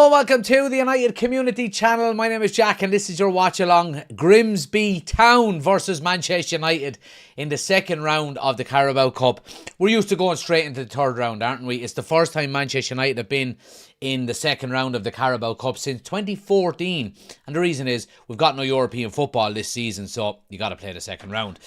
Hello, welcome to the United Community Channel. My name is Jack and this is your watch-along. Grimsby Town versus Manchester United in the second round of the Carabao Cup. We're used to going straight into the third round, aren't we? It's the first time Manchester United have been in the second round of the Carabao Cup since 2014. And the reason is we've got no European football this season, so you got to play the second round.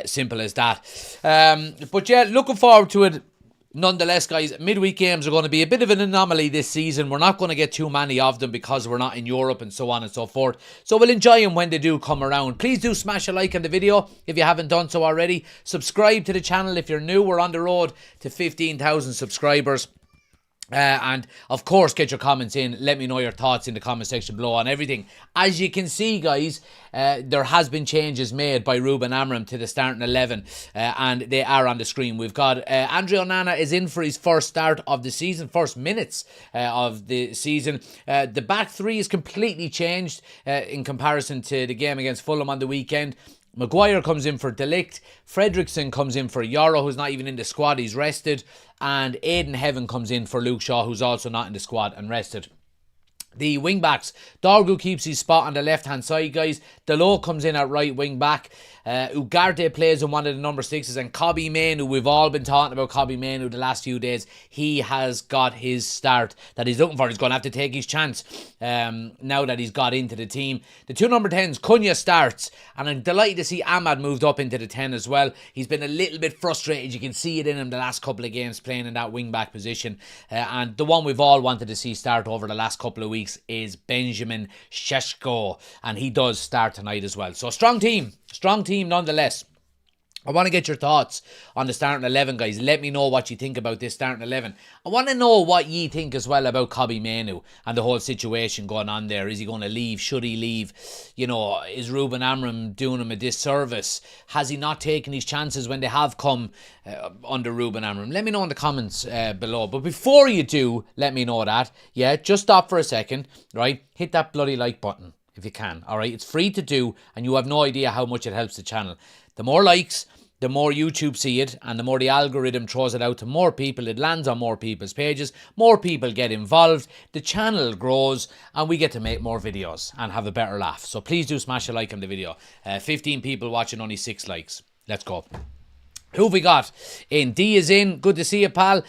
Simple as that. But yeah, looking forward to it. Nonetheless, guys, midweek games are going to be a bit of an anomaly this season. We're not going to get too many of them because we're not in Europe and so on and so forth. So we'll enjoy them when they do come around. Please do smash a like on the video if you haven't done so already. Subscribe to the channel if you're new. We're on the road to 15,000 subscribers. And of course, get your comments in. Let me know your thoughts in the comment section below on everything. As you can see, guys, there has been changes made by Ruben Amorim to the starting 11, and they are on the screen. We've got Andre Onana is in for his first start of the season, first minutes of the season. The back three is completely changed in comparison to the game against Fulham on the weekend. Maguire comes in for De Ligt. Fredrickson comes in for Yoro, who's not even in the squad. He's rested. And Aidan Heaven comes in for Luke Shaw, who's also not in the squad and rested. The wing-backs, Dorgu keeps his spot on the left-hand side, guys. Delo comes in at right wing-back. Ugarte plays in one of the number 6s. And Kobbie Mainoo, we've all been talking about Kobbie Mainoo the last few days. He has got his start that he's looking for. He's going to have to take his chance now that he's got into the team. The two number 10s, Cunha starts. And I'm delighted to see Ahmad moved up into the 10 as well. He's been a little bit frustrated. You can see it in him the last couple of games playing in that wing-back position. And the one we've all wanted to see start over the last couple of weeks is Benjamin Sesko, and he does start tonight as well. So strong team nonetheless. I want to get your thoughts on the starting 11, guys. Let me know what you think about this starting 11. I want to know what ye think as well about Kobbie Mainoo and the whole situation going on there. Is he going to leave? Should he leave? You know, is Ruben Amorim doing him a disservice? Has he not taken his chances when they have come under Ruben Amorim? Let me know in the comments below. But before you do, let me know that. Yeah, just stop for a second, right? Hit that bloody like button if you can, all right? It's free to do, and you have no idea how much it helps the channel. The more likes, the more YouTube see it, and the more the algorithm throws it out to more people, it lands on more people's pages, more people get involved, the channel grows, and we get to make more videos and have a better laugh. So please do smash a like on the video. 15 people watching, only 6 likes. Let's go. Who have we got in? D is in. Good to see you, pal.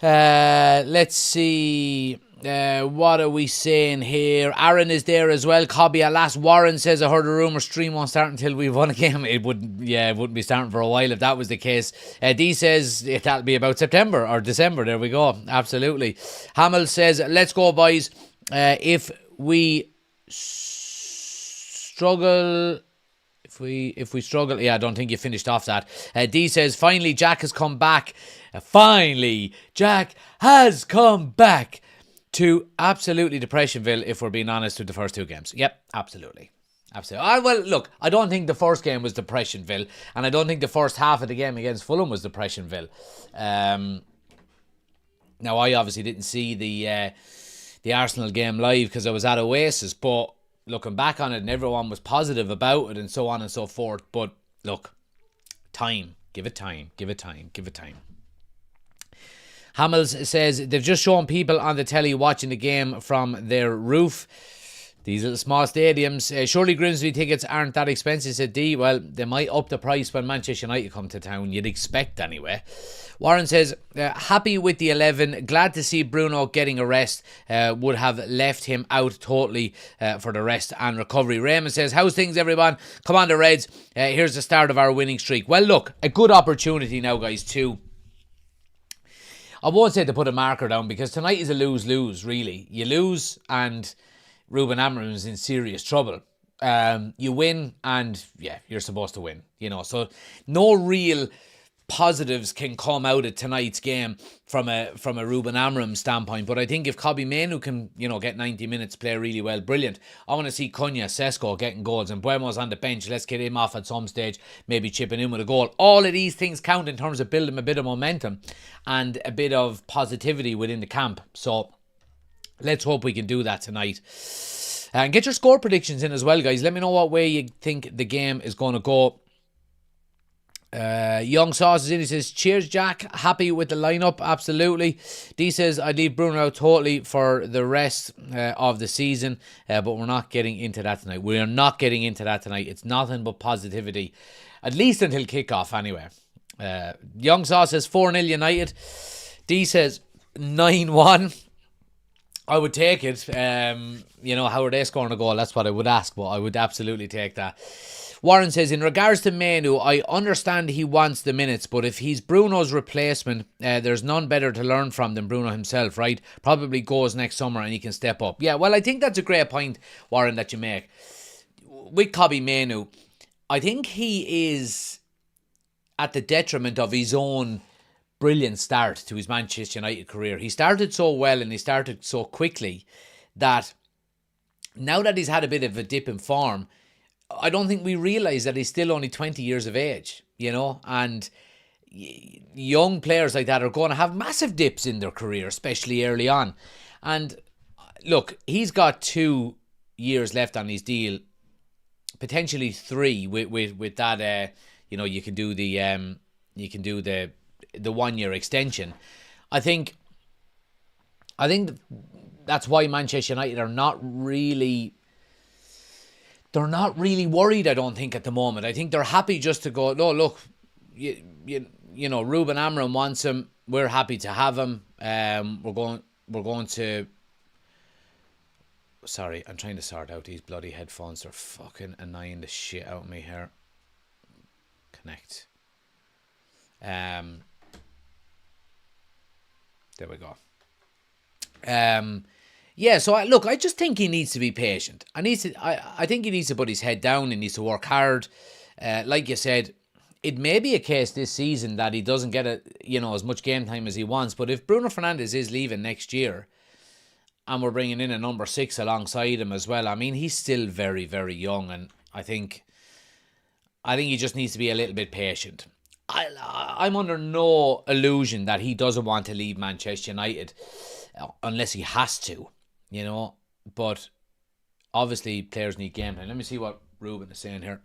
Let's see. What are we saying here? Aaron is there as well. Kobbie at last. Warren says, I heard a rumour stream won't start until we've won a game. It wouldn't be starting for a while if that was the case. D says that'll be about September or December. There we go. Absolutely. Hamill says, let's go, boys. If we struggle... If we struggle... Yeah, I don't think you finished off that. D says, finally, Jack has come back. Finally, Jack has come back to absolutely Depressionville, if we're being honest, with the first 2 games. Yep, absolutely. Well, look, I don't think the first game was Depressionville, and I don't think the first half of the game against Fulham was Depressionville. Now, I obviously didn't see the Arsenal game live because I was at Oasis, but looking back on it, and everyone was positive about it and so on and so forth. But look, time. Give it time. Hamels says they've just shown people on the telly watching the game from their roof. These little small stadiums. Surely Grimsby tickets aren't that expensive, said D. Well, they might up the price when Manchester United come to town. You'd expect anyway. Warren says, happy with the 11. Glad to see Bruno getting a rest. Would have left him out totally for the rest and recovery. Raymond says, how's things, everyone? Come on, the Reds. Here's the start of our winning streak. Well, look, a good opportunity now, guys, too. I won't say to put a marker down because tonight is a lose-lose, really. You lose and Ruben Amorim is in serious trouble. You win and, yeah, you're supposed to win. You know, so no real positives can come out of tonight's game from a Ruben Amorim standpoint. But I think if Kobbie Mainoo can, you know, get 90 minutes, play really well, brilliant. I want to see Cunha, Sesko getting goals, and Buemo's on the bench. Let's get him off at some stage, maybe chipping in with a goal. All of these things count in terms of building a bit of momentum and a bit of positivity within the camp. So let's hope we can do that tonight. And get your score predictions in as well, guys. Let me know what way you think the game is going to go. Young Sauce is in. He says, cheers, Jack. Happy with the lineup? Absolutely. D says, I'd leave Bruno out totally for the rest of the season, but we're not getting into that tonight. We are not getting into that tonight. It's nothing but positivity, at least until kickoff anyway. Young Sauce says 4-0 United. D says 9-1. I would take it. How are they scoring a goal? That's what I would ask, but I would absolutely take that. Warren says, in regards to Manu, I understand he wants the minutes, but if he's Bruno's replacement, there's none better to learn from than Bruno himself, right? Probably goes next summer and he can step up. Yeah, well, I think that's a great point, Warren, that you make. With Kobbie Manu, I think he is at the detriment of his own brilliant start to his Manchester United career. He started so well and he started so quickly that now that he's had a bit of a dip in form, I don't think we realise that he's still only 20 years of age, and young players like that are going to have massive dips in their career, especially early on. And look, he's got 2 years left on his deal, potentially 3 with that. You can do the 1 year extension. I think that's why Manchester United are not really. They're not really worried, I don't think, at the moment. I think they're happy just to go, no, look, Ruben Amorim wants him. We're happy to have him. We're going to... Sorry, I'm trying to sort out these bloody headphones. They're fucking annoying the shit out of me here. Connect. There we go. Yeah, so I just think he needs to be patient. I think he needs to put his head down. He needs to work hard. Like you said, it may be a case this season that he doesn't get as much game time as he wants. But if Bruno Fernandes is leaving next year, and we're bringing in a number 6 alongside him as well, I mean, he's still very, very young, and I think he just needs to be a little bit patient. I'm under no illusion that he doesn't want to leave Manchester United unless he has to. But obviously players need game time. Let me see what Ruben is saying here.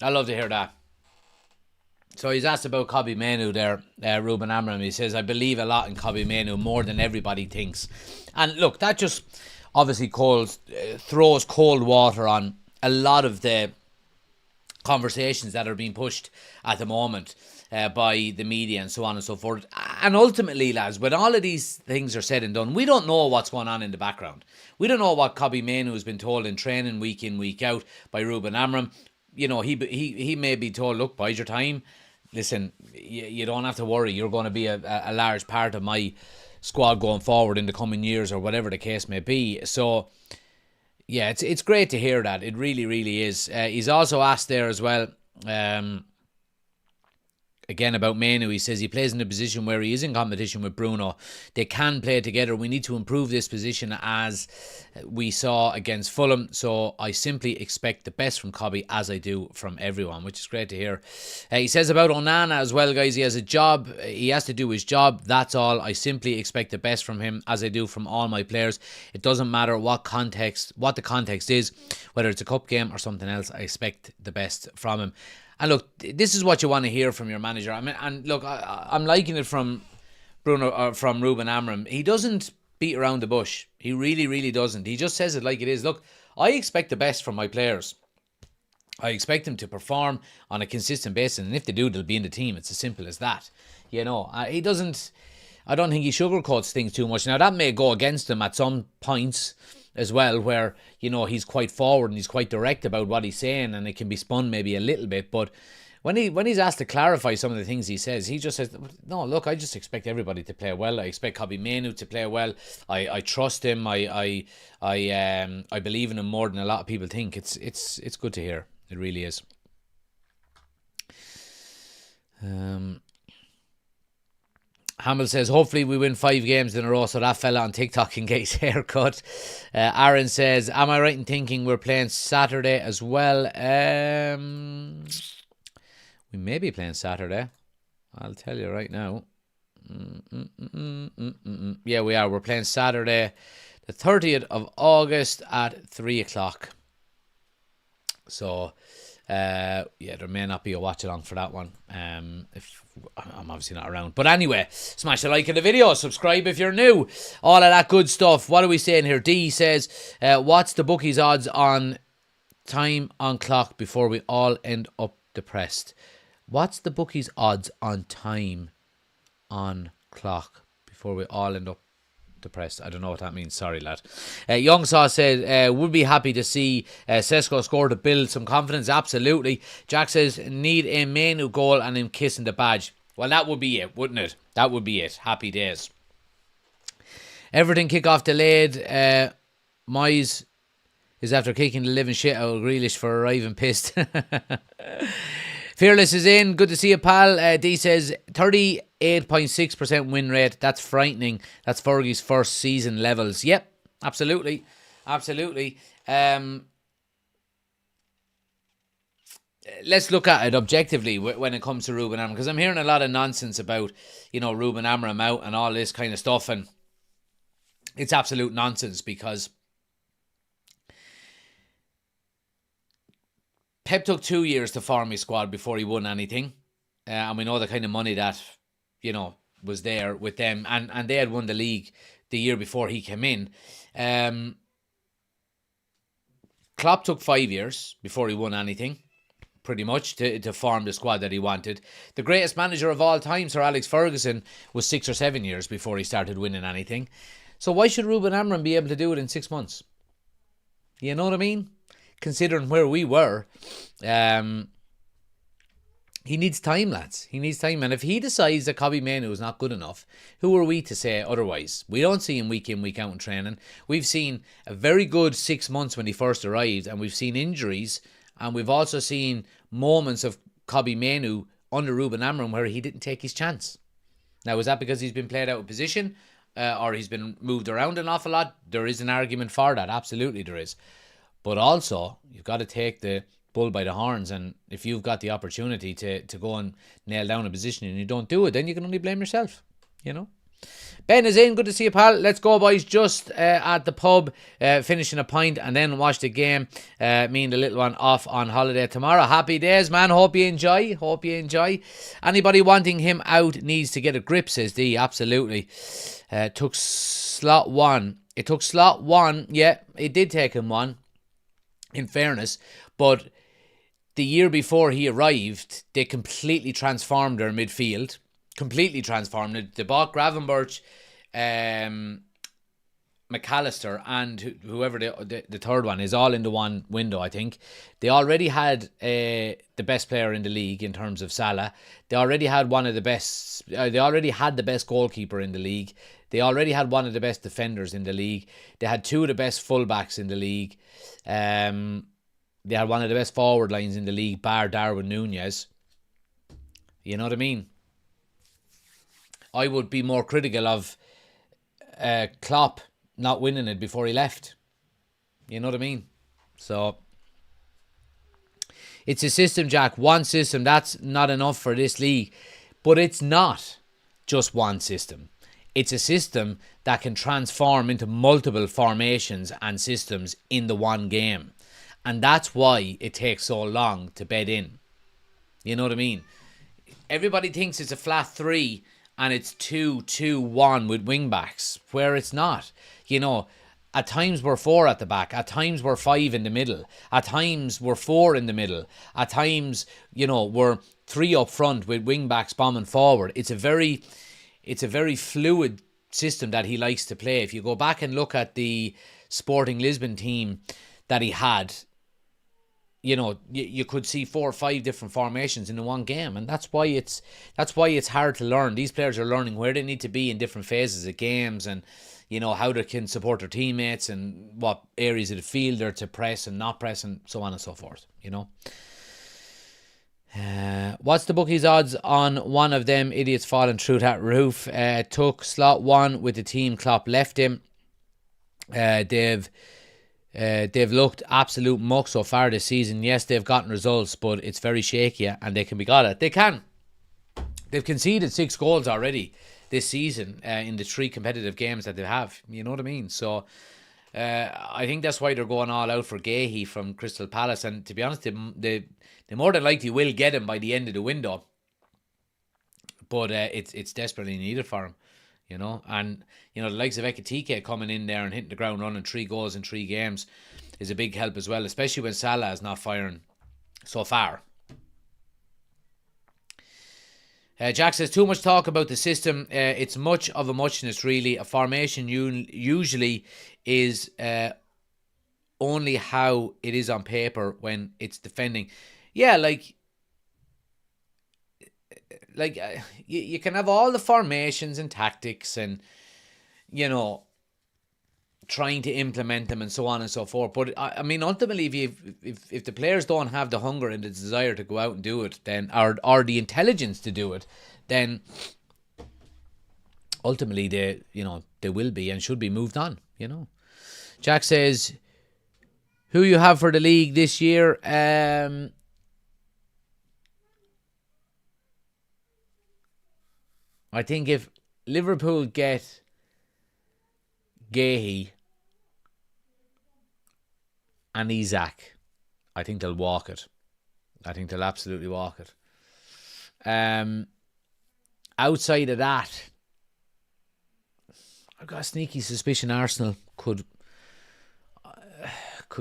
I love to hear that. So he's asked about Kobbie Manu there, Ruben Amorim. He says, I believe a lot in Kobbie Manu, more than everybody thinks. And look, that just obviously throws cold water on a lot of the conversations that are being pushed at the moment by the media and so on and so forth. And ultimately, lads, when all of these things are said and done, we don't know what's going on in the background. We don't know what Kobbie Manu has been told in training week in, week out by Ruben Amorim. He may be told, look, bide your time. Listen, you don't have to worry. You're going to be a large part of my squad going forward in the coming years, or whatever the case may be. So, yeah, it's great to hear that. It really, really is. He's also asked there as well, again about Manu. He says he plays in a position where he is in competition with Bruno. They can play together. We need to improve this position, as we saw against Fulham. So I simply expect the best from Kobbie, as I do from everyone, which is great to hear. He says about Onana as well, guys. He has a job. He has to do his job. That's all. I simply expect the best from him, as I do from all my players. It doesn't matter what the context is, whether it's a cup game or something else. I expect the best from him. And look, this is what you want to hear from your manager. I mean, and look, I'm liking it from from Ruben Amorim. He doesn't beat around the bush. He really, really doesn't. He just says it like it is. Look, I expect the best from my players. I expect them to perform on a consistent basis, and if they do, they'll be in the team. It's as simple as that. He doesn't. I don't think he sugarcoats things too much. Now, that may go against him at some points, as well, where, you know, he's quite forward and he's quite direct about what he's saying, and it can be spun maybe a little bit. But when he's asked to clarify some of the things he says, he just says, no, look, I just expect everybody to play well. I expect Kobbie Mainoo to play well. I trust him. I believe in him more than a lot of people think. It's good to hear. It really is. Hamill says, hopefully we win 5 games in a row so that fella on TikTok can get his haircut. Aaron says, am I right in thinking we're playing Saturday as well? We may be playing Saturday. I'll tell you right now. Yeah, we are. We're playing Saturday, the 30th of August at 3 o'clock. So, yeah, there may not be a watch along for that one. If I'm obviously not around. But anyway, smash the like of the video, subscribe if you're new, all of that good stuff. What are we saying here? D says, what's the bookies odds on time on clock before we all end up depressed? What's the bookies odds on time on clock before we all end up depressed? I don't know what that means. Sorry, lad. Young Saw said, would be happy to see Sesko score to build some confidence. Absolutely. Jack says, need a Mainoo goal and him kissing the badge. Well, that would be it, wouldn't it? That would be it. Happy days. Everton kick-off delayed. Moyes is after kicking the living shit out of Grealish for arriving pissed. Fearless is in. Good to see you, pal. D says 38.6% win rate. That's frightening. That's Fergie's first season levels. Yep, absolutely. Absolutely. Let's look at it objectively when it comes to Ruben Amorim, because I'm hearing a lot of nonsense about, you know, Ruben Amorim out and all this kind of stuff, and it's absolute nonsense, because Pep took 2 years to form his squad before he won anything. And we know the kind of money that, you know, was there with them. And they had won the league the year before he came in. Klopp took 5 years before he won anything, pretty much, to form the squad that he wanted. The greatest manager of all time, Sir Alex Ferguson, was 6 or 7 years before he started winning anything. So why should Ruben Amorim be able to do it in 6 months? You know what I mean? Considering where we were, he needs time, lads. He needs time. And if he decides that Kobbie Mainoo is not good enough, who are we to say otherwise? We don't see him week in, week out in training. We've seen a very good 6 months when he first arrived, and we've seen injuries, and we've also seen moments of Kobbie Mainoo under Ruben Amorim where he didn't take his chance. Now, is that because he's been played out of position, or he's been moved around an awful lot? There is an argument for that. Absolutely there is. But also, you've got to take the bull by the horns, and if you've got the opportunity to go and nail down a position and you don't do it, then you can only blame yourself, you know. Ben is in. Good to see you, pal. Let's go, boys. Just at the pub, finishing a pint and then watch the game. Me and the little one off on holiday tomorrow. Happy days, man. Hope you enjoy. Anybody wanting him out needs to get a grip, says D. Absolutely. Took slot one. It took slot one. Yeah, it did take him one, in fairness. But the year before he arrived, they completely transformed their midfield. Completely transformed it. They bought Gravenberch, McAllister, and whoever the third one is, all into one window, I think. They already had the best player in the league in terms of Salah. They already had one of the best. They already had the best goalkeeper in the league. They already had one of the best defenders in the league. They had two of the best fullbacks in the league. They had one of the best forward lines in the league, bar Darwin Núñez. You know what I mean? I would be more critical of Klopp not winning it before he left. You know what I mean? So, it's a system, Jack. One system, that's not enough for this league. But it's not just one system. It's a system that can transform into multiple formations and systems in the one game. And that's why it takes so long to bed in. You know what I mean? Everybody thinks it's a flat 3 and it's 2-2-1 with wing backs, where it's not. You know, at times we're 4 at the back, at times we're 5 in the middle, at times we're 4 in the middle, at times, you know, we're 3 up front with wing backs bombing forward. It's a very fluid system that he likes to play. If you go back and look at the Sporting Lisbon team that he had, you could see 4 or 5 different formations in the one game, and that's why it's hard to learn. These players are learning where they need to be in different phases of games, and how they can support their teammates, and what areas of the field they're to press and not press, and so on and so forth. What's the bookies' odds on one of them idiots falling through that roof? Took slot 1 with the team Klopp left him. They've looked absolute muck so far this season. Yes, they've gotten results, but it's very shaky, and they can be got at. They can. They've conceded 6 goals already this season in the 3 competitive games that they have. You know what I mean? So I think that's why they're going all out for Gahey from Crystal Palace. And to be honest, they more than likely will get him by the end of the window. But it's desperately needed for him. And the likes of Ekitike coming in there and hitting the ground running, 3 goals in 3 games is a big help as well, especially when Salah is not firing so far. Jack says, too much talk about the system. It's much of a muchness, really. A formation usually is only how it is on paper when it's defending. Yeah, you can have all the formations and tactics and, trying to implement them and so on and so forth. But, I mean, ultimately, if the players don't have the hunger and the desire to go out and do it, then or the intelligence to do it, then ultimately they will be and should be moved on, Jack says, who you have for the league this year? I think if Liverpool get Gahey and Isak, I think they'll walk it. I think they'll absolutely walk it. Outside of that, I've got a sneaky suspicion Arsenal could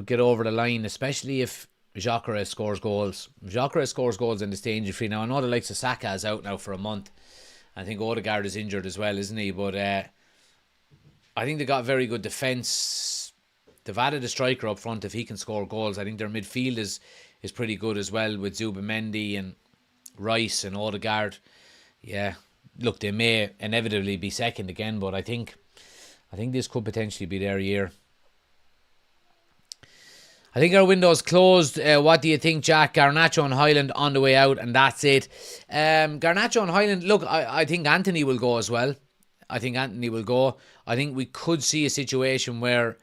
get over the line, especially if Gyökeres scores goals. If Gyökeres scores goals and it's danger free. Now, I know the likes of Saka is out now for a month. I think Odegaard is injured as well, isn't he? But I think they got very good defence. They've added a striker up front if he can score goals. I think their midfield is pretty good as well with Zubimendi and Rice and Odegaard. Yeah, look, they may inevitably be second again, but I think this could potentially be their year. I think our window's closed. What do you think, Jack? Garnacho and Hyland on the way out, and that's it. Garnacho and Hyland, look, I think Anthony will go as well. I think we could see a situation where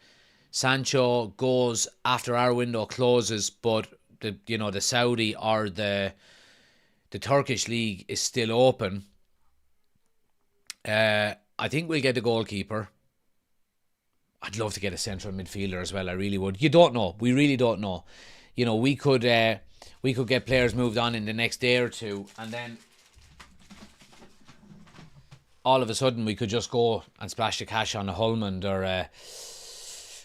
Sancho goes after our window closes, but the Saudi or the Turkish league is still open. I think we'll get the goalkeeper. I'd love to get a central midfielder as well. I really would. You don't know. We really don't know. We could get players moved on in the next day or two, and then all of a sudden we could just go and splash the cash on a Holman or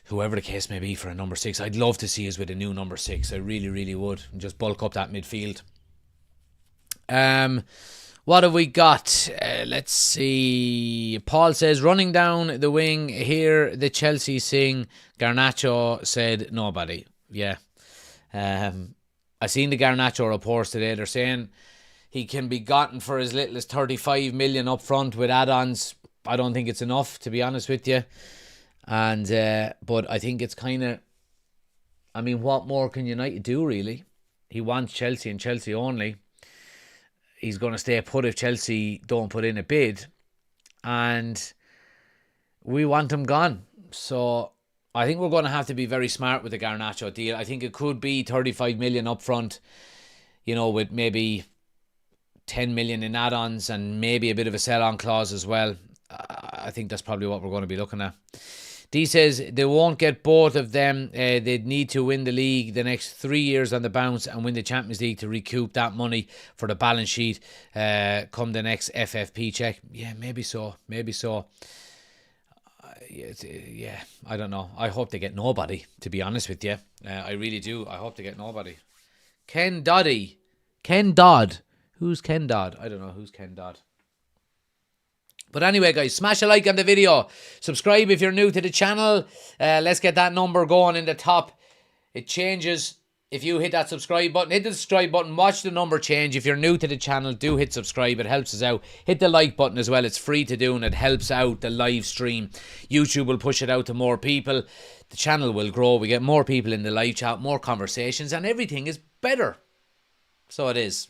whoever the case may be for a number 6. I'd love to see us with a new number 6. I really, really would. And just bulk up that midfield. What have we got? Let's see. Paul says, running down the wing, hear the Chelsea sing. Garnacho said, nobody. Yeah. I seen the Garnacho reports today. They're saying he can be gotten for as little as 35 million up front with add-ons. I don't think it's enough, to be honest with you. And but I think it's kind of, I mean, what more can United do, really? He wants Chelsea and Chelsea only. He's going to stay put if Chelsea don't put in a bid. And we want him gone. So I think we're going to have to be very smart with the Garnacho deal. I think it could be 35 million up front, with maybe 10 million in add-ons and maybe a bit of a sell-on clause as well. I think that's probably what we're going to be looking at. D says they won't get both of them. They'd need to win the league the next 3 years on the bounce and win the Champions League to recoup that money for the balance sheet come the next FFP check. Yeah, maybe so. Yeah, I don't know. I hope they get nobody, to be honest with you. I really do. I hope they get nobody. Ken Dodd. Who's Ken Dodd? I don't know who's Ken Dodd. But anyway, guys, smash a like on the video. Subscribe if you're new to the channel. Let's get that number going in the top. It changes if you hit that subscribe button. Hit the subscribe button. Watch the number change. If you're new to the channel, do hit subscribe. It helps us out. Hit the like button as well. It's free to do and it helps out the live stream. YouTube will push it out to more people. The channel will grow. We get more people in the live chat, more conversations, and everything is better. So it is.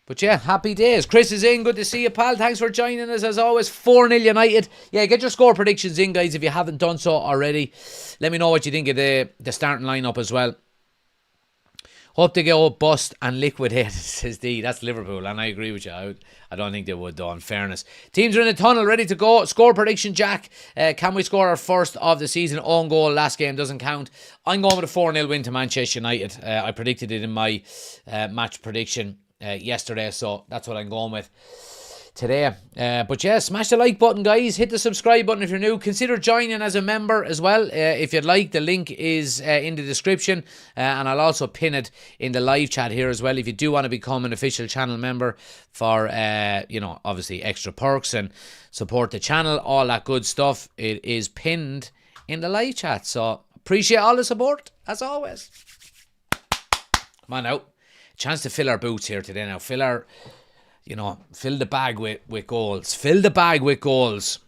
But yeah, happy days. Chris is in. Good to see you, pal. Thanks for joining us as always. 4-0 United. Yeah, get your score predictions in, guys, if you haven't done so already. Let me know what you think of the starting lineup as well. Hope they go bust and liquidate, says D. That's Liverpool, and I agree with you. I don't think they would, though, in fairness. Teams are in the tunnel, ready to go. Score prediction, Jack. Can we score our first of the season? Own goal, last game doesn't count. I'm going with a 4-0 win to Manchester United. I predicted it in my match prediction yesterday, so that's what I'm going with today. But yeah, smash the like button, guys. Hit the subscribe button if you're new. Consider joining as a member as well if you'd like. The link is in the description, and I'll also pin it in the live chat here as well if you do want to become an official channel member for obviously extra perks and support the channel, all that good stuff. It is pinned in the live chat, so appreciate all the support as always. Come on now, chance to fill our boots here today now. Fill the bag with goals. Fill the bag with goals.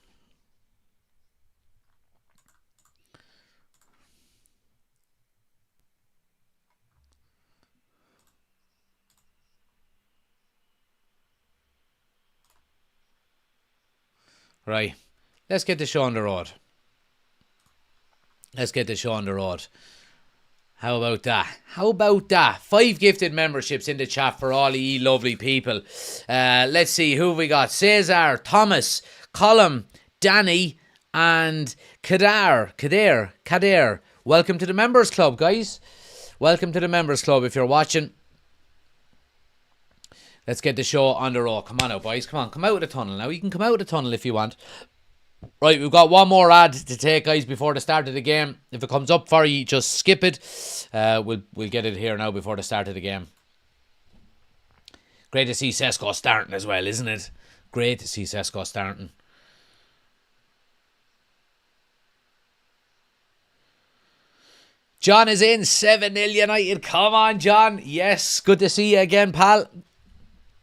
Right. Let's get the show on the road. How about that? 5 gifted memberships in the chat for all you lovely people. Let's see who we got. Cesar, Thomas, Colum, Danny, and Kader. Welcome to the members club, guys. Welcome to the members club if you're watching. Let's get the show on the road. Come on now, boys. Come out of the tunnel now. You can come out of the tunnel if you want. Right, we've got one more ad to take, guys, before the start of the game. If it comes up for you, just skip it. We'll get it here now before the start of the game. Great to see Sesko starting as well, isn't it? Great to see Sesko starting. John is in. 7-0 United. Come on, John. Yes, good to see you again, pal.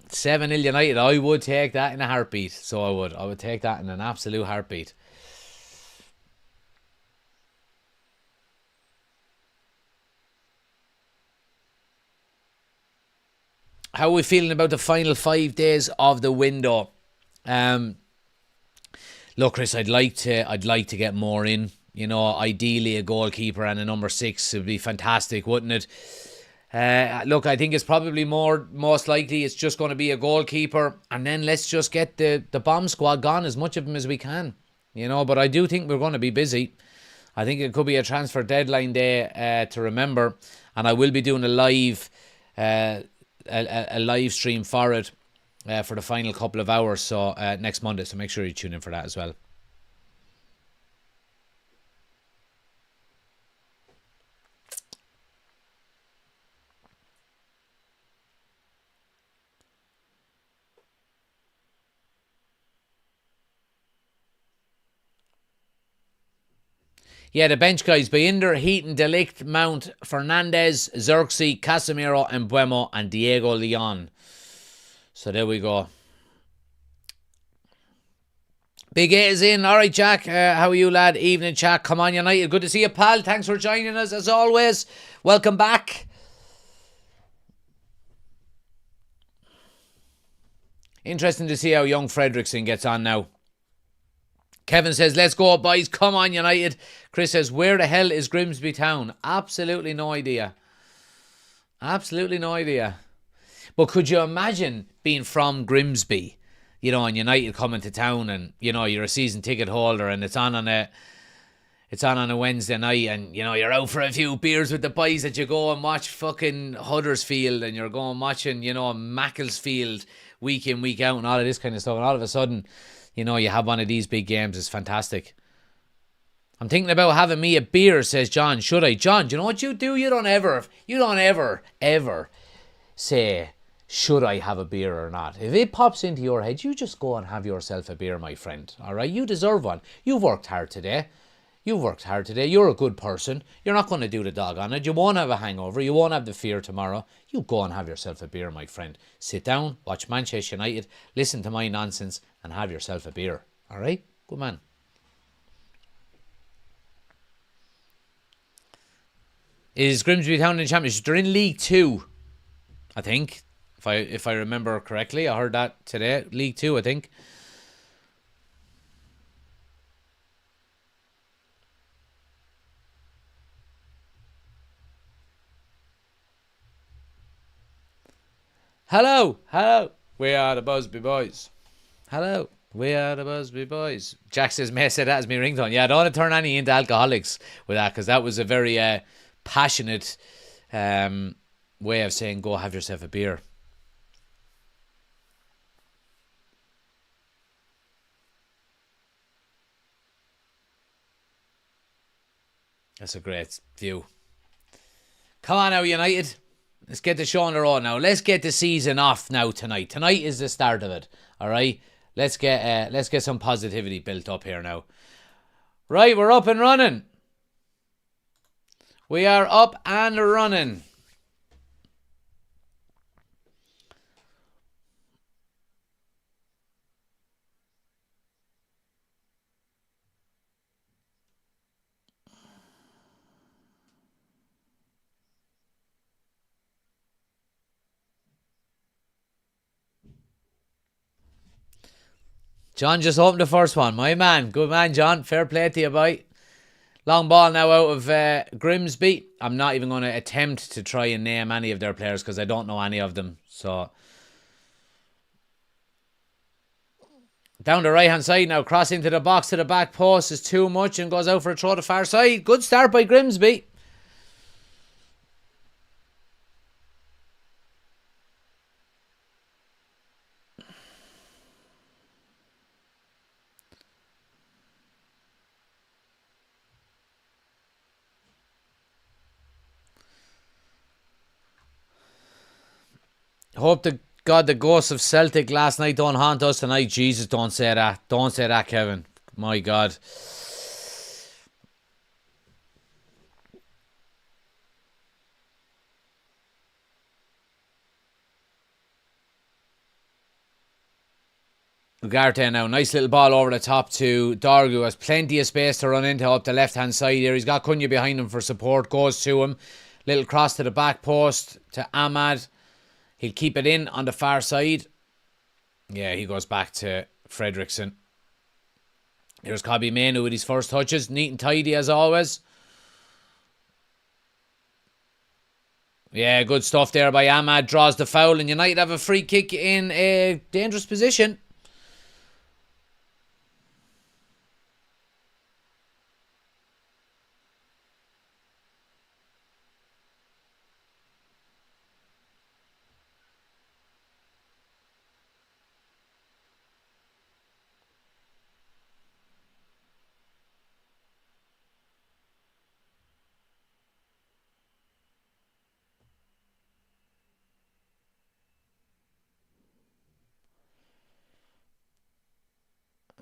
7-0 United. I would take that in a heartbeat. So I would. I would take that in an absolute heartbeat. How are we feeling about the final 5 days of the window? Look, Chris, I'd like to get more in. You know, ideally a goalkeeper and a number 6 would be fantastic, wouldn't it? Look, I think it's probably most likely it's just going to be a goalkeeper, and then let's just get the bomb squad gone, as much of them as we can, you know. But I do think we're going to be busy. I think it could be a transfer deadline day to remember, and I will be doing a live stream for it for the final couple of hours, so next Monday. So make sure you tune in for that as well. Yeah, the bench guys: Bainder, Heaton, De Ligt, Mount, Fernandez, Xerxes, Casemiro, Mbuemo, and Diego Leon. So there we go. Big A is in. All right, Jack. How are you, lad? Evening, chat. Come on, United. Good to see you, pal. Thanks for joining us, as always. Welcome back. Interesting to see how young Fredrickson gets on now. Kevin says, let's go, boys. Come on, United. Chris says, where the hell is Grimsby Town? Absolutely no idea. Absolutely no idea. But could you imagine being from Grimsby, you know, and United coming to town, and, you know, you're a season ticket holder, and it's on a Wednesday night, and, you know, you're out for a few beers with the boys that you go and watch fucking Huddersfield, and you're going watching, you know, Macclesfield week in, week out, and all of this kind of stuff, and all of a sudden, you know, you have one of these big games. It's fantastic. I'm thinking about having me a beer, says John. Should I? John, do you know what you do? You don't ever say should I have a beer or not? If it pops into your head, you just go and have yourself a beer, my friend. All right? You deserve one. You've worked hard today. You've worked hard today. You're a good person. You're not going to do the dog on it. You won't have a hangover. You won't have the fear tomorrow. You go and have yourself a beer, my friend. Sit down, watch Manchester United, listen to my nonsense, and have yourself a beer. All right? Good man. Is Grimsby Town in the Championship? They're in League 2, I think. If I remember correctly. I heard that today. League 2, I think. Hello. We are the Busby Boys. Hello. We are the Busby Boys. Jack says, may I say that as my ringtone? Yeah, I don't want to turn any into alcoholics with that, because that was a very passionate way of saying go have yourself a beer. That's a great view. Come on now, United. Let's get the show on the road now. Let's get the season off now tonight. Tonight is the start of it. All right. Let's get some positivity built up here now. Right, we're up and running. We are up and running. John just opened the first one. My man. Good man, John. Fair play to you, boy. Long ball now out of Grimsby. I'm not even going to attempt to try and name any of their players because I don't know any of them. So, down the right-hand side now. Cross into the box to the back post is too much and goes out for a throw to the far side. Good start by Grimsby. Hope to God the ghosts of Celtic last night don't haunt us tonight. Jesus, don't say that. Don't say that, Kevin. My God. Ugarte now. Nice little ball over the top to Dorgu, who has plenty of space to run into up the left-hand side here. He's got Cunha behind him for support. Goes to him. Little cross to the back post to Ahmad. He'll keep it in on the far side. Yeah, he goes back to Fredrickson. Here's Cobby Mainu with his first touches. Neat and tidy as always. Yeah, good stuff there by Ahmad. Draws the foul and United have a free kick in a dangerous position.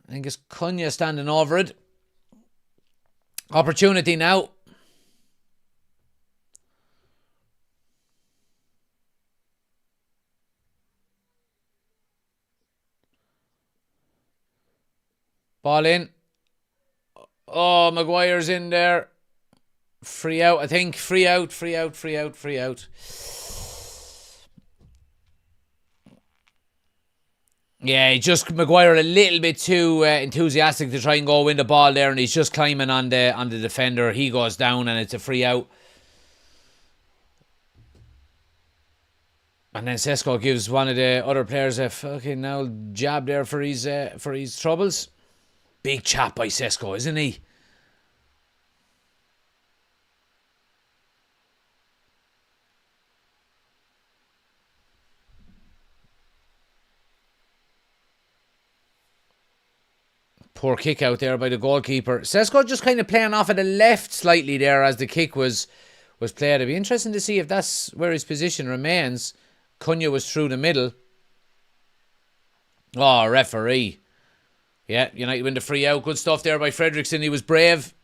I think it's Cunha standing over it. Opportunity now. Ball in. Oh, Maguire's in there. Free out, I think. Free out. Yeah, just Maguire a little bit too enthusiastic to try and go win the ball there, and he's just climbing on the defender. He goes down, and it's a free out. And then Sesko gives one of the other players a fucking now jab there for his troubles. Big chap by Sesko, isn't he? Poor kick out there by the goalkeeper. Sesko just kind of playing off at the left slightly there as the kick was played. It'd be interesting to see if that's where his position remains. Cunha was through the middle. Oh, referee. Yeah, United win the free out. Good stuff there by Fredrickson. He was brave.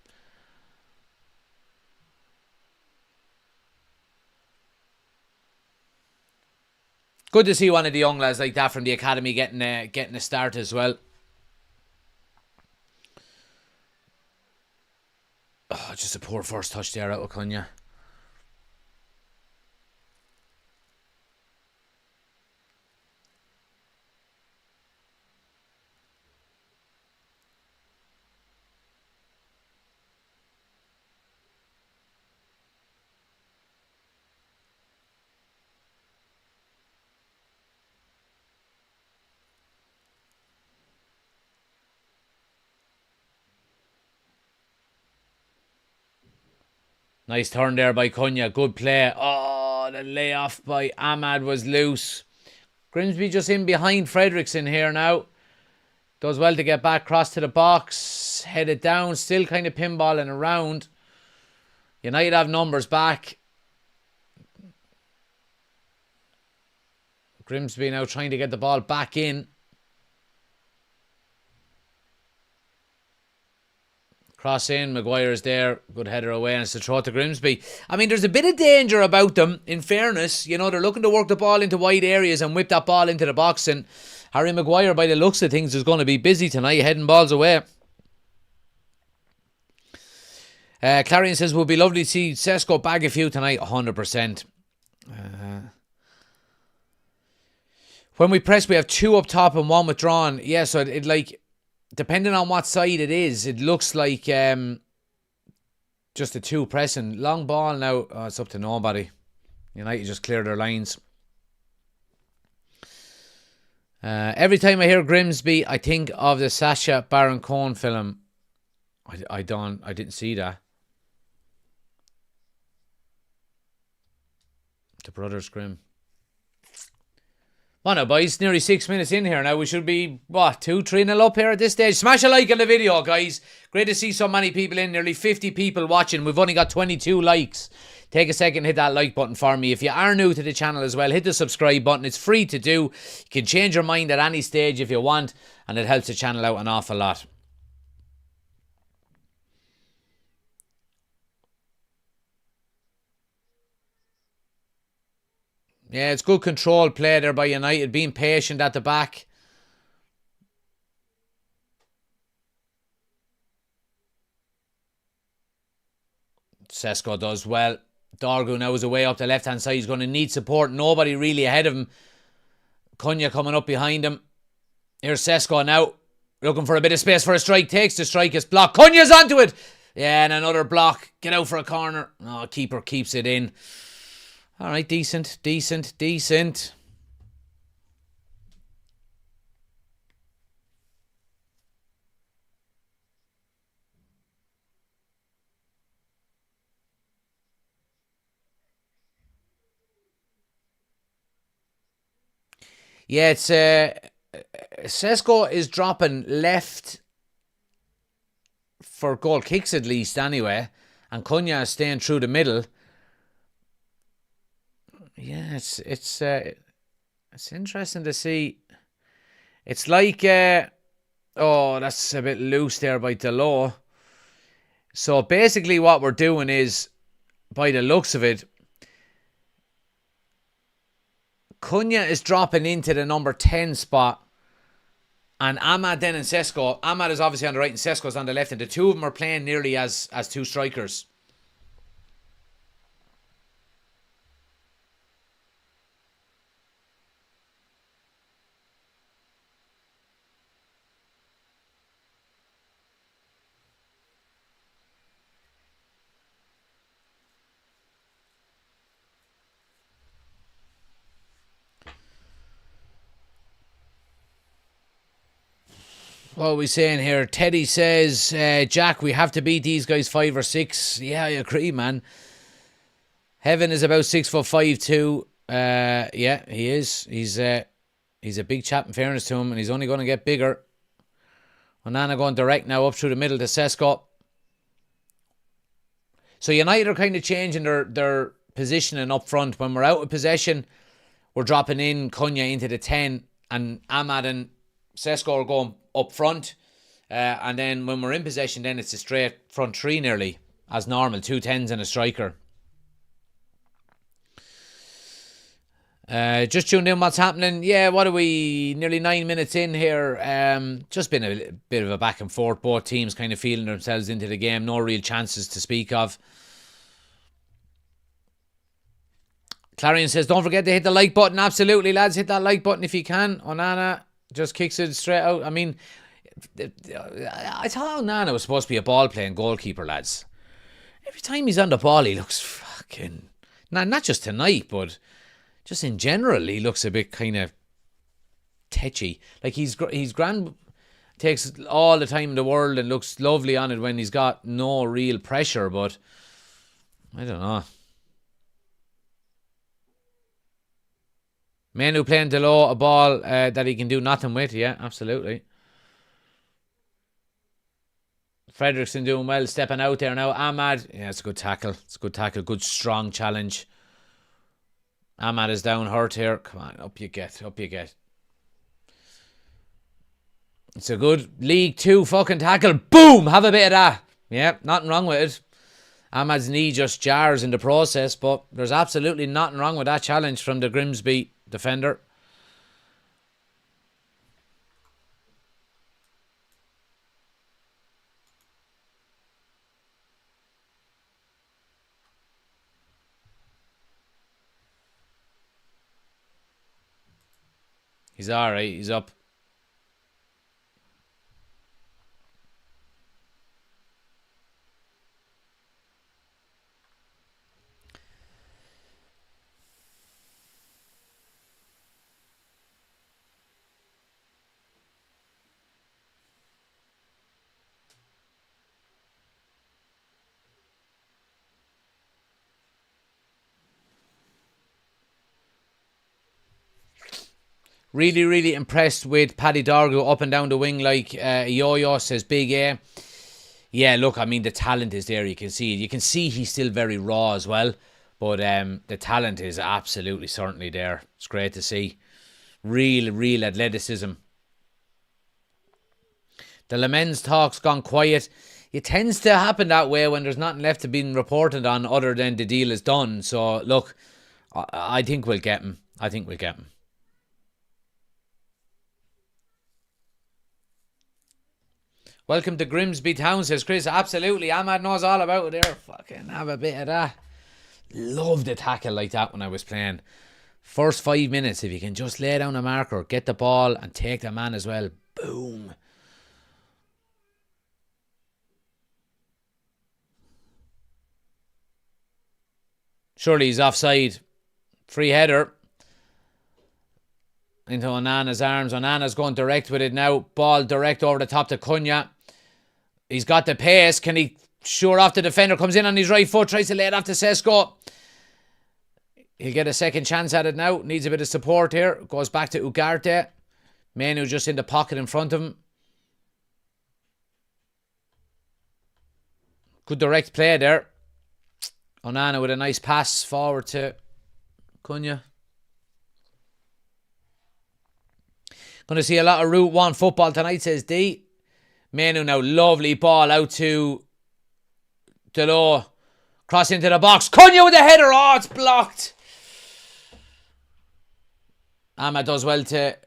Good to see one of the young lads like that from the academy getting a start as well. Oh, just a poor first touch there out of Cunha. Nice turn there by Cunha. Good play. Oh, the layoff by Ahmad was loose. Grimsby just in behind Fredrickson here now. Does well to get back across to the box. Headed down. Still kind of pinballing around. United have numbers back. Grimsby now trying to get the ball back in. Cross in, Maguire's there. Good header away, and it's a throw to Grimsby. I mean, there's a bit of danger about them, in fairness. You know, they're looking to work the ball into wide areas and whip that ball into the box. And Harry Maguire, by the looks of things, is going to be busy tonight, heading balls away. Clarion says, would be lovely to see Sesko bag a few tonight. 100%. When we press, we have two up top and one withdrawn. Yeah, so it like... Depending on what side it is, it looks like just the two pressing. Long ball now. Oh, it's up to nobody. United just clear their lines. Every time I hear Grimsby, I think of the Sacha Baron Cohen film. I didn't see that. The Brothers Grimm. Well now, boys, nearly 6 minutes in here now. We should be, 2-3-0 up here at this stage. Smash a like on the video, guys. Great to see so many people in. Nearly 50 people watching. We've only got 22 likes. Take a second, hit that like button for me. If you are new to the channel as well, hit the subscribe button. It's free to do. You can change your mind at any stage if you want, and it helps the channel out an awful lot. Yeah, it's good control play there by United, being patient at the back. Sesko does well. Dorgu now is away up the left-hand side. He's going to need support. Nobody really ahead of him. Cunha coming up behind him. Here's Sesko now. Looking for a bit of space for a strike. Takes the strike. It's blocked. Cunha's onto it. Yeah, and another block. Get out for a corner. Oh, keeper keeps it in. All right, decent. Yeah, it's Sesko is dropping left for goal kicks at least anyway, and Cunha is staying through the middle. Yeah, it's interesting to see. It's like that's a bit loose there by Delo. So basically what we're doing is, by the looks of it, Cunha is dropping into the number 10 spot, and Ahmad then and Sesko. Ahmad is obviously on the right and Sesko's on the left, and the two of them are playing nearly as two strikers. What are we saying here? Teddy says, Jack, we have to beat these guys 5 or 6. Yeah, I agree, man. Heaven is about 6'5" too. Yeah, he is. He's a big chap in fairness to him, and he's only going to get bigger. Onana going direct now up through the middle to Sesko. So United are kind of changing their positioning up front. When we're out of possession, we're dropping in Cunha into the 10, and Ahmad and Sesko are going up front. And then when we're in possession, then it's a straight front three nearly, as normal, 2 10s and a striker. Just tuned in what's happening. Yeah, what are we? Nearly 9 minutes in here. Just been a bit of a back and forth. Both teams kind of feeling themselves into the game. No real chances to speak of. Clarion says, don't forget to hit the like button. Absolutely, lads. Hit that like button if you can. Onana just kicks it straight out. I mean, I thought Onana was supposed to be a ball-playing goalkeeper, lads. Every time he's on the ball, he looks fucking... Not just tonight, but just in general, he looks a bit kind of tetchy. Like, he's grand... Takes all the time in the world and looks lovely on it when he's got no real pressure, but... I don't know. Menu playing Delo a ball that he can do nothing with. Yeah, absolutely. Fredrickson doing well, stepping out there now. Ahmad, yeah, it's a good tackle. It's a good tackle. Good, strong challenge. Ahmad is down hurt here. Come on, up you get. Up you get. It's a good League 2 fucking tackle. Boom! Have a bit of that. Yeah, nothing wrong with it. Ahmad's knee just jars in the process, but there's absolutely nothing wrong with that challenge from the Grimsby defender. He's alright, he's up. Really, really impressed with Paddy Dorgu up and down the wing like yo-yo, says Big A. Yeah, look, I mean, the talent is there. You can see it. You can see he's still very raw as well. But the talent is absolutely, certainly there. It's great to see. Real athleticism. The Lamens talk's gone quiet. It tends to happen that way when there's nothing left to be reported on other than the deal is done. So, look, I think we'll get him. I think we'll get him. Welcome to Grimsby Town, says Chris. Absolutely. Ahmad knows all about it there. Fucking have a bit of that. Loved a tackle like that when I was playing. First 5 minutes, if you can just lay down a marker, get the ball and take the man as well. Boom. Surely he's offside. Free header. Into Onana's arms. Onana's going direct with it now. Ball direct over the top to Cunha. He's got the pace. Can he shore off the defender? Comes in on his right foot. Tries to lay it off to Sesko. He'll get a second chance at it now. Needs a bit of support here. Goes back to Ugarte. Menu just in the pocket in front of him. Good direct play there. Onana with a nice pass forward to Cunha. Going to see a lot of Route 1 football tonight, says D. Menu now, lovely ball out to Delo. Cross into the box. Cunha with the header. Oh, it's blocked. Ahmad does well to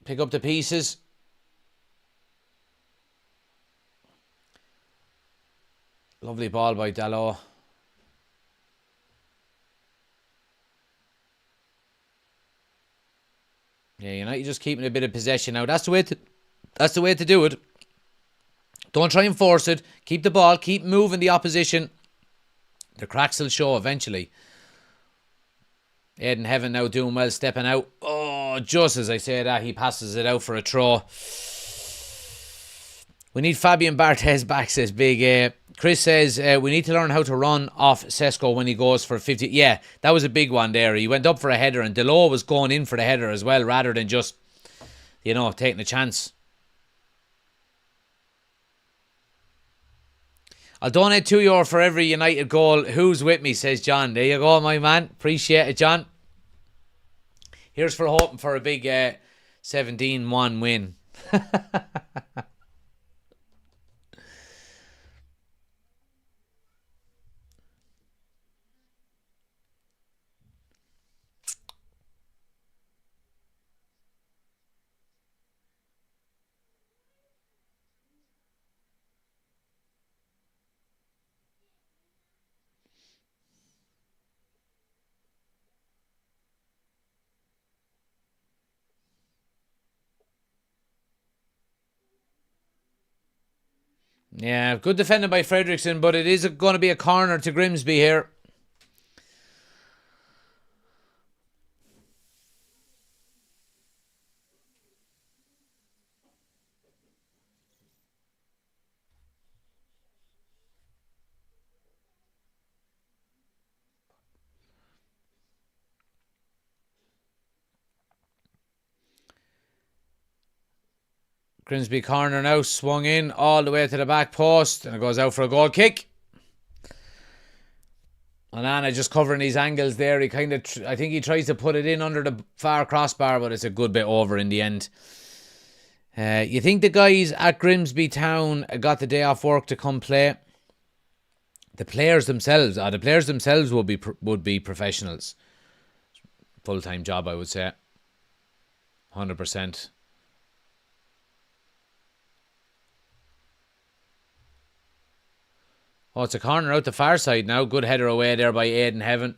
pick up the pieces. Lovely ball by Delo. Yeah, United just keeping a bit of possession now. That's the way to do it. Don't try and force it. Keep the ball. Keep moving the opposition. The cracks will show eventually. Ed in Heaven now doing well, stepping out. Oh, just as I say that, he passes it out for a throw. We need Fabian Barthez back, says Big A. Chris says we need to learn how to run off Sesko when he goes for 50. Yeah, that was a big one there. He went up for a header and Delo was going in for the header as well rather than just, taking a chance. I'll donate €2 for every United goal. Who's with me, says John. There you go, my man. Appreciate it, John. Here's for hoping for a big 17-1 win. Yeah, good defending by Fredrickson, but it is going to be a corner to Grimsby here. Grimsby corner now, swung in all the way to the back post, and it goes out for a goal kick. Onana just covering these angles there. He kind of, I think he tries to put it in under the far crossbar, but it's a good bit over in the end. You think the guys at Grimsby Town got the day off work to come play? The players themselves would be professionals. Full-time job, I would say. 100%. Oh, it's a corner out the far side now. Good header away there by Aidan Heaven.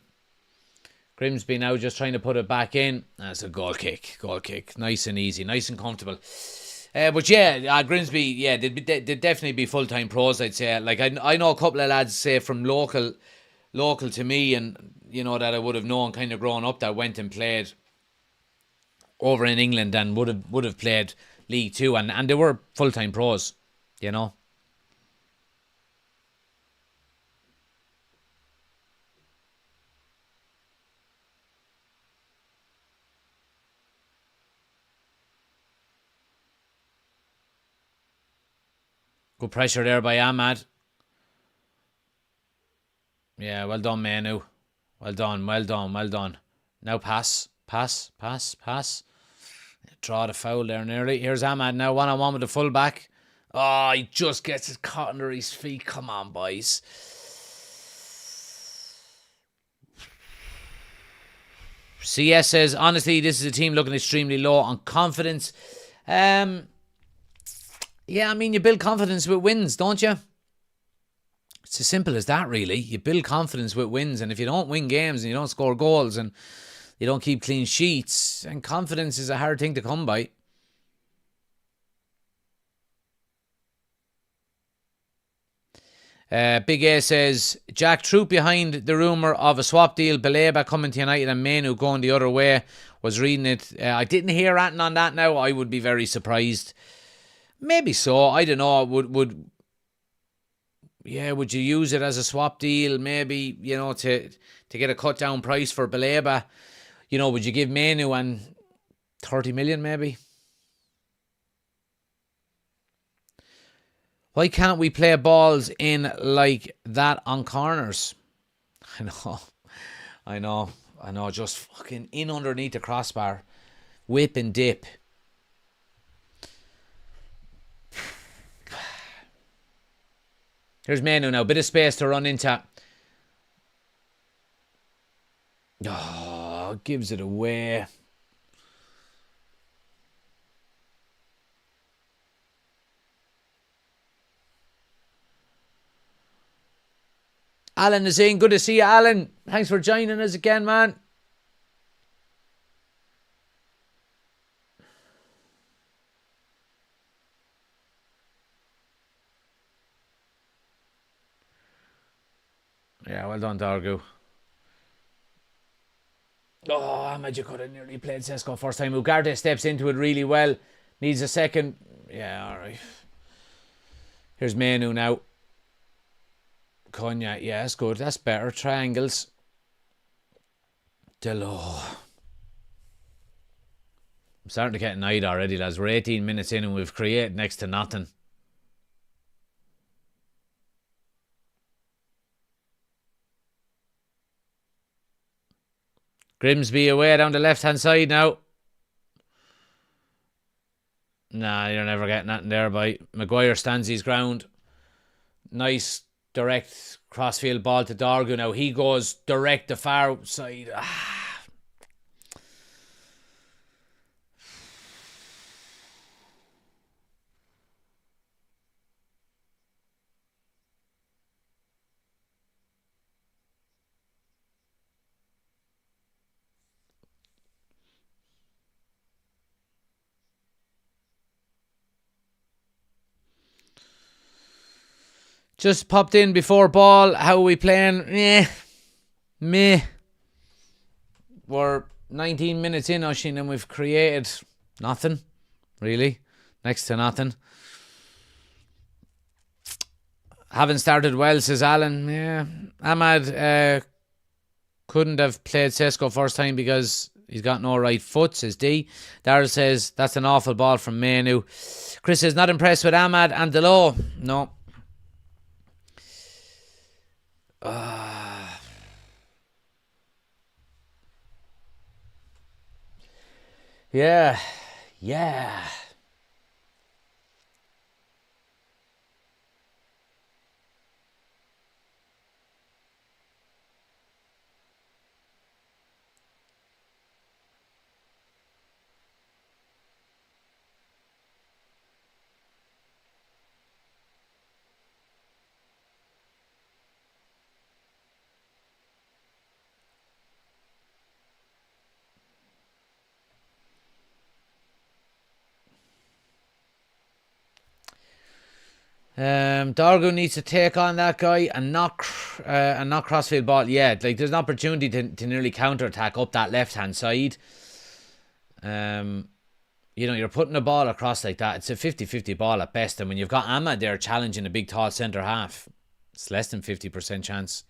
Grimsby now just trying to put it back in. That's a goal kick. Goal kick. Nice and easy. Nice and comfortable. But yeah, Grimsby, yeah, they'd definitely be full-time pros, I'd say. Like, I know a couple of lads, say, from local to me, and, you know, that I would have known kind of growing up, that went and played over in England and would have played League Two, and they were full-time pros, you know. Good pressure there by Ahmad. Yeah, well done, Manu. Well done. Now pass. Draw the foul there nearly. Here's Ahmad now, one-on-one with the full-back. Oh, he just gets it caught under his feet. Come on, boys. CS says, honestly, this is a team looking extremely low on confidence. Yeah, I mean, you build confidence with wins, don't you? It's as simple as that, really. You build confidence with wins, and if you don't win games and you don't score goals and you don't keep clean sheets, and confidence is a hard thing to come by. Big A says, Jack, truth behind the rumour of a swap deal, Baleba coming to United and Manu going the other way. Was reading it. I didn't hear anything on that now. I would be very surprised. Maybe so. I don't know. Would you use it as a swap deal? Maybe, you know, to get a cut down price for Baleba. You know, would you give Manu and 30 million maybe? Why can't we play balls in like that on corners? I know. Just fucking in underneath the crossbar. Whip and dip. Here's Manu now. Bit of space to run into. Oh, gives it away. Alan is in. Good to see you, Alan. Thanks for joining us again, man. Yeah, well done, Dargu. Oh, Ahmed, you could have nearly played Sesko first time. Ugarte steps into it really well. Needs a second. Yeah, alright. Here's Manu now. Cunha, yeah, that's good. That's better. Triangles. Delo. I'm starting to get annoyed already, lads. We're 18 minutes in and we've created next to nothing. Grimsby away down the left-hand side now. Nah, you're never getting that in there by Maguire stands his ground. Nice direct crossfield ball to Dargu. Now he goes direct the far side. Just popped in before ball. How are we playing? Meh. We're 19 minutes in, Oshin, and we've created nothing, really. Next to nothing. Haven't started well, says Alan. Yeah. Ahmad couldn't have played Sesko first time because he's got no right foot, says D. Darryl says that's an awful ball from Manu. Chris says not impressed with Ahmad and Delo. No. Yeah. Dargo needs to take on that guy and not crossfield ball. Yeah, like there's an opportunity to nearly counter attack up that left hand side. You're putting a ball across like that. It's a 50-50 ball at best, and when you've got Ahmad there challenging a big tall centre half, it's less than 50% chance.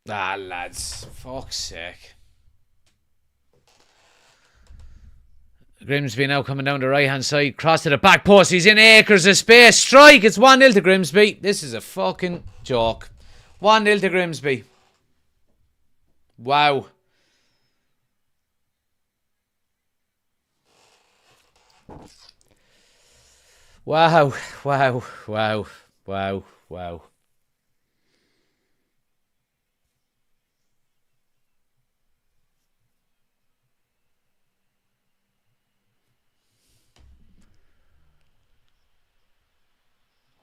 Lads, fuck's sake. Grimsby now coming down the right hand side. Cross to the back post. He's in acres of space. Strike. It's 1-0 to Grimsby. This is a fucking joke. 1-0 to Grimsby. Wow. Wow.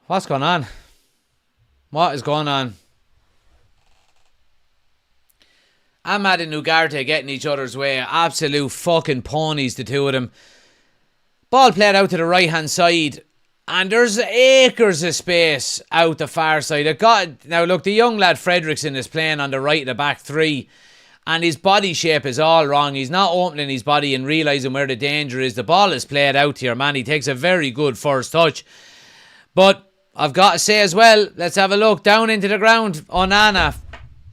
What's going on? What is going on? Ahmad and Ugarte getting each other's way. Absolute fucking ponies, the two of them. Ball played out to the right hand side. And there's acres of space out the far side. Now look, the young lad Fredrickson is playing on the right of the back three. And his body shape is all wrong. He's not opening his body and realising where the danger is. The ball is played out here, man. He takes a very good first touch. But I've got to say as well, let's have a look down into the ground. Onana,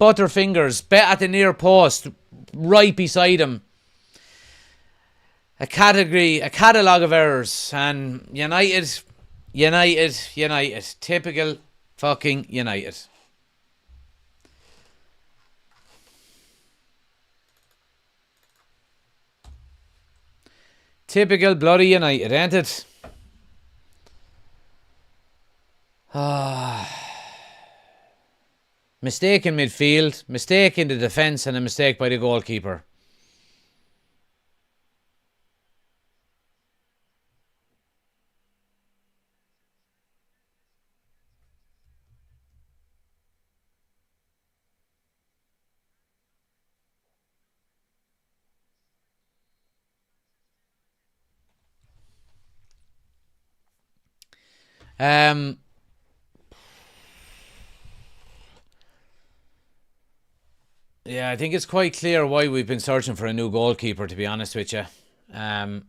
butterfingers, bet at the near post, right beside him. A catalogue of errors. And United. Typical fucking United. Typical bloody United, ain't it? Mistake in midfield, mistake in the defence, and a mistake by the goalkeeper. Yeah, I think it's quite clear why we've been searching for a new goalkeeper, to be honest with you. Yeah,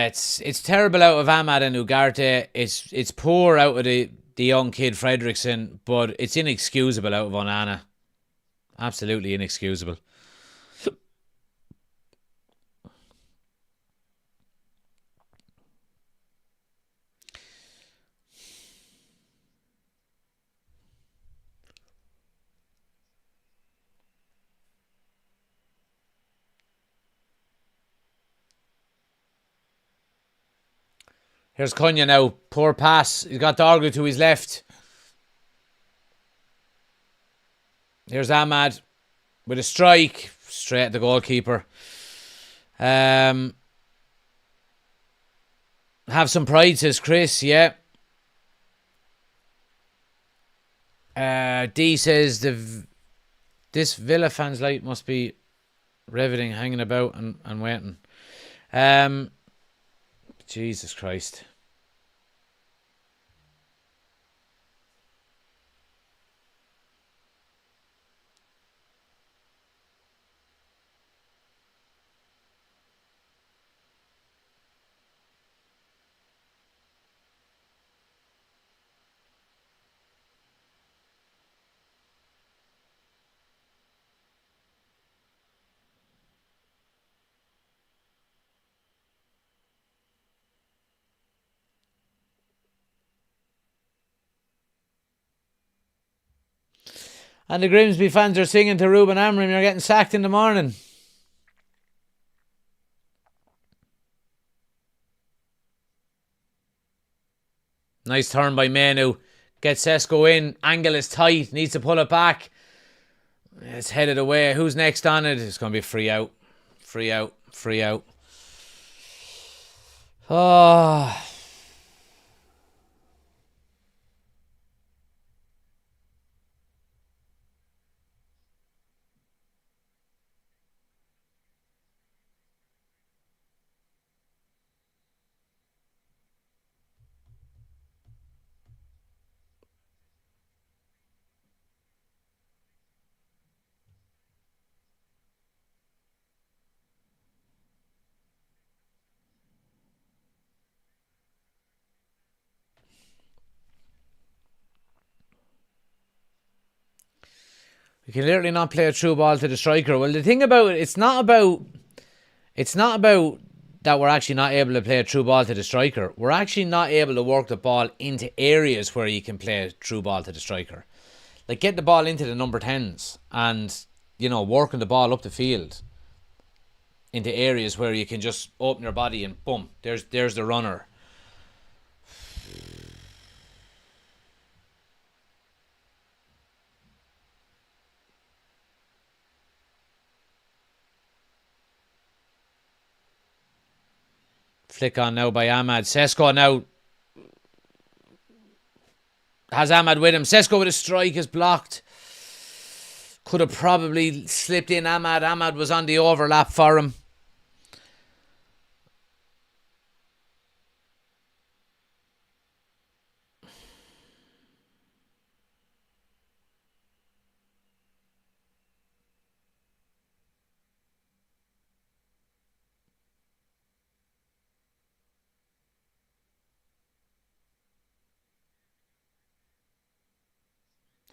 it's terrible out of Ahmad and Ugarte. It's poor out of the young kid Fredrickson, but it's inexcusable out of Onana. Absolutely inexcusable. Here's Cunha now. Poor pass. He's got Dorgu to his left. Here's Ahmad with a strike. Straight at the goalkeeper. Have some pride, says Chris. Yeah. D says this Villa fans light must be riveting, hanging about and waiting. Jesus Christ. And the Grimsby fans are singing to Ruben Amorim, you're getting sacked in the morning. Nice turn by Manu. Gets Sesko in. Angle is tight. Needs to pull it back. It's headed away. Who's next on it? It's going to be free out. Free out. Free out. Oh. We can literally not play a through ball to the striker. Well, the thing about it, it's not about that we're actually not able to play a through ball to the striker. We're actually not able to work the ball into areas where you can play a through ball to the striker. Like, get the ball into the number 10s and, working the ball up the field into areas where you can just open your body and boom, there's the runner. Flick on now by Ahmad. Sesko now has Ahmad with him. Sesko with a strike is blocked. Could have probably slipped in Ahmad. Ahmad was on the overlap for him.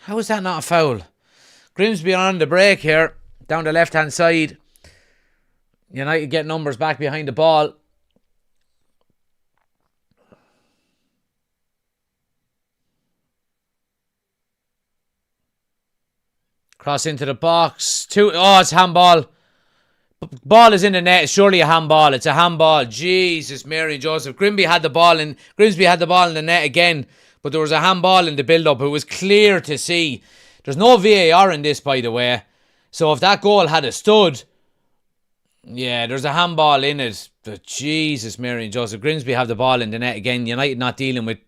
How is that not a foul? Grimsby on the break here, down the left-hand side. United get numbers back behind the ball. Cross into the box. It's handball. Ball is in the net. It's surely a handball. It's a handball. Jesus, Mary and Joseph. Grimsby had the ball in the net again, but there was a handball in the build-up. It was clear to see. There's no VAR in this, by the way. So if that goal had stood, yeah, there's a handball in it. But Jesus, Mary and Joseph. Grimsby have the ball in the net again. United not dealing with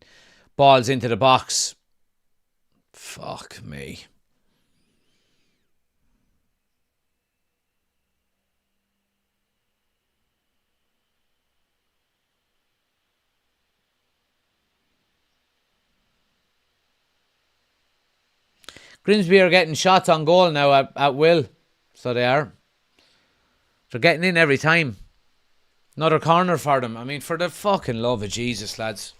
balls into the box. Fuck me. Grimsby are getting shots on goal now at will. So they are. They're getting in every time. Another corner for them. I mean, for the fucking love of Jesus, lads.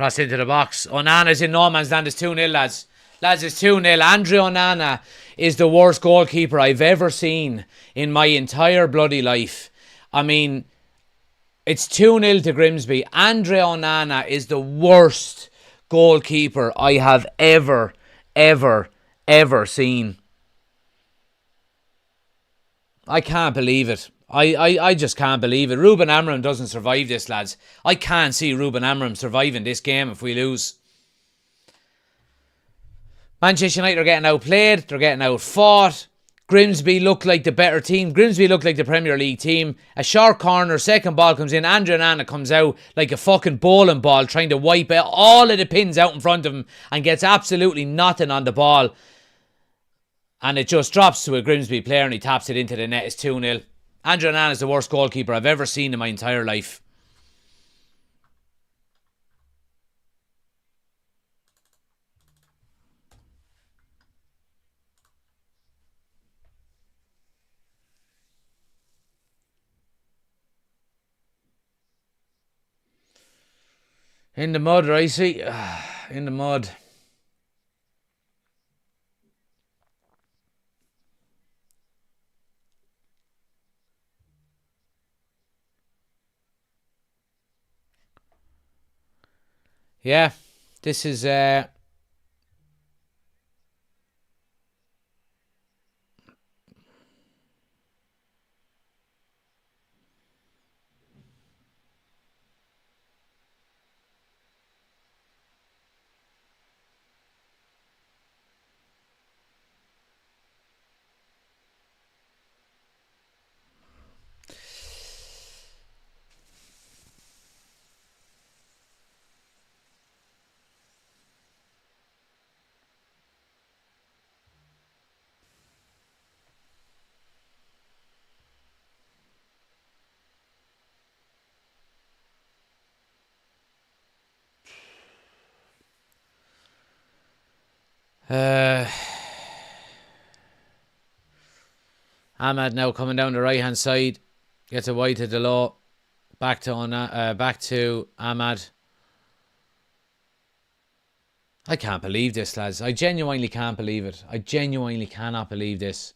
Cross into the box. Onana's in no man's land. It's 2-0, lads. Lads, it's 2-0. Andre Onana is the worst goalkeeper I've ever seen in my entire bloody life. I mean, it's 2-0 to Grimsby. Andre Onana is the worst goalkeeper I have ever seen. I can't believe it. I just can't believe it. Ruben Amorim doesn't survive this, lads. I can't see Ruben Amorim surviving this game if we lose. Manchester United are getting outplayed. They're getting outfought. Grimsby look like the better team. Grimsby look like the Premier League team. A short corner, second ball comes in. Andre Onana comes out like a fucking bowling ball, trying to wipe out all of the pins out in front of him and gets absolutely nothing on the ball. And it just drops to a Grimsby player and he taps it into the net. It's 2-0. Andre Onana is the worst goalkeeper I've ever seen in my entire life. In the mud, Ricey. In the mud. Yeah, this is... Ahmad now coming down the right hand side, gets a wide to the low, back to Ahmad. I can't believe this, lads. I genuinely can't believe it. I genuinely cannot believe this.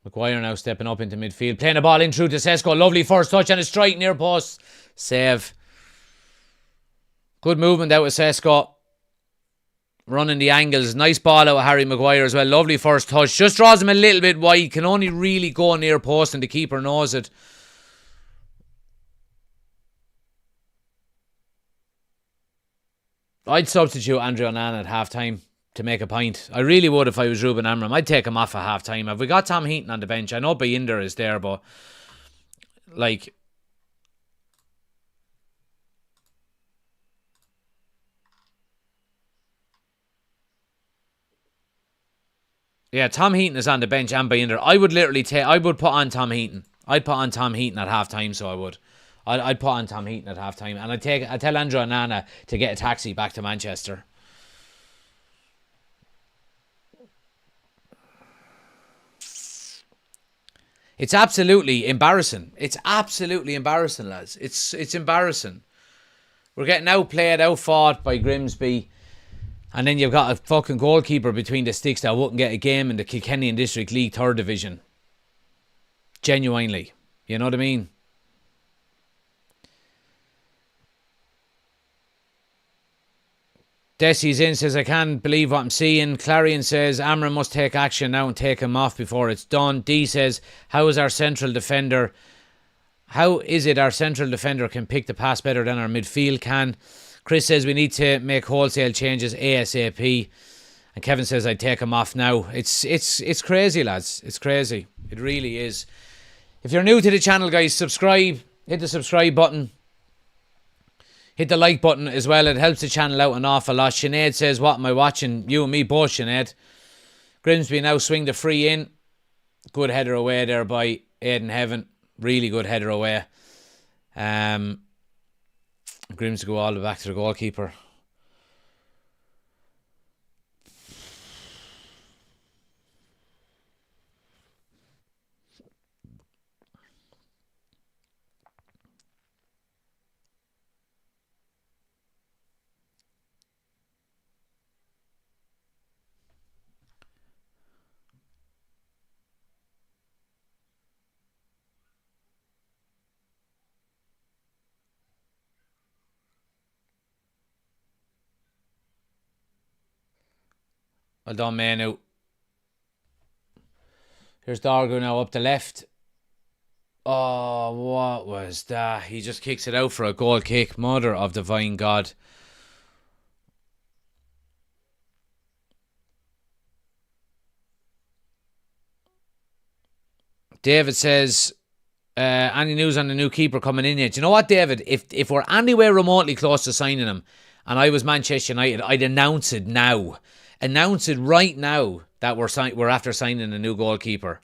Maguire now stepping up into midfield, playing the ball in through to Sesko. Lovely first touch and a strike near post. Save. Good movement out with Sesko. Running the angles. Nice ball out of Harry Maguire as well. Lovely first touch. Just draws him a little bit wide. Can only really go near post and the keeper knows it. I'd substitute Andre Onana at half-time to make a point. I really would if I was Ruben Amorim. I'd take him off at half-time. Have we got Tom Heaton on the bench? I know Binder is there, but... like... yeah, Tom Heaton is on the bench and Binder. I would literally take... I would put on Tom Heaton. I'd put on Tom Heaton at half-time, so I would. I'd put on Tom Heaton at half-time. And I'd tell Andre Onana to get a taxi back to Manchester. It's absolutely embarrassing. It's absolutely embarrassing, lads. It's embarrassing. We're getting outplayed, outfought by Grimsby. And then you've got a fucking goalkeeper between the sticks that wouldn't get a game in the Kilkenny District League 3rd Division. Genuinely. You know what I mean? Desi's in, says, I can't believe what I'm seeing. Clarion says, Amorim must take action now and take him off before it's done. D says, how is it our central defender can pick the pass better than our midfield can? Chris says, we need to make wholesale changes ASAP. And Kevin says, I'd take him off now. It's crazy, lads. It's crazy. It really is. If you're new to the channel, guys, subscribe. Hit the subscribe button. Hit the like button as well. It helps the channel out an awful lot. Sinead says, what am I watching? You and me both, Sinead. Grimsby now swing the free in. Good header away there by Aidan Heaven. Really good header away. Grimsby go all the way back to the goalkeeper. Well done, Manu. Here's Dargo now up the left. Oh, what was that? He just kicks it out for a goal kick. Mother of divine God. David says, any news on the new keeper coming in yet? Do you know what, David? If we're anywhere remotely close to signing him, and I was Manchester United, I'd announce it now. Announce it right now that we're after signing a new goalkeeper.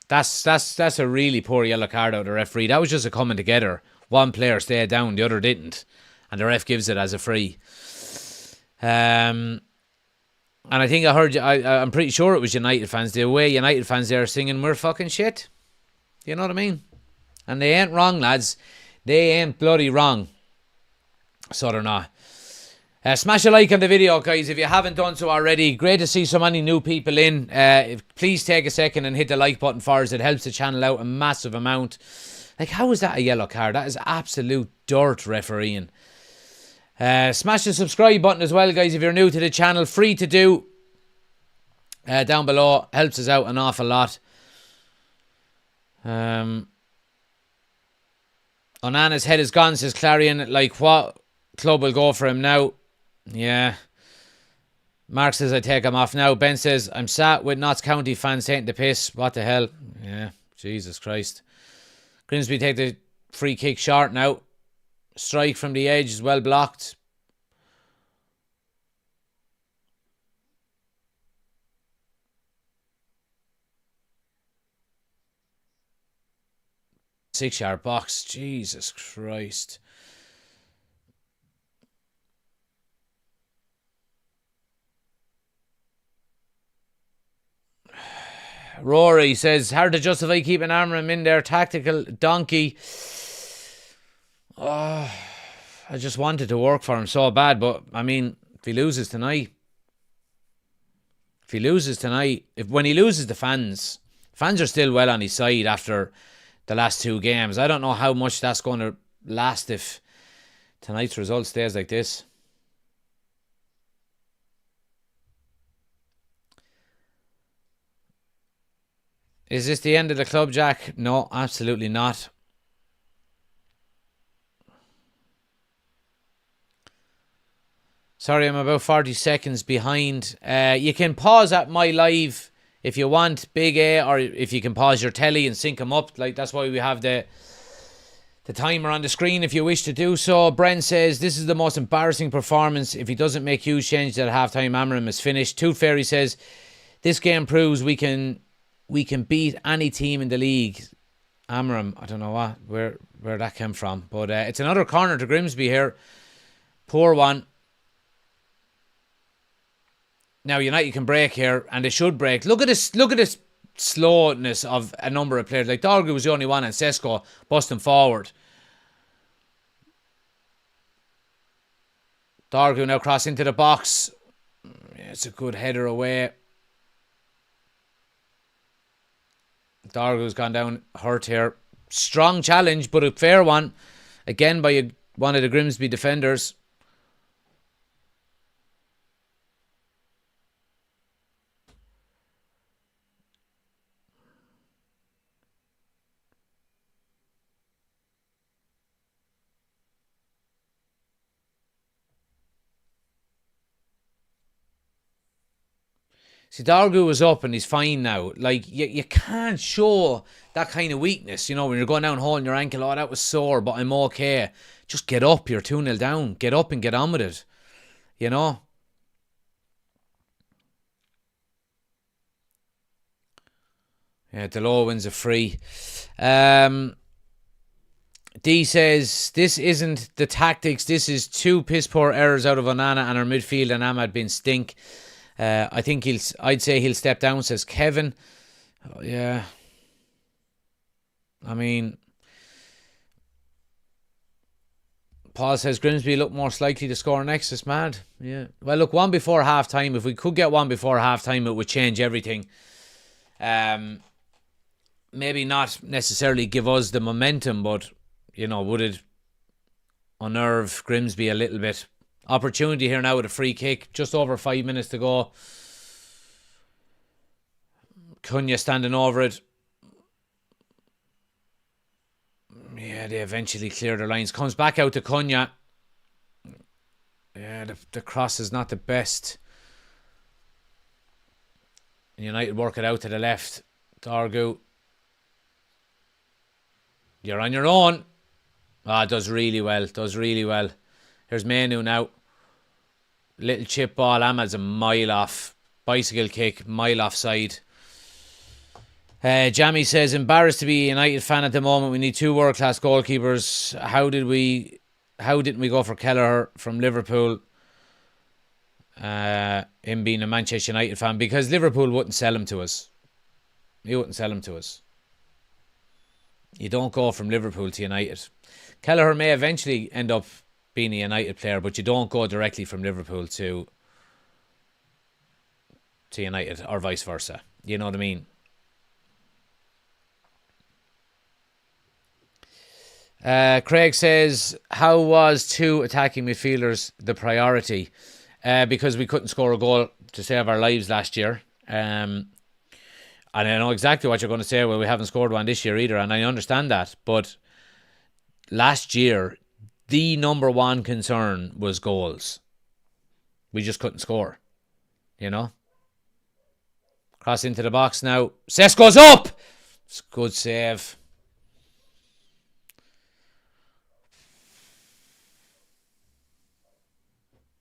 That's a really poor yellow card out of the referee. That was just a coming together. One player stayed down, the other didn't, and the ref gives it as a free. And I think I heard. I'm pretty sure it was United fans. The away United fans there singing, "We're fucking shit." You know what I mean? And they ain't wrong, lads. They ain't bloody wrong. So they're not. Smash a like on the video, guys, if you haven't done so already. Great to see so many new people in. Please take a second and hit the like button for us. It helps the channel out a massive amount. Like, how is that a yellow card? That is absolute dirt refereeing. Smash the subscribe button as well, guys, if you're new to the channel. Free to do. Down below. Helps us out an awful lot. Onana's head is gone, says Clarion. Like, what club will go for him now? Yeah. Mark says I take him off now. Ben says I'm sat with Notts County fans taking the piss. What the hell? Yeah. Jesus Christ. Grimsby take the free kick short now. Strike from the edge is well blocked. Six-yard box. Jesus Christ. Rory says, hard to justify keeping Amram in there. Tactical donkey. Oh, I just wanted to work for him so bad. But, I mean, if he loses tonight. When he loses the fans are still well on his side after the last two games. I don't know how much that's going to last if tonight's result stays like this. Is this the end of the club, Jack? No, absolutely not. Sorry, I'm about 40 seconds behind. You can pause at my live if you want, Big A, or if you can pause your telly and sync them up. Like, that's why we have the timer on the screen if you wish to do so. Brent says, this is the most embarrassing performance. If he doesn't make huge changes at halftime, Amram is finished. Tooth Fairy says, this game proves we can beat any team in the league. Amram, I don't know where that came from. But it's another corner to Grimsby here. Poor one. Now United can break here, and they should break. Look at this slowness of a number of players. Like Dorgu was the only one, and Sesko busting forward. Dorgu now cross into the box. Yeah, it's a good header away. Dorgu's gone down hurt here. Strong challenge, but a fair one. Again by one of the Grimsby defenders. See, Dorgu was up and he's fine now. Like, you can't show that kind of weakness, you know, when you're going down holding your ankle. Oh, that was sore, but I'm okay. Just get up. You're 2-0 down. Get up and get on with it. You know? Yeah, Delo wins a free. D says, this isn't the tactics. This is two piss poor errors out of Onana and our midfield, and Ahmad been stink. I think I'd say he'll step down, says Kevin. Oh, yeah. I mean, Paul says Grimsby look more likely to score next. It's mad. Yeah. Well, look, one before half time. If we could get one before half time, it would change everything. Maybe not necessarily give us the momentum, but, would it unnerve Grimsby a little bit? Opportunity here now with a free kick. Just over 5 minutes to go. Cunha standing over it. Yeah, they eventually clear their lines. Comes back out to Cunha. Yeah, the cross is not the best. United work it out to the left. Dargu. You're on your own. Does really well. Here's Manu now. Little chip ball. Ahmad's a mile off. Bicycle kick, mile offside. Jamie says, embarrassed to be a United fan at the moment. We need 2 world-class goalkeepers. How didn't we go for Kelleher from Liverpool? Him being a Manchester United fan, because Liverpool wouldn't sell him to us. He wouldn't sell him to us. You don't go from Liverpool to United. Kelleher may eventually end up being a United player, but you don't go directly from Liverpool to United, or vice versa. You know what I mean? Craig says, how was 2 attacking midfielders the priority? Because we couldn't score a goal to save our lives last year. And I know exactly what you're going to say. Well, we haven't scored one this year either, and I understand that. But last year, the number one concern was goals. We just couldn't score. Cross into the box now. Cess goes up! It's a good save.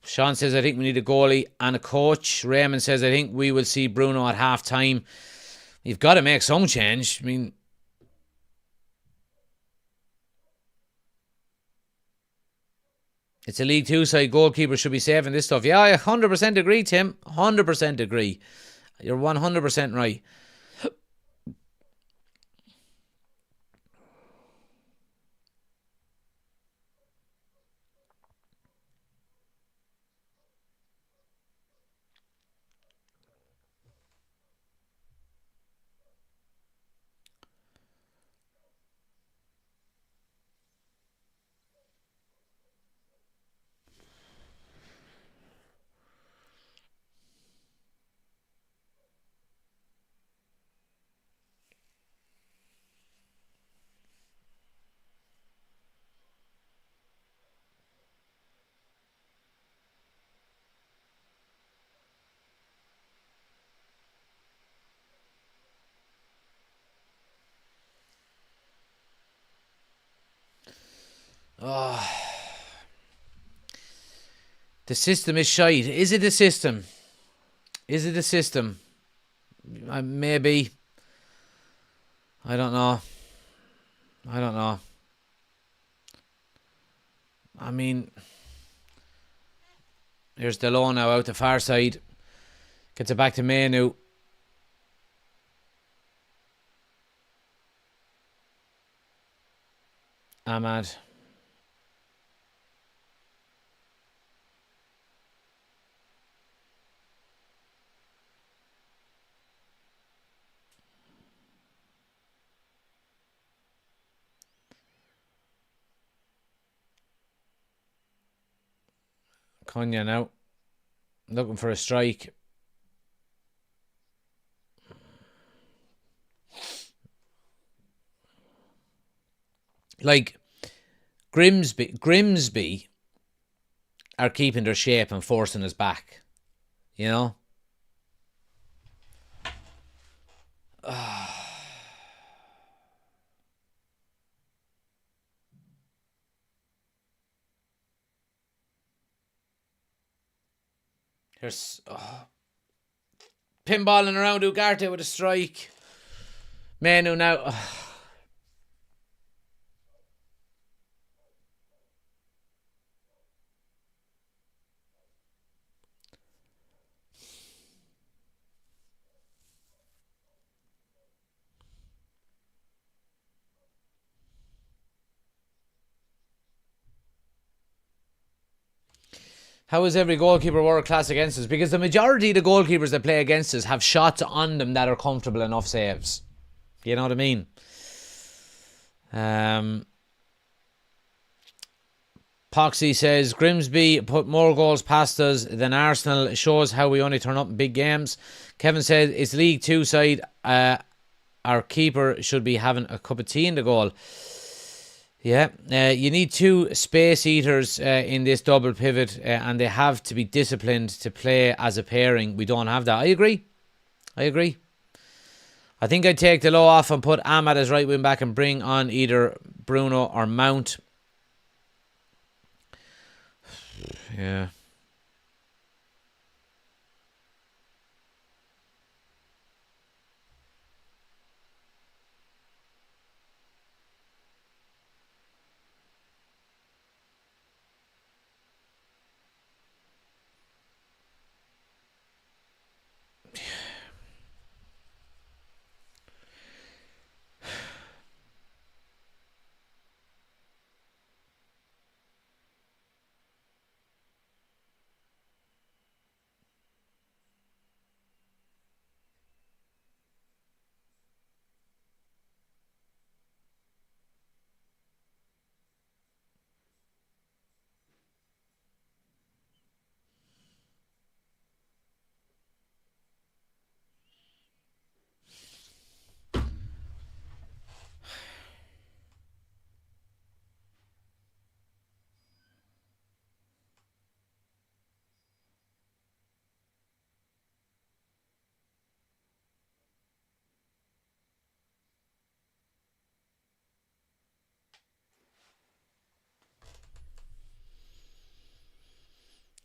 Sean says, I think we need a goalie and a coach. Raymond says, I think we will see Bruno at half time. You've got to make some change. I mean, it's a League 2 side. Goalkeeper should be saving this stuff. Yeah, I 100% agree, Tim. 100% agree. You're 100% right. The system is shite. Is it the system? Maybe. I don't know. I mean, here's Delon now out the far side. Gets it back to Manu. Ahmad. Cunha now. Looking for a strike. Like, Grimsby are keeping their shape and forcing us back. Here's pinballing around Ugarte with a strike. Manu now. How is every goalkeeper world class against us? Because the majority of the goalkeepers that play against us have shots on them that are comfortable enough saves. You know what I mean? Poxy says Grimsby put more goals past us than Arsenal. It shows how we only turn up in big games. Kevin said it's League 2 side. Our keeper should be having a cup of tea in the goal. Yeah, you need two space eaters in this double pivot, and they have to be disciplined to play as a pairing. We don't have that. I agree. I think I'd take the low off and put Ahmad as right wing back and bring on either Bruno or Mount. Yeah.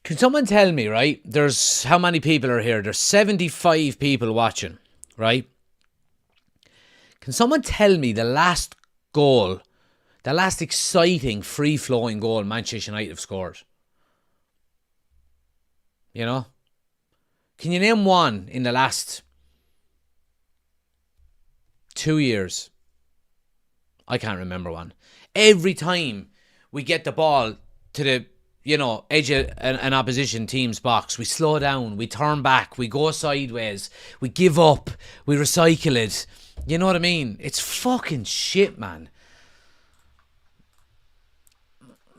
Can someone tell me, right? There's how many people are here? There's 75 people watching, right? Can someone tell me the last goal, the last exciting free-flowing goal Manchester United have scored? You know? Can you name one in the last 2 years? I can't remember one. Every time we get the ball to the edge of an opposition team's box, we slow down, we turn back, we go sideways, we give up, we recycle it. You know what I mean? It's fucking shit, man.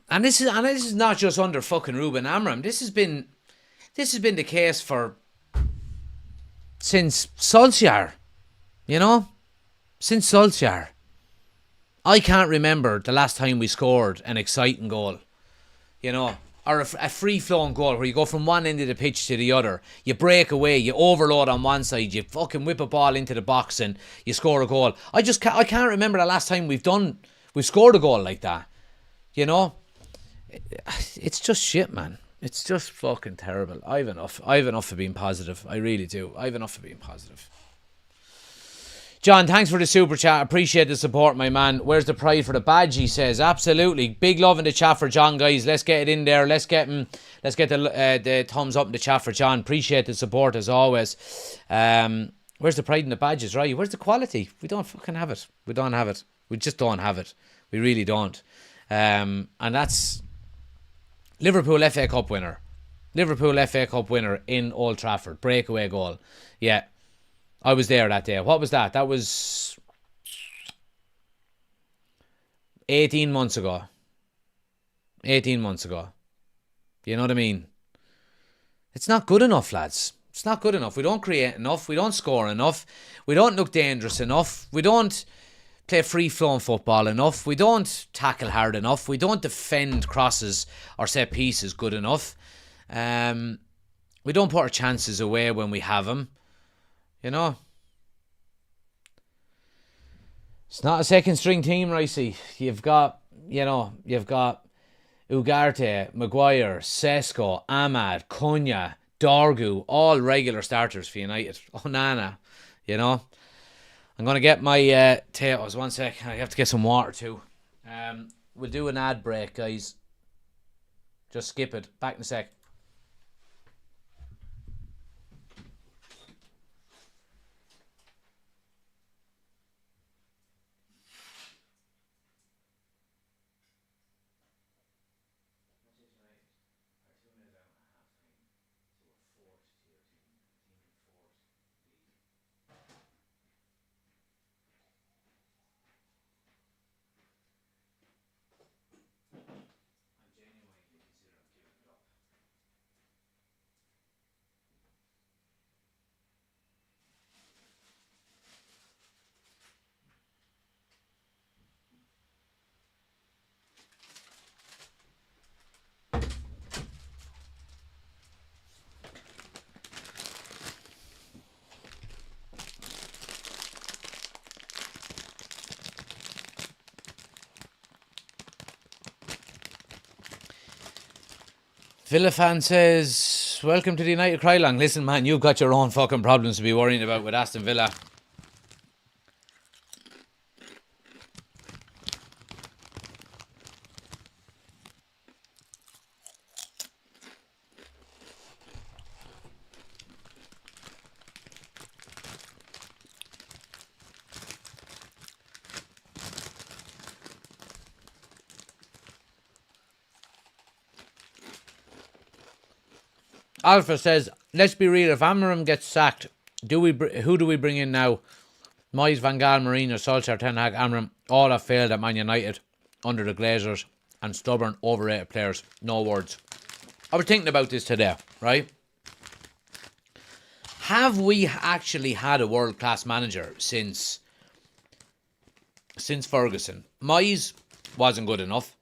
And this is not just under fucking Ruben Amram. This has been the case since Solskjaer. You know? Since Solskjaer. I can't remember the last time we scored an exciting goal. You know, or a free-flowing goal where you go from one end of the pitch to the other. You break away, you overload on one side, you fucking whip a ball into the box and you score a goal. I can't remember the last time we've scored a goal like that. You know? It's just shit, man. It's just fucking terrible. I've enough of being positive. I really do. I've enough of being positive. John, thanks for the super chat. Appreciate the support, my man. Where's the pride for the badge? He says, absolutely. Big love in the chat for John, guys. Let's get it in there. Let's get the thumbs up in the chat for John. Appreciate the support as always. Where's the pride in the badges, right? Where's the quality? We don't fucking have it. We don't have it. We just don't have it. We really don't. And that's Liverpool FA Cup winner. Liverpool FA Cup winner in Old Trafford. Breakaway goal. Yeah. I was there that day. What was that? That was 18 months ago. 18 months ago. You know what I mean? It's not good enough, lads. It's not good enough. We don't create enough. We don't score enough. We don't look dangerous enough. We don't play free-flowing football enough. We don't tackle hard enough. We don't defend crosses or set pieces good enough. We don't put our chances away when we have them. You know, it's not a second string team, Ricey. You've got Ugarte, Maguire, Sesko, Ahmad, Cunha, Dorgu, all regular starters for United. Onana, you know. I'm going to get my potatoes. 1 sec. I have to get some water too. We'll do an ad break, guys. Just skip it. Back in a sec. Villa fan says, welcome to the United Crylong. Listen, man, you've got your own fucking problems to be worrying about with Aston Villa. Alpha says, let's be real, if Amarim gets sacked, who do we bring in now? Moyes, Van Gaal, Mourinho, Solskjaer, Ten Hag, Amarim, all have failed at Man United under the Glazers and stubborn, overrated players. No words. I was thinking about this today, right? Have we actually had a world-class manager since Ferguson? Moyes wasn't good enough.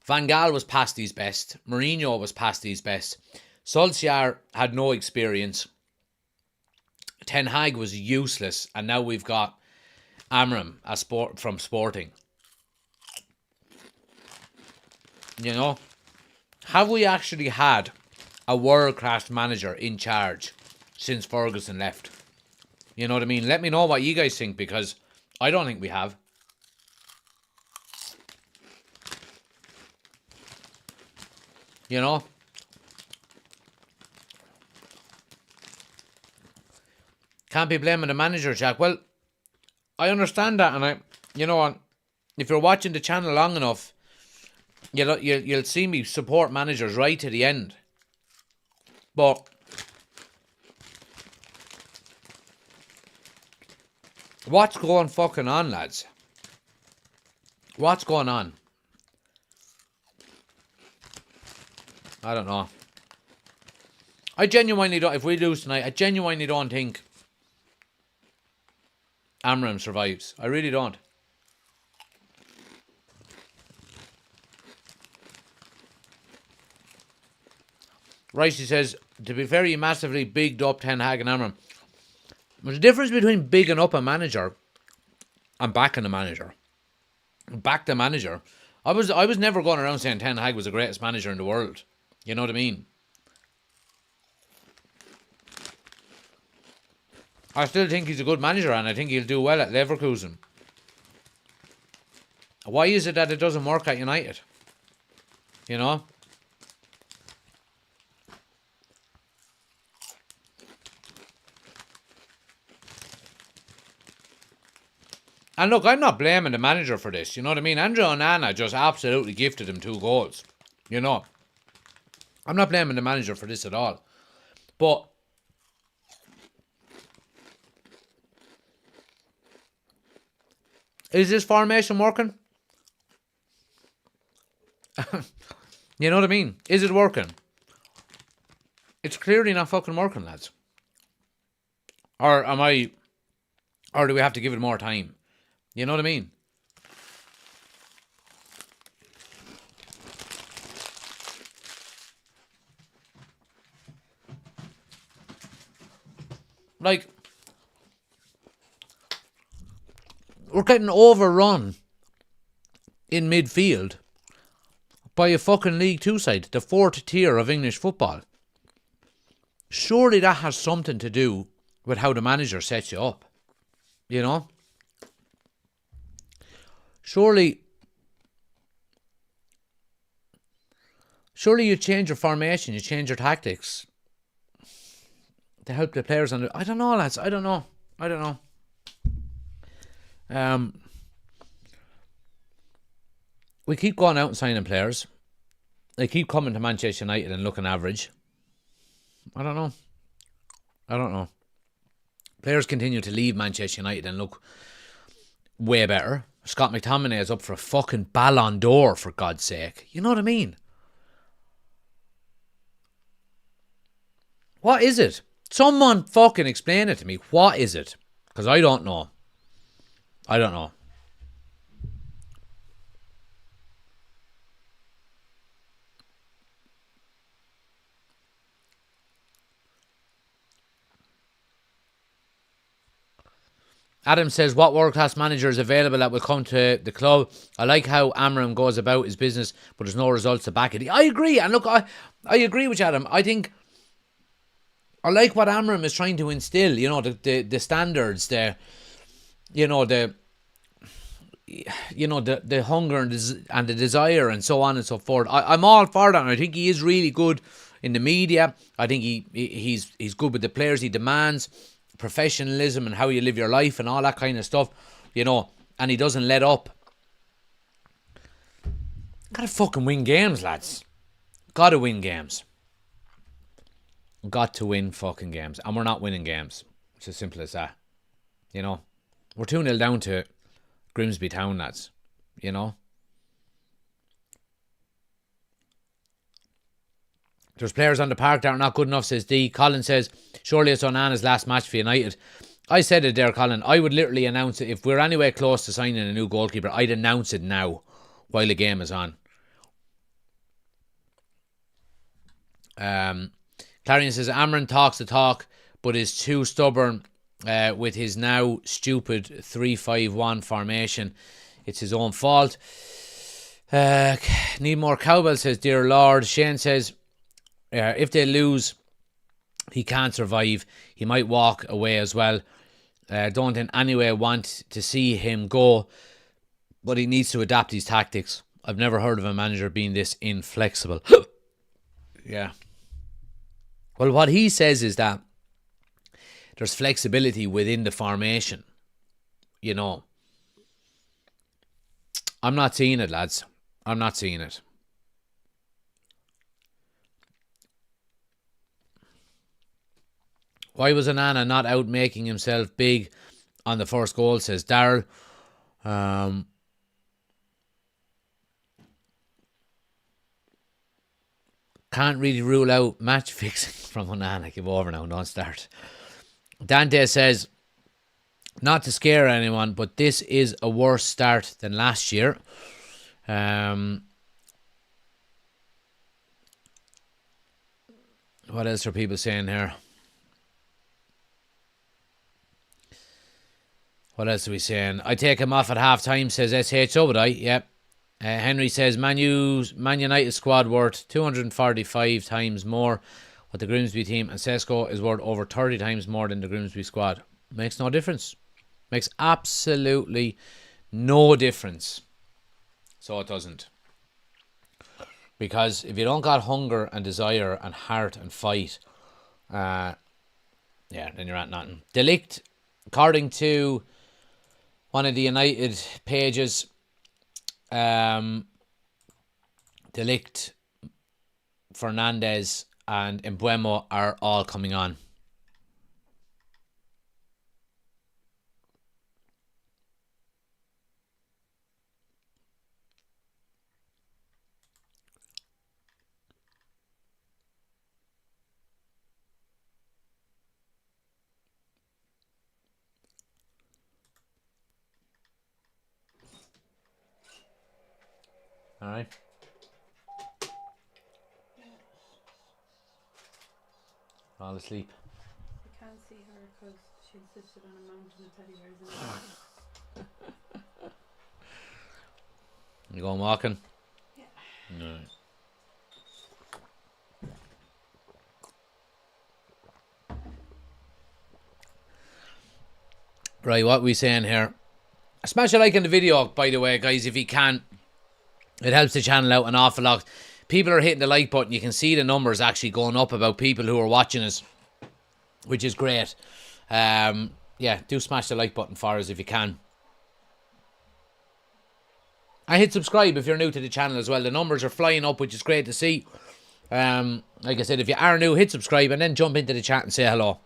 Van Gaal was past his best. Mourinho was past his best. Solskjaer had no experience. Ten Hag was useless. And now we've got Amram from Sporting. You know? Have we actually had a world-class manager in charge since Ferguson left? You know what I mean? Let me know what you guys think, because I don't think we have. You know? Can't be blaming the manager, Jack. Well, I understand that, and if you're watching the channel long enough, you'll see me support managers right to the end. But what's going fucking on, lads? What's going on? I don't know. I genuinely don't. If we lose tonight, I genuinely don't think Amram survives. I really don't. Ricey says, to be fair, you massively bigged up Ten Hag and Amram. There's a difference between bigging up a manager and backing a manager. Back the manager. I was never going around saying Ten Hag was the greatest manager in the world. You know what I mean? I still think he's a good manager, and I think he'll do well at Leverkusen. Why is it that it doesn't work at United? You know? And look, I'm not blaming the manager for this. You know what I mean? Andrew Onana just absolutely gifted him 2 goals. You know? I'm not blaming the manager for this at all. But is this formation working? You know what I mean? Is it working? It's clearly not fucking working, lads. Or do we have to give it more time? You know what I mean? Like, we're getting overrun in midfield by a fucking League 2 side, the 4th tier of English football. Surely that has something to do with how the manager sets you up. You know? Surely you change your formation, you change your tactics to help the players on I don't know, lads. I don't know. We keep going out and signing players. They keep coming to Manchester United and looking average. I don't know. Players continue to leave Manchester United and look way better. Scott McTominay is up for a fucking Ballon d'Or, for God's sake. You know what I mean? What is it? Someone fucking explain it to me. What is it? Because I don't know. Adam says, what world-class manager is available that will come to the club? I like how Amram goes about his business, but there's no results to back it. I agree. And look, I agree with you, Adam. I think I like what Amram is trying to instill, you know, the standards, the hunger and the desire and so on and so forth. I'm all for that. And I think he is really good in the media. I think he's good with the players. He demands professionalism and how you live your life and all that kind of stuff, you know, and he doesn't let up. Gotta fucking win games, lads. Gotta win games. Got to win fucking games. And we're not winning games. It's as simple as that. You know, we're 2-0 down to Grimsby Town, lads. You know, there's players on the park that are not good enough, says D. Colin says, surely it's Onana's last match for United. I said it there, Colin. I would literally announce it. If we're anywhere close to signing a new goalkeeper, I'd announce it now while the game is on. Clarion says, Amran talks the talk, but is too stubborn with his now stupid 3-5-1 formation. It's his own fault. Need more cowbell, says Dear Lord. Shane says, if they lose, he can't survive. He might walk away as well. Don't in any way want to see him go, but he needs to adapt his tactics. I've never heard of a manager being this inflexible. Yeah. Well, what he says is that there's flexibility within the formation. You know. I'm not seeing it, lads. I'm not seeing it. Why was Onana not out making himself big on the first goal, says Daryl. Can't really rule out match fixing from Onana. Give over now, don't start. Dante says, not to scare anyone, but this is a worse start than last year. What else are people saying here? What else are we saying? I take him off at half time, says SH. So would I, yep. Henry says, Man United squad worth 245 times more what the Grimsby team, and Sesko is worth over 30 times more than the Grimsby squad. Makes no difference. Makes absolutely no difference. So it doesn't. Because if you don't got hunger and desire and heart and fight, then you're at nothing. Delict, according to one of the United pages, Delict, Fernandez and Mbuemo are all coming on. All right. All asleep. I can't see her because she insisted on a mountain of teddy bears. You going walking? Yeah. No. Right, what are we saying here? Smash a like on the video, by the way, guys, if you can. It helps the channel out an awful lot. People are hitting the like button. You can see the numbers actually going up about people who are watching us, which is great. Do smash the like button for us if you can. And hit subscribe if you're new to the channel as well. The numbers are flying up, which is great to see. Like I said, if you are new, hit subscribe and then jump into the chat and say hello.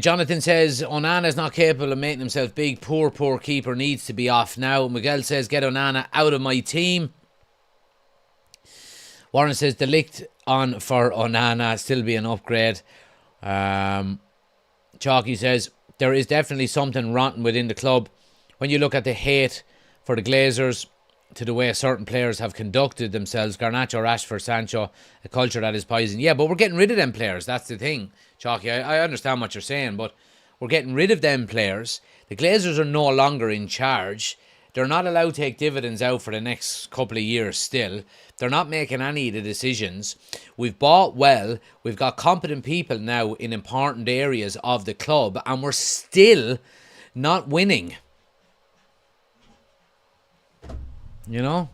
Jonathan says, Onana's not capable of making himself big. Poor keeper needs to be off now. Miguel says, get Onana out of my team. Warren says, Delict on for Onana, still be an upgrade. Chalky says, there is definitely something rotten within the club. When you look at the hate for the Glazers, to the way certain players have conducted themselves. Garnacho, Rashford, Sancho, a culture that is poison. Yeah, but we're getting rid of them players. That's the thing, Chalky. I understand what you're saying, but we're getting rid of them players. The Glazers are no longer in charge. They're not allowed to take dividends out for the next couple of years still. They're not making any of the decisions. We've bought well. We've got competent people now in important areas of the club, and we're still not winning. You know?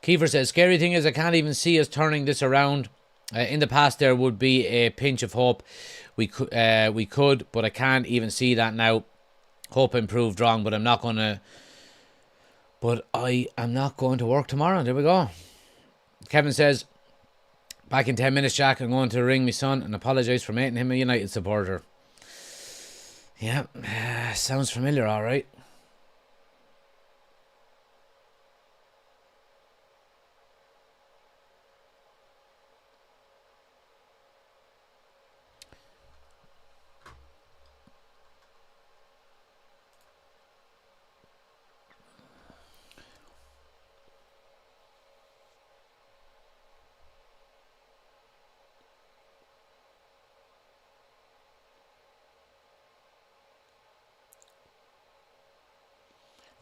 Kiefer says, scary thing is I can't even see us turning this around. In the past, there would be a pinch of hope. We could, but I can't even see that now. Hope I'm proved wrong, but I'm not going to. But I am not going to work tomorrow. There we go. Kevin says, back in 10 minutes, Jack. I'm going to ring my son and apologise for making him a United supporter. Yeah, sounds familiar, all right.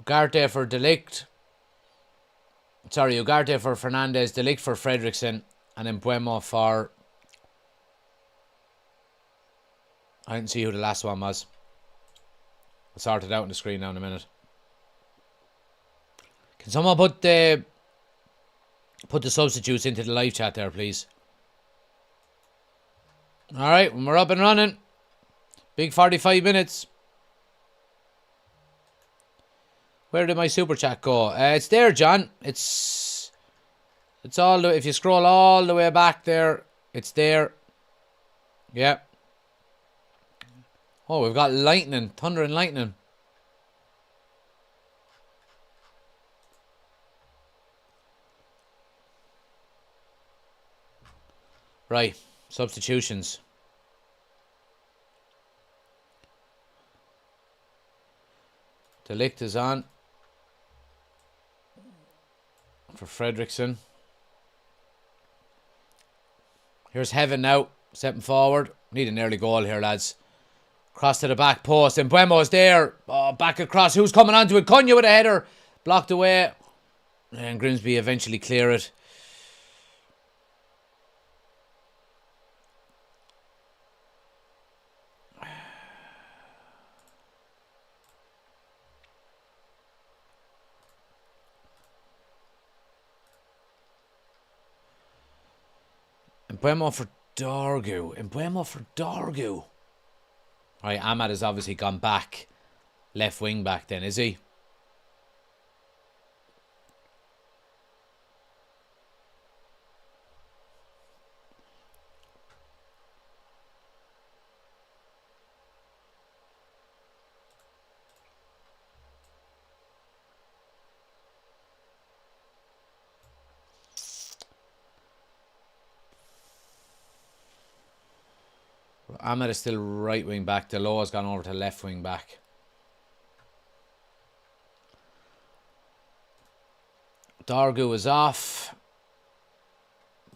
Ugarte for Delict. Sorry, Ugarte for Fernandez, Delict for Fredrickson, and Mbuemo for... I didn't see who the last one was. I'll sort it out on the screen now in a minute. Can someone put the substitutes into the live chat there, please? Alright, when we're up and running. Big 45 minutes. Where did my super chat go? It's there, John. It's all the... If you scroll all the way back there, it's there. Yeah. Oh, we've got lightning. Thunder and lightning. Right. Substitutions. Delict is on. For Fredrickson. Here's Heaven now. Stepping forward. Need an early goal here, lads. Cross to the back post. And Mbuemo's there. Oh, back across. Who's coming onto it? Cunha with a header. Blocked away. And Grimsby eventually clear it. Mbuemo for Dorgu. Right, Ahmad has obviously gone back. Left wing back then, is he? Ahmed is still right wing back. Delo has gone over to left wing back. Dorgu is off.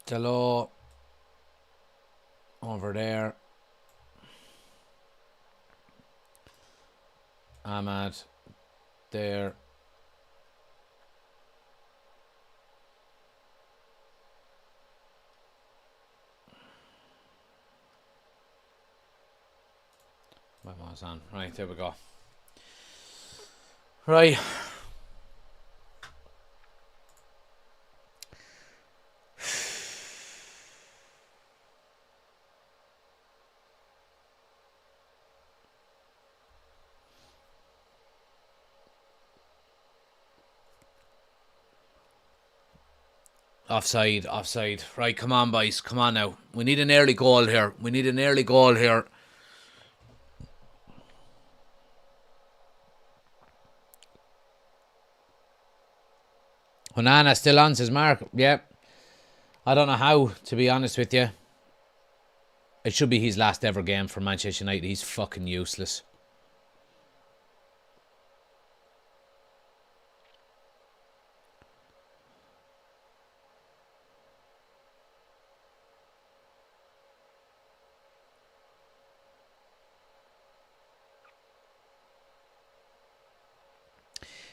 Delo over there. Ahmad there. What was on? Right, there we go. Right. Offside, offside. Right, come on, boys. Come on now. We need an early goal here. We need an early goal here. Onana still on, says Mark. Yep. I don't know how, to be honest with you. It should be his last ever game for Manchester United. He's fucking useless.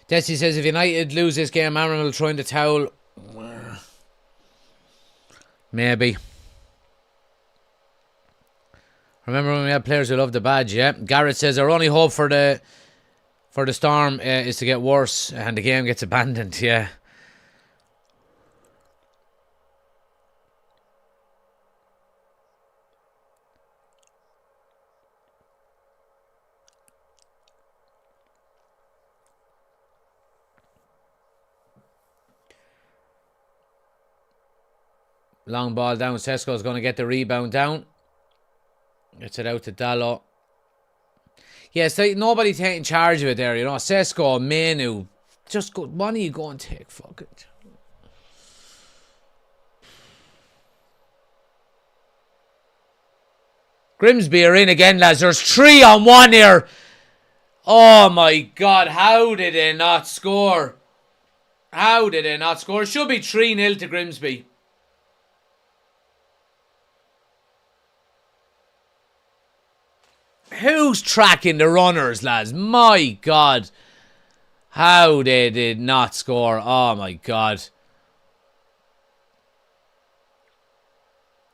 Desi says if United lose this game, Aaron will throw in the towel. Maybe. Remember when we had players who loved the badge? Yeah. Garrett says our only hope for the Storm is to get worse and the game gets abandoned. Yeah. Long ball down. Sesko's going to get the rebound down. Gets it out to Dalot. Yeah, so nobody taking charge of it there. You know, Sesko, Menu. Just go. One of you go and take. Fuck it. Grimsby are in again, lads. There's 3 on 1 here. Oh my God. How did they not score? How did they not score? It should be 3-0 to Grimsby. Who's tracking the runners, lads? My God. How they did not score. Oh, my God.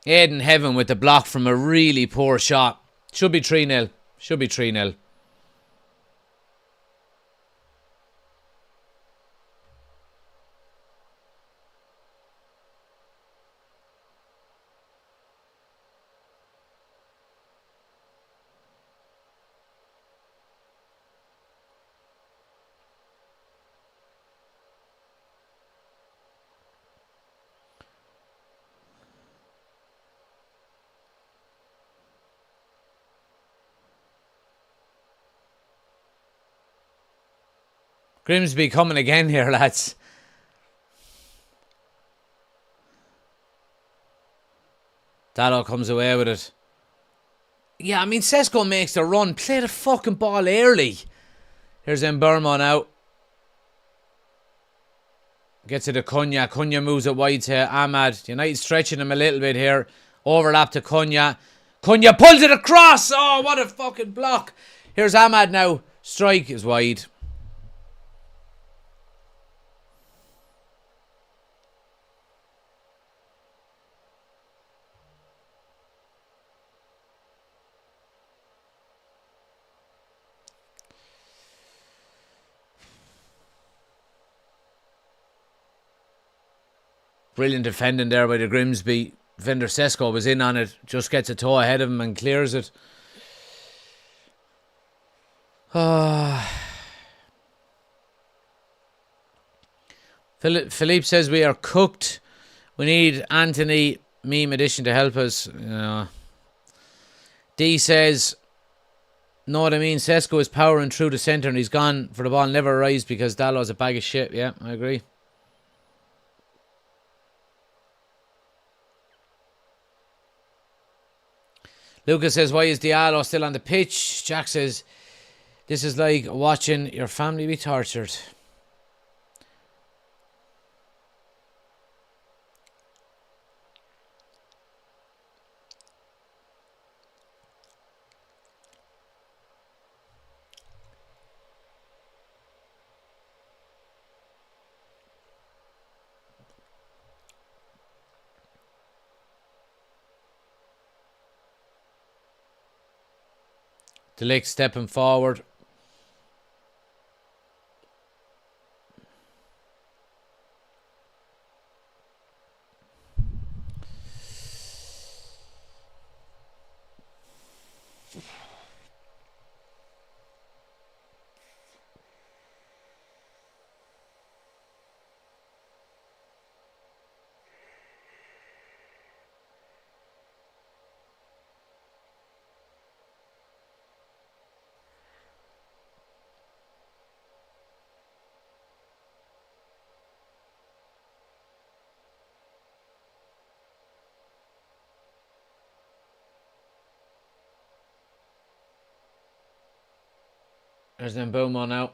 Aiden Heaven with the block from a really poor shot. Should be 3-0. Should be 3-0. Grimsby coming again here, lads. Dalot comes away with it. Yeah, I mean, Sesko makes the run. Play the fucking ball early. Here's Mburmo now. Gets it to Cunha. Cunha moves it wide to Ahmad. United stretching him a little bit here. Overlap to Cunha. Cunha pulls it across. Oh, what a fucking block. Here's Ahmad now. Strike is wide. Brilliant defending there by the Grimsby. Defender Sesko was in on it. Just gets a toe ahead of him and clears it. Philippe says we are cooked. We need Anthony meme edition to help us. D says, know what I mean? Sesko is powering through the centre and he's gone for the ball. Never rise because Dalot's a bag of shit. Yeah, I agree. Lucas says, why is Diallo still on the pitch? Jack says, this is like watching your family be tortured. Delict stepping forward. There's an Mbeumo now.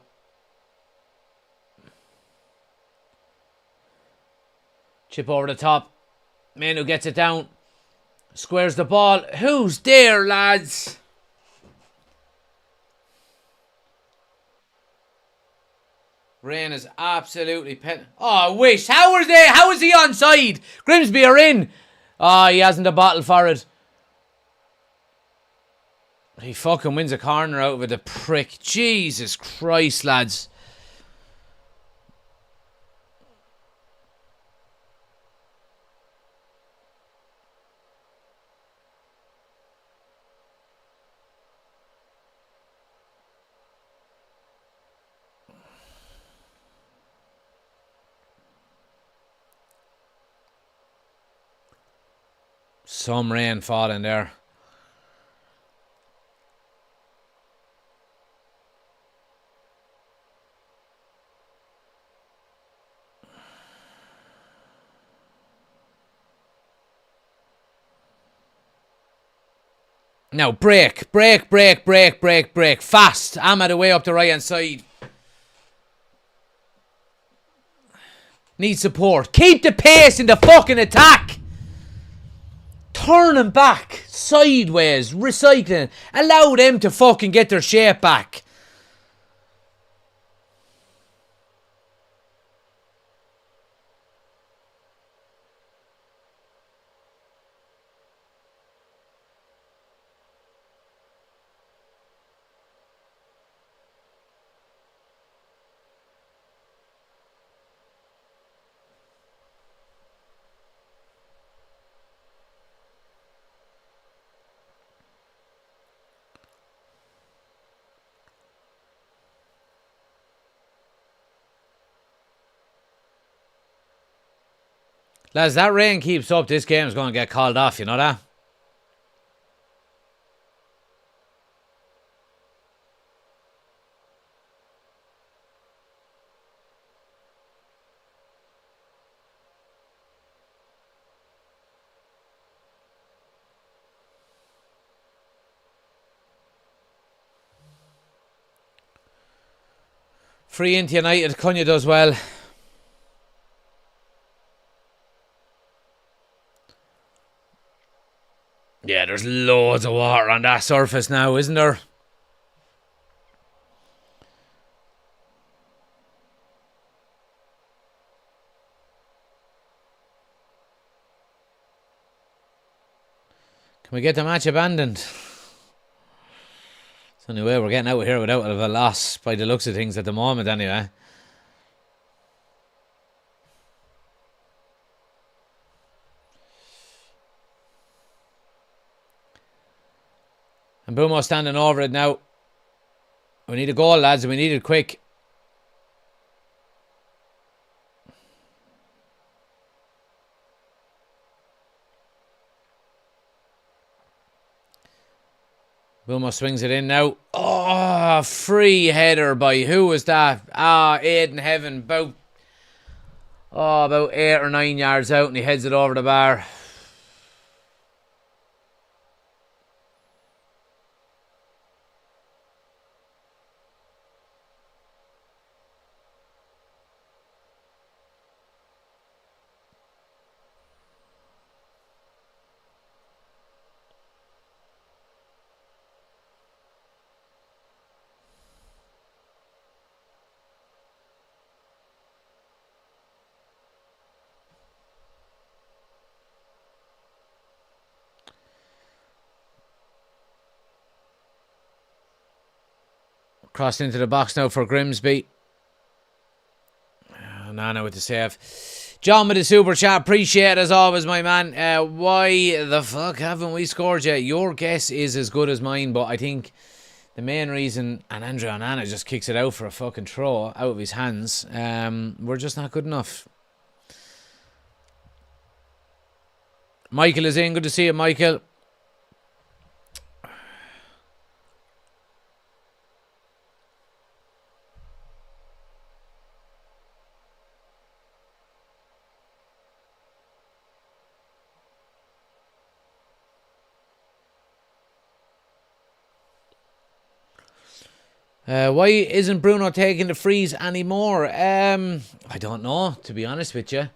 Chip over the top. Manu gets it down. Squares the ball. Who's there, lads? Rain is absolutely Oh, I wish. How is he onside? Grimsby are in. Oh, he hasn't a bottle for it. He fucking wins a corner out of it, the prick. Jesus Christ, lads. Some rain falling there. Now break. Fast. Ahmed away up the right hand side. Need support. Keep the pace in the fucking attack. Turning back. Sideways. Recycling. Allow them to fucking get their shape back. Lads, that rain keeps up, this game's going to get called off, you know that? Free into United, Cunha does well. Yeah, there's loads of water on that surface now, isn't there? Can we get the match abandoned? It's the only way we're getting out of here without a loss, by the looks of things at the moment anyway. And Mbeumo standing over it now. We need a goal, lads, and we need it quick. Mbeumo swings it in now. Oh, free header by, who was that? Aiden Heaven, about 8 or 9 yards out, and he heads it over the bar. Crossed into the box now for Grimsby. Nana with the save. John with the super chat. Appreciate it as always, my man. Why the fuck haven't we scored yet? Your guess is as good as mine, but I think the main reason, and Andre Onana just kicks it out for a fucking throw out of his hands. We're just not good enough. Michael is in. Good to see you, Michael. Why isn't Bruno taking the frees anymore? I don't know, to be honest with you.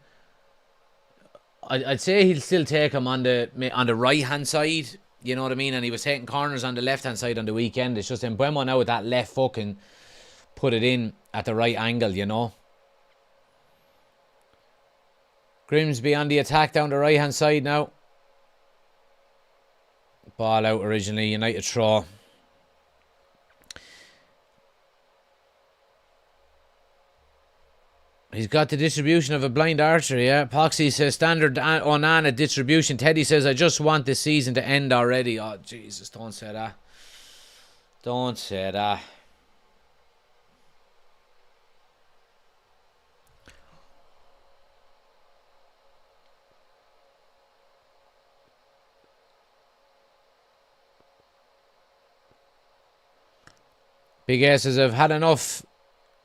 I'd say he'll still take him on the right hand side. You know what I mean? And he was taking corners on the left hand side on the weekend. It's just Mbeumo now with that left foot can put it in at the right angle, you know. Grimsby on the attack down the right hand side now. Ball out originally, United throw. He's got the distribution of a blind archer, yeah. Poxy says standard Onana distribution. Teddy says, I just want this season to end already. Oh, Jesus, don't say that. Don't say that. Big S says, I've had enough.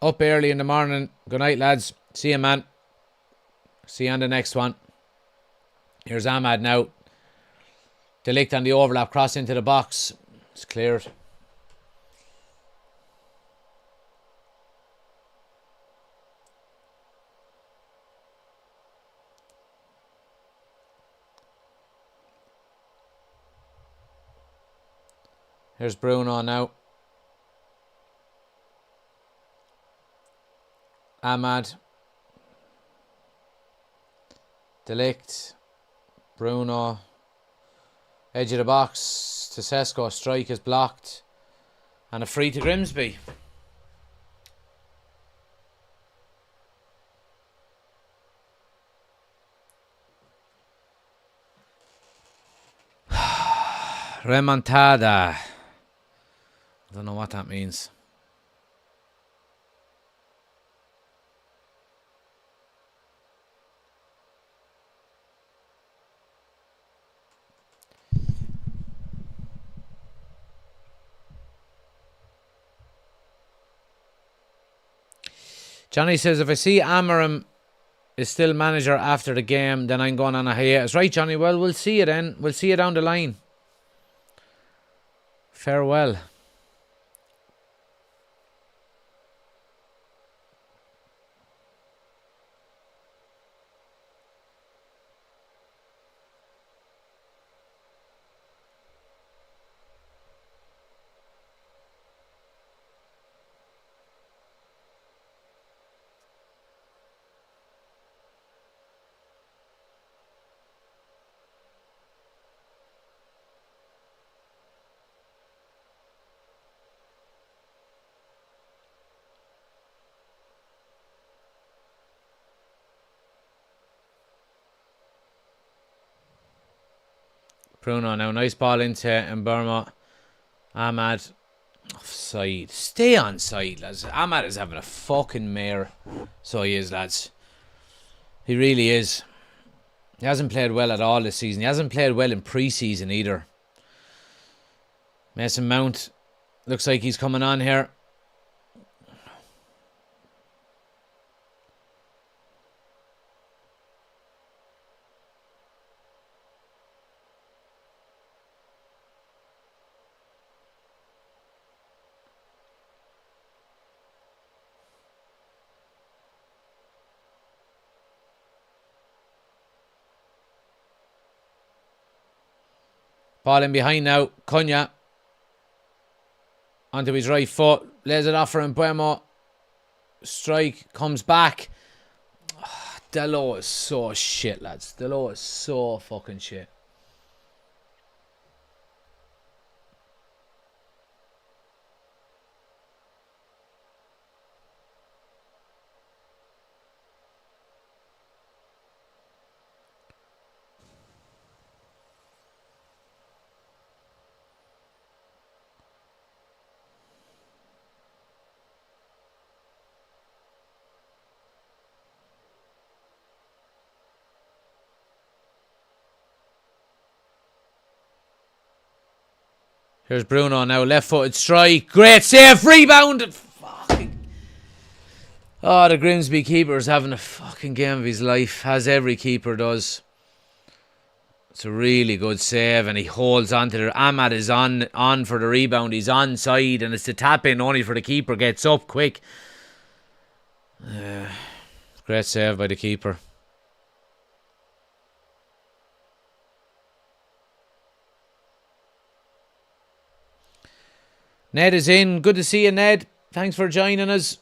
Up early in the morning. Good night, lads. See you, man. See you on the next one. Here's Ahmad now. Delict on the overlap. Cross into the box. It's cleared. Here's Bruno now. Ahmad, Delict, Bruno, edge of the box to Sesko, strike is blocked, and a free to Grimsby. Remontada. I don't know what that means. Johnny says, if I see Amarim is still manager after the game, then I'm going on a hiatus. Right, Johnny, well, we'll see you then. We'll see you down the line. Farewell. Bruno now, nice ball into Mbeumo. Ahmad, offside. Stay on side, lads. Ahmad is having a fucking mare. So he is, lads. He really is. He hasn't played well at all this season. He hasn't played well in pre-season either. Mason Mount looks like he's coming on here. Ball in behind now. Cunha. Onto his right foot. Lays it off for Mbeumo. Strike. Comes back. Oh, Delo is so shit, lads. Delo is so fucking shit. Here's Bruno now, left-footed strike. Great save, rebound. Fucking. Oh, the Grimsby keeper is having a fucking game of his life. As every keeper does. It's a really good save, and he holds on to the... Ahmad is on for the rebound. He's onside, and it's the tap in only for the keeper. Gets up quick. Great save by the keeper. Ned is in. Good to see you, Ned. Thanks for joining us.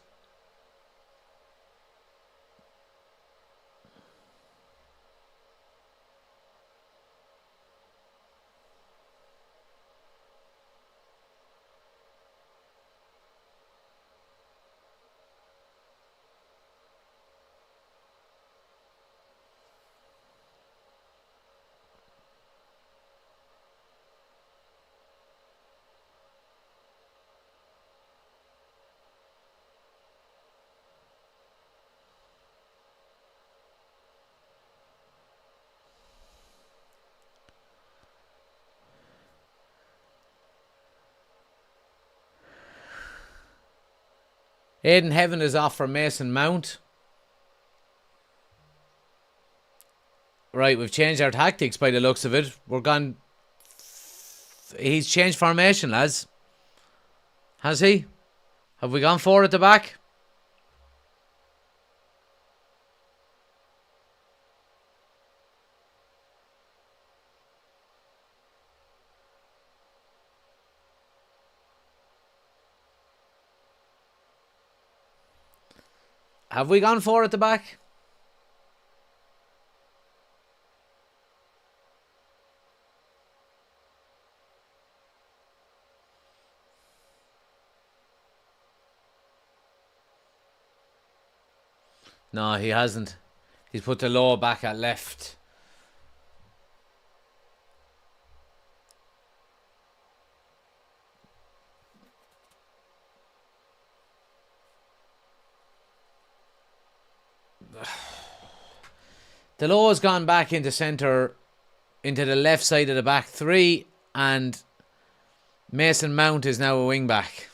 Aidan Heaven is off for Mason Mount. Right, we've changed our tactics by the looks of it. We're gone... He's changed formation, lads. Has he? Have we gone 4 at the back? Have we gone 4 at the back? No, he hasn't. He's put the lower back at left. The low has gone back into centre, into the left side of the back 3, and Mason Mount is now a wing back.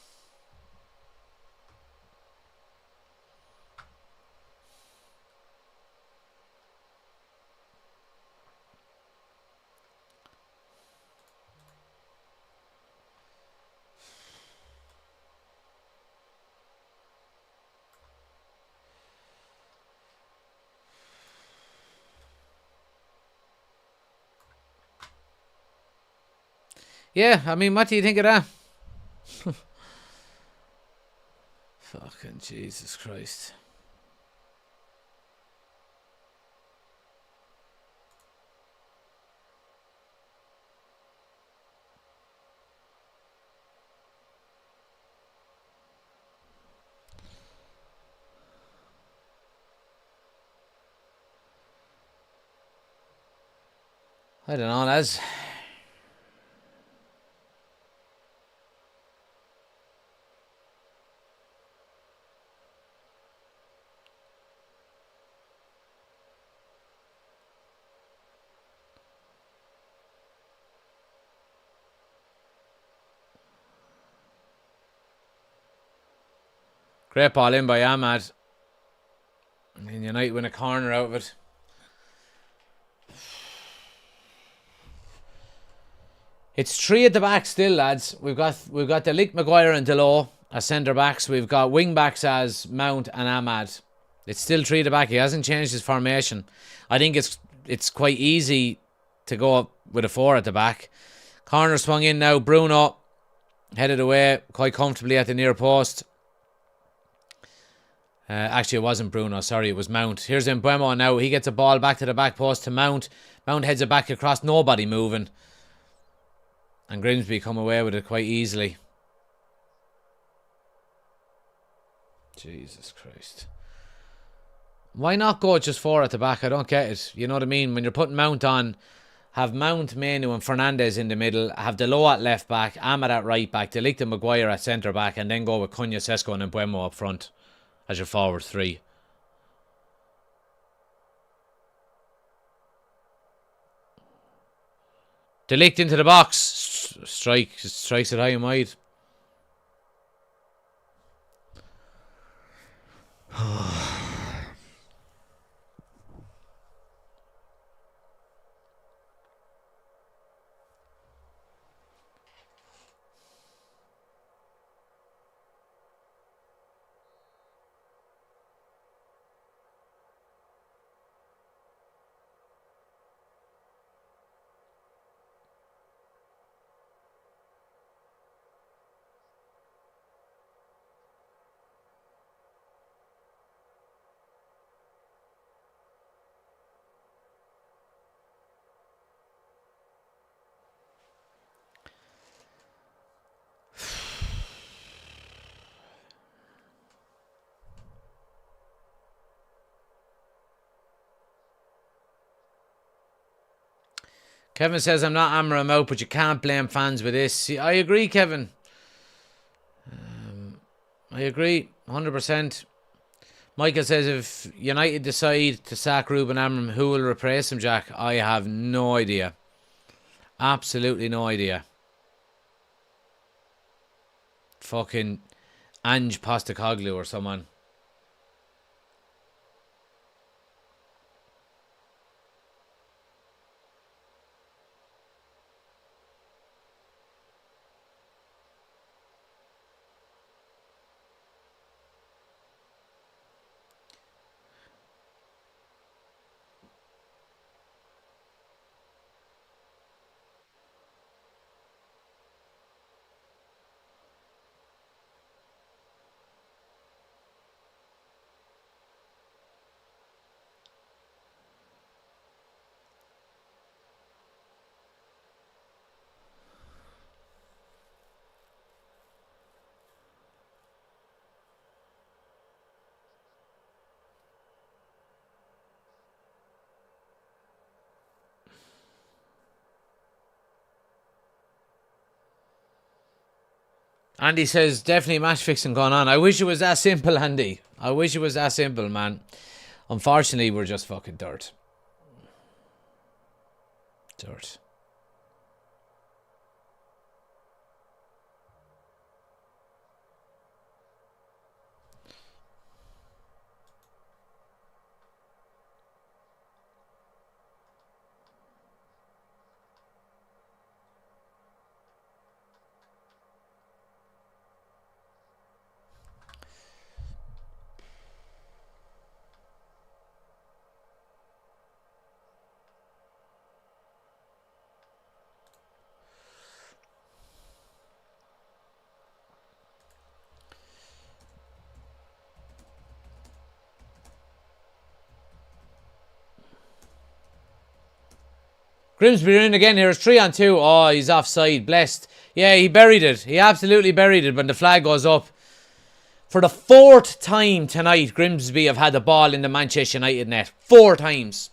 Yeah, I mean, what do you think of that? Fucking Jesus Christ. I don't know, lads. Great ball in by Ahmad. And United win a corner out of it. It's 3 at the back still, lads. We've got Delict, Maguire and Delo as centre backs. We've got wing backs as Mount and Ahmad. It's still 3 at the back. He hasn't changed his formation. I think it's quite easy to go up with a 4 at the back. Corner swung in now. Bruno headed away quite comfortably at the near post. Actually, it wasn't Bruno. Sorry, it was Mount. Here's Mbuemo now. He gets a ball back to the back post to Mount. Mount heads it back across. Nobody moving. And Grimsby come away with it quite easily. Jesus Christ. Why not go just 4 at the back? I don't get it. You know what I mean? When you're putting Mount on, have Mount, Manu and Fernandez in the middle. Have Delo at left back. Ahmad at right back. Delict and Maguire at centre back. And then go with Cunha, Sesko and Mbuemo up front as your forward 3. Delict into the box. Strikes it high and wide. Kevin says, I'm not hammering him out, but you can't blame fans with this. See, I agree, Kevin. I agree, 100%. Michael says, if United decide to sack Ruben Amorim, who will replace him, Jack? I have no idea. Absolutely no idea. Fucking Ange Postecoglou or someone. Andy says, definitely match fixing going on. I wish it was that simple, Andy. I wish it was that simple, man. Unfortunately, we're just fucking dirt. Dirt. Grimsby in again here. It's 3-on-2. Oh, he's offside. Blessed. Yeah, he buried it. He absolutely buried it when the flag goes up. For the 4th time tonight, Grimsby have had the ball in the Manchester United net. 4 times.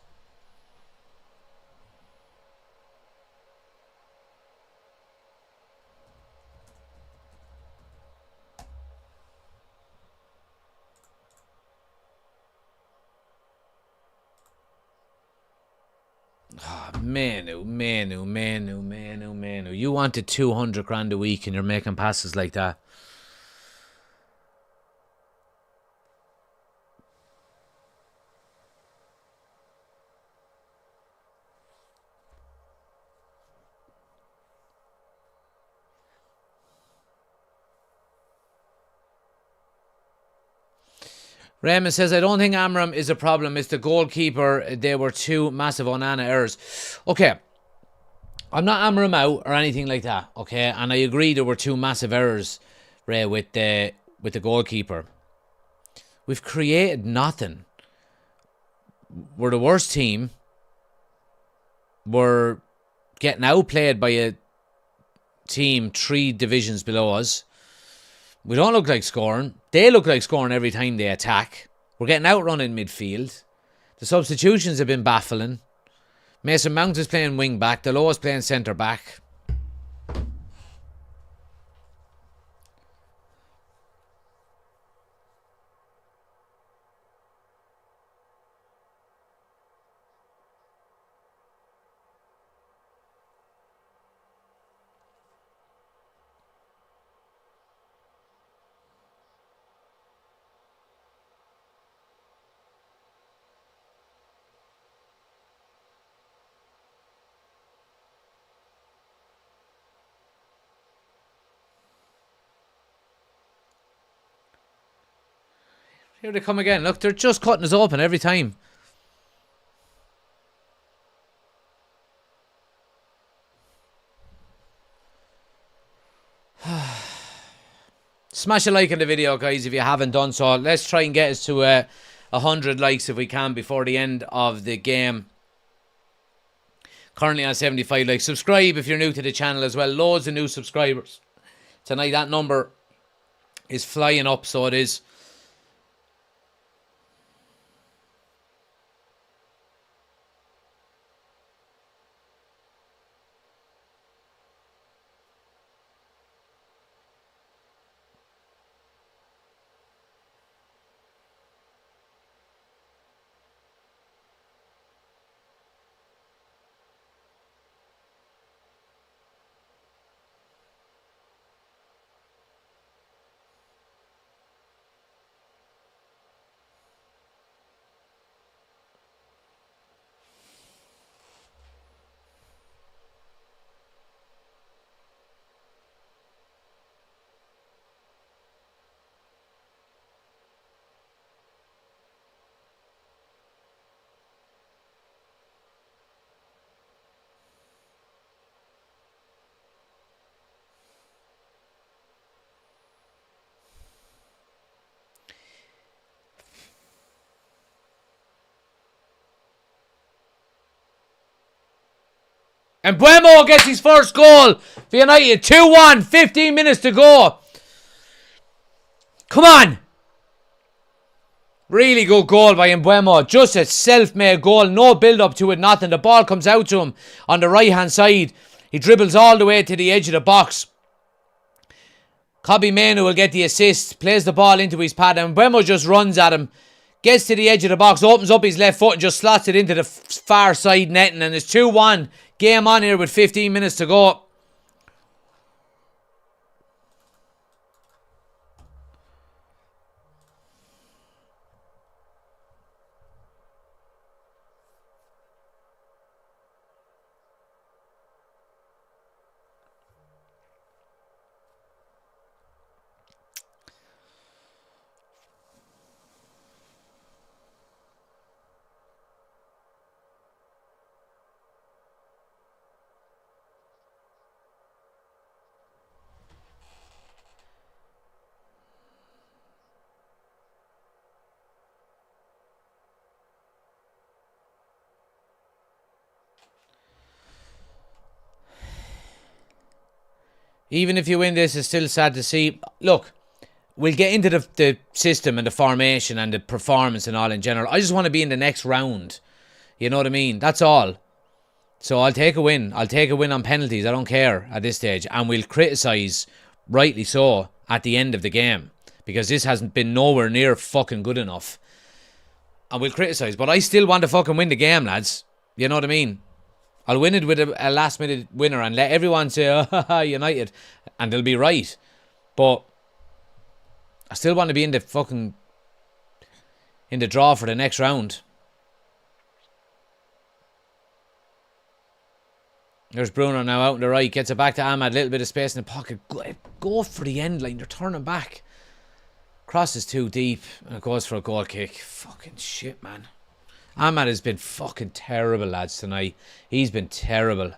Manu. You wanted 200 grand a week and you're making passes like that. Raymond says, I don't think Amorim is a problem. It's the goalkeeper. They were 2 massive Onana errors. Okay. I'm not Amorim out or anything like that. Okay. And I agree there were 2 massive errors, Ray, with the goalkeeper. We've created nothing. We're the worst team. We're getting outplayed by a team 3 divisions below us. We don't look like scoring. They look like scoring every time they attack. We're getting outrun in midfield. The substitutions have been baffling. Mason Mount is playing wing back. Deloa is playing centre back. Here they come again. Look, they're just cutting us open every time. Smash a like on the video, guys, if you haven't done so. Let's try and get us to 100 likes if we can before the end of the game. Currently on 75 likes. Subscribe if you're new to the channel as well. Loads of new subscribers. Tonight that number is flying up, so it is. And Buemo gets his first goal for United. 2-1, 15 minutes to go. Come on. Really good goal by Mbuemo. Just a self-made goal. No build-up to it, nothing. The ball comes out to him on the right-hand side. He dribbles all the way to the edge of the box. Kobbie Mainoo will get the assist. Plays the ball into his pad. And Mbuemo just runs at him. Gets to the edge of the box. Opens up his left foot and just slots it into the far side netting. And it's 2-1. Game on here with 15 minutes to go. Even if you win this, it's still sad to see. Look, we'll get into the system and the formation and the performance and all in general. I just want to be in the next round. You know what I mean? That's all. So I'll take a win. I'll take a win on penalties. I don't care at this stage. And we'll criticise, rightly so, at the end of the game. Because this hasn't been nowhere near fucking good enough. And we'll criticise. But I still want to fucking win the game, lads. You know what I mean? I'll win it with a last-minute winner and let everyone say, oh, United. And they'll be right. But I still want to be in the draw for the next round. There's Bruno now out on the right. Gets it back to Ahmad. Little bit of space in the pocket. Go for the end line. They're turning back. Crosses too deep. And it goes for a goal kick. Fucking shit, man. Ahmad has been fucking terrible, lads, tonight. He's been terrible.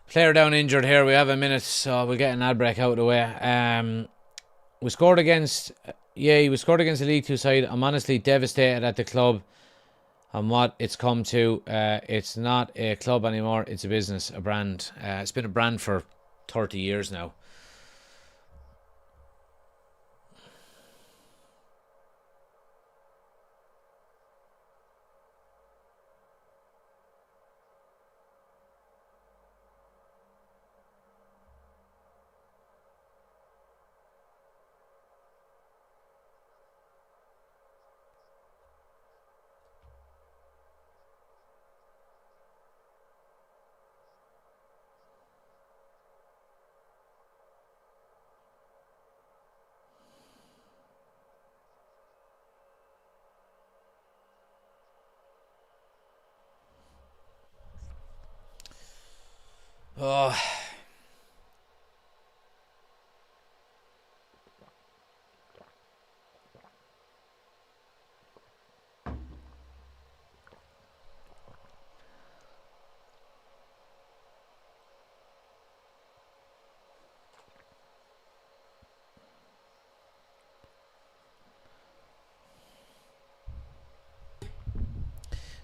Player down injured here. We have a minute, so we'll get an ad break out of the way. We scored against the League 2 side. I'm honestly devastated at the club and what it's come to. It's not a club anymore. It's a business, a brand. It's been a brand for 30 years now. Oh.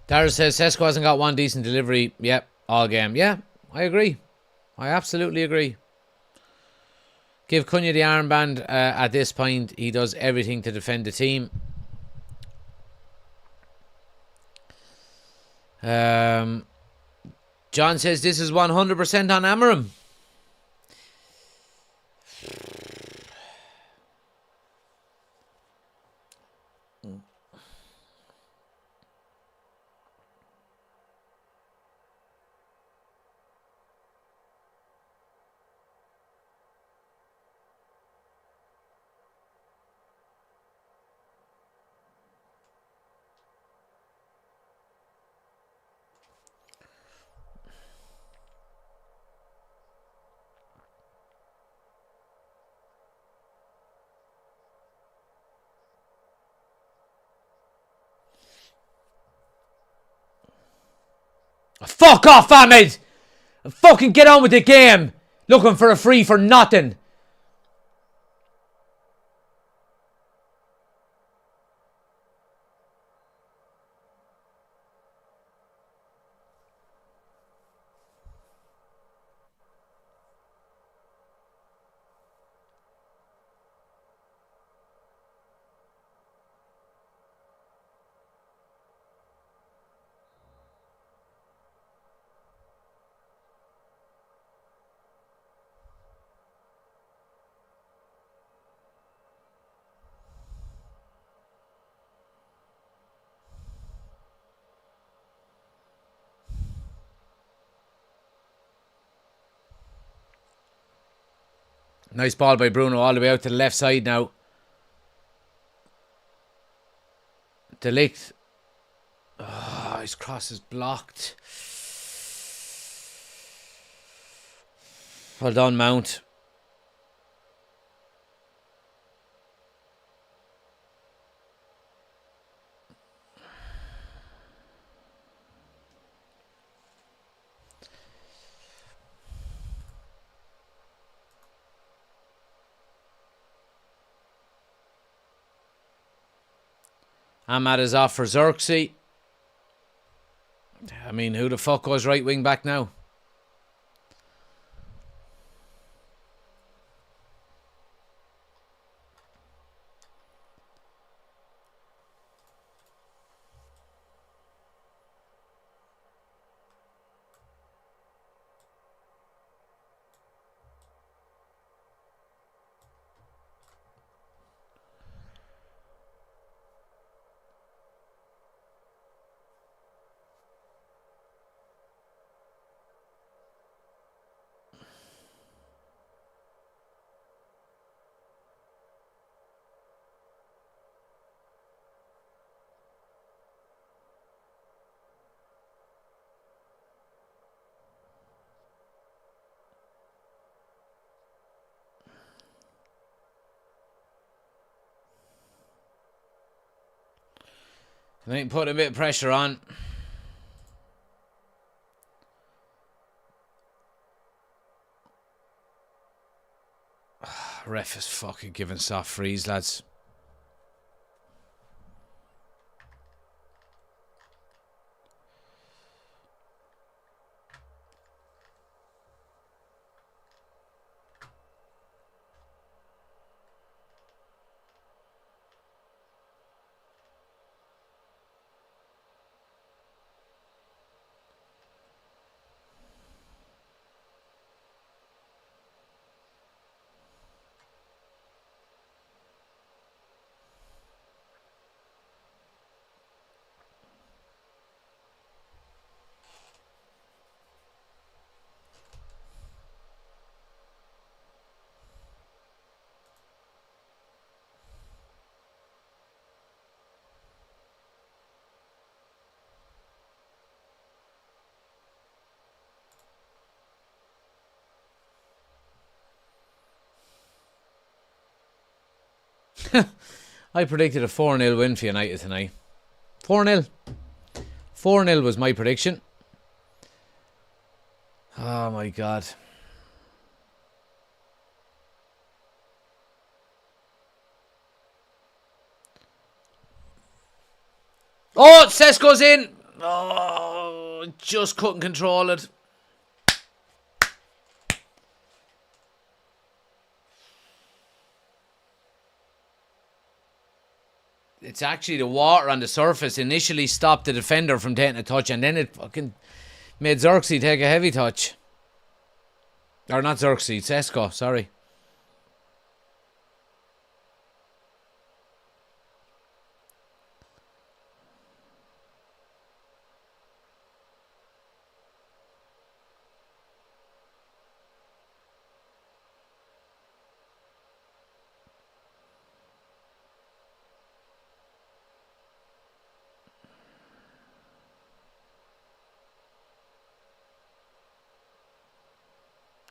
Dara says Sesko hasn't got one decent delivery. Yep, all game. Yeah, I agree. I absolutely agree. Give Cunha the armband at this point. He does everything to defend the team. John says this is 100% on Amarim. Fuck off, Ahmed! Fucking get on with the game! Looking for a free for nothing. Nice ball by Bruno all the way out to the left side now. Delict. Oh, his cross is blocked. Well done, Mount. Ahmad is off for Xerxes. I mean, who the fuck goes right wing back now? I think put a bit of pressure on. Ref is fucking giving soft freeze, lads. I predicted a 4-0 win for United tonight. 4-0. 4-0 was my prediction. Oh my God. Oh, Cesc goes in. Oh, just couldn't control it. It's actually the water on the surface initially stopped the defender from taking a touch, and then it fucking made Xerxes take a heavy touch. Or not Xerxes, Sesko, sorry.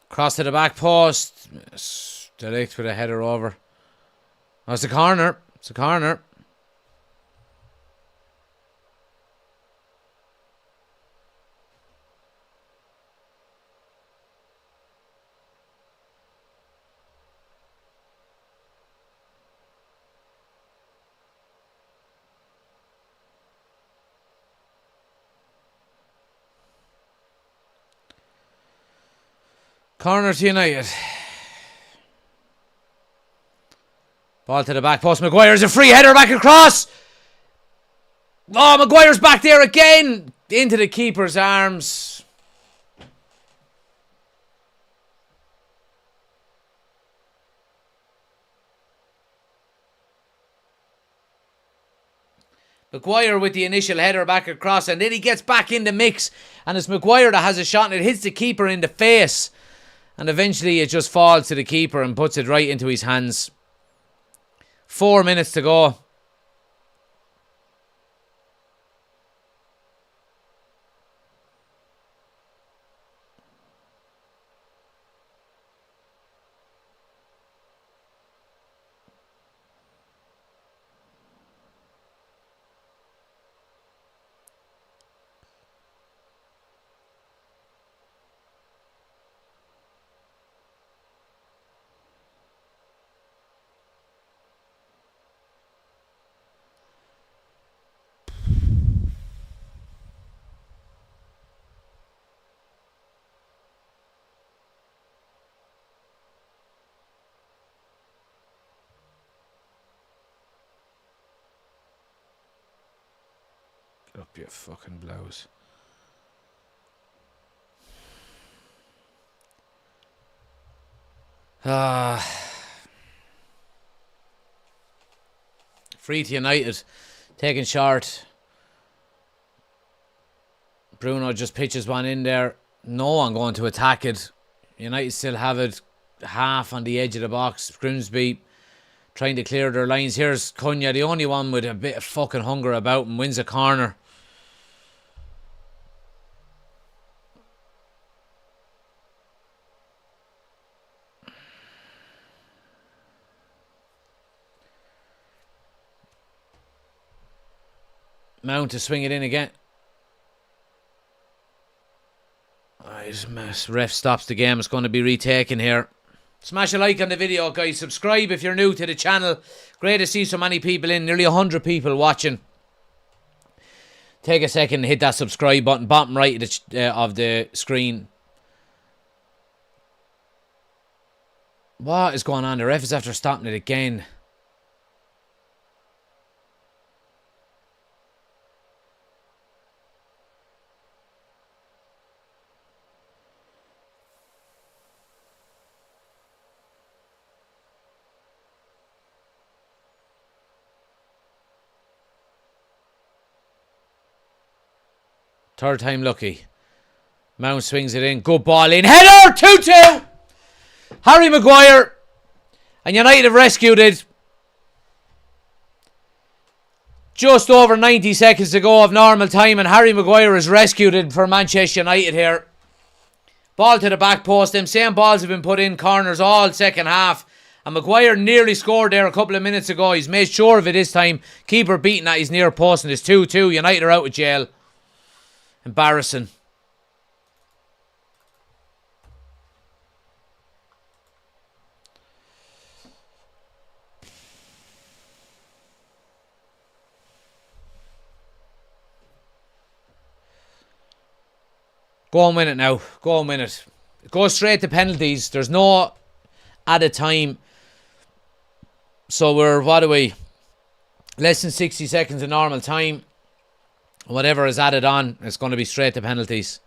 Cross to the back post. Delict with a header over. Oh, it's a corner. It's a corner. Corner to United. Ball to the back post. Maguire's a free header back across. Oh, Maguire's back there again. Into the keeper's arms. Maguire with the initial header back across, and then he gets back in the mix, and it's Maguire that has a shot, and it hits the keeper in the face, and eventually it just falls to the keeper and puts it right into his hands. 4 minutes to go. Up your fucking blouse. Free to United. Taken short. Bruno just pitches one in there. No one going to attack it. United still have it half on the edge of the box. Grimsby trying to clear their lines. Here's Cunha, the only one with a bit of fucking hunger about him, wins a corner. Mount to swing it in again. Ref stops the game. It's going to be retaken here. Smash a like on the video, guys. Subscribe if you're new to the channel. Great to see so many people in. Nearly 100 people watching. Take a second and hit that subscribe button. Bottom right of the screen. What is going on? The ref is after stopping it again. Third time lucky. Mount swings it in. Good ball in. Header! 2-2! Harry Maguire. And United have rescued it. Just over 90 seconds to go of normal time. And Harry Maguire has rescued it for Manchester United here. Ball to the back post. Them same balls have been put in corners all second half. And Maguire nearly scored there a couple of minutes ago. He's made sure of it this time. Keeper beating at his near post. And it's 2-2. United are out of jail. Embarrassing. Go and win it now. Go and win it. It goes straight to penalties. There's no added time. So we're, what are we? Less than 60 seconds of normal time. Whatever is added on, it's going to be straight to penalties.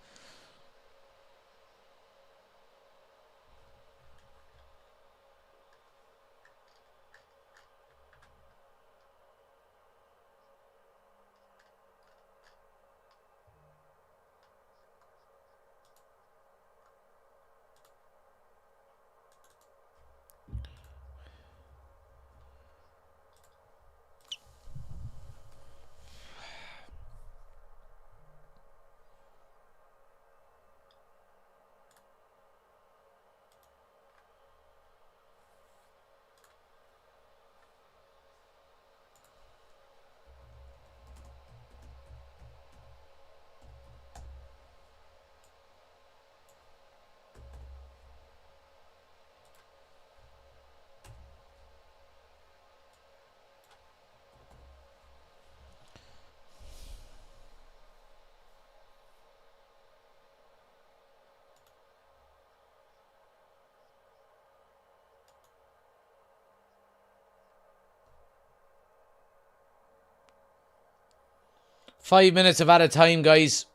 5 minutes of added time, guys.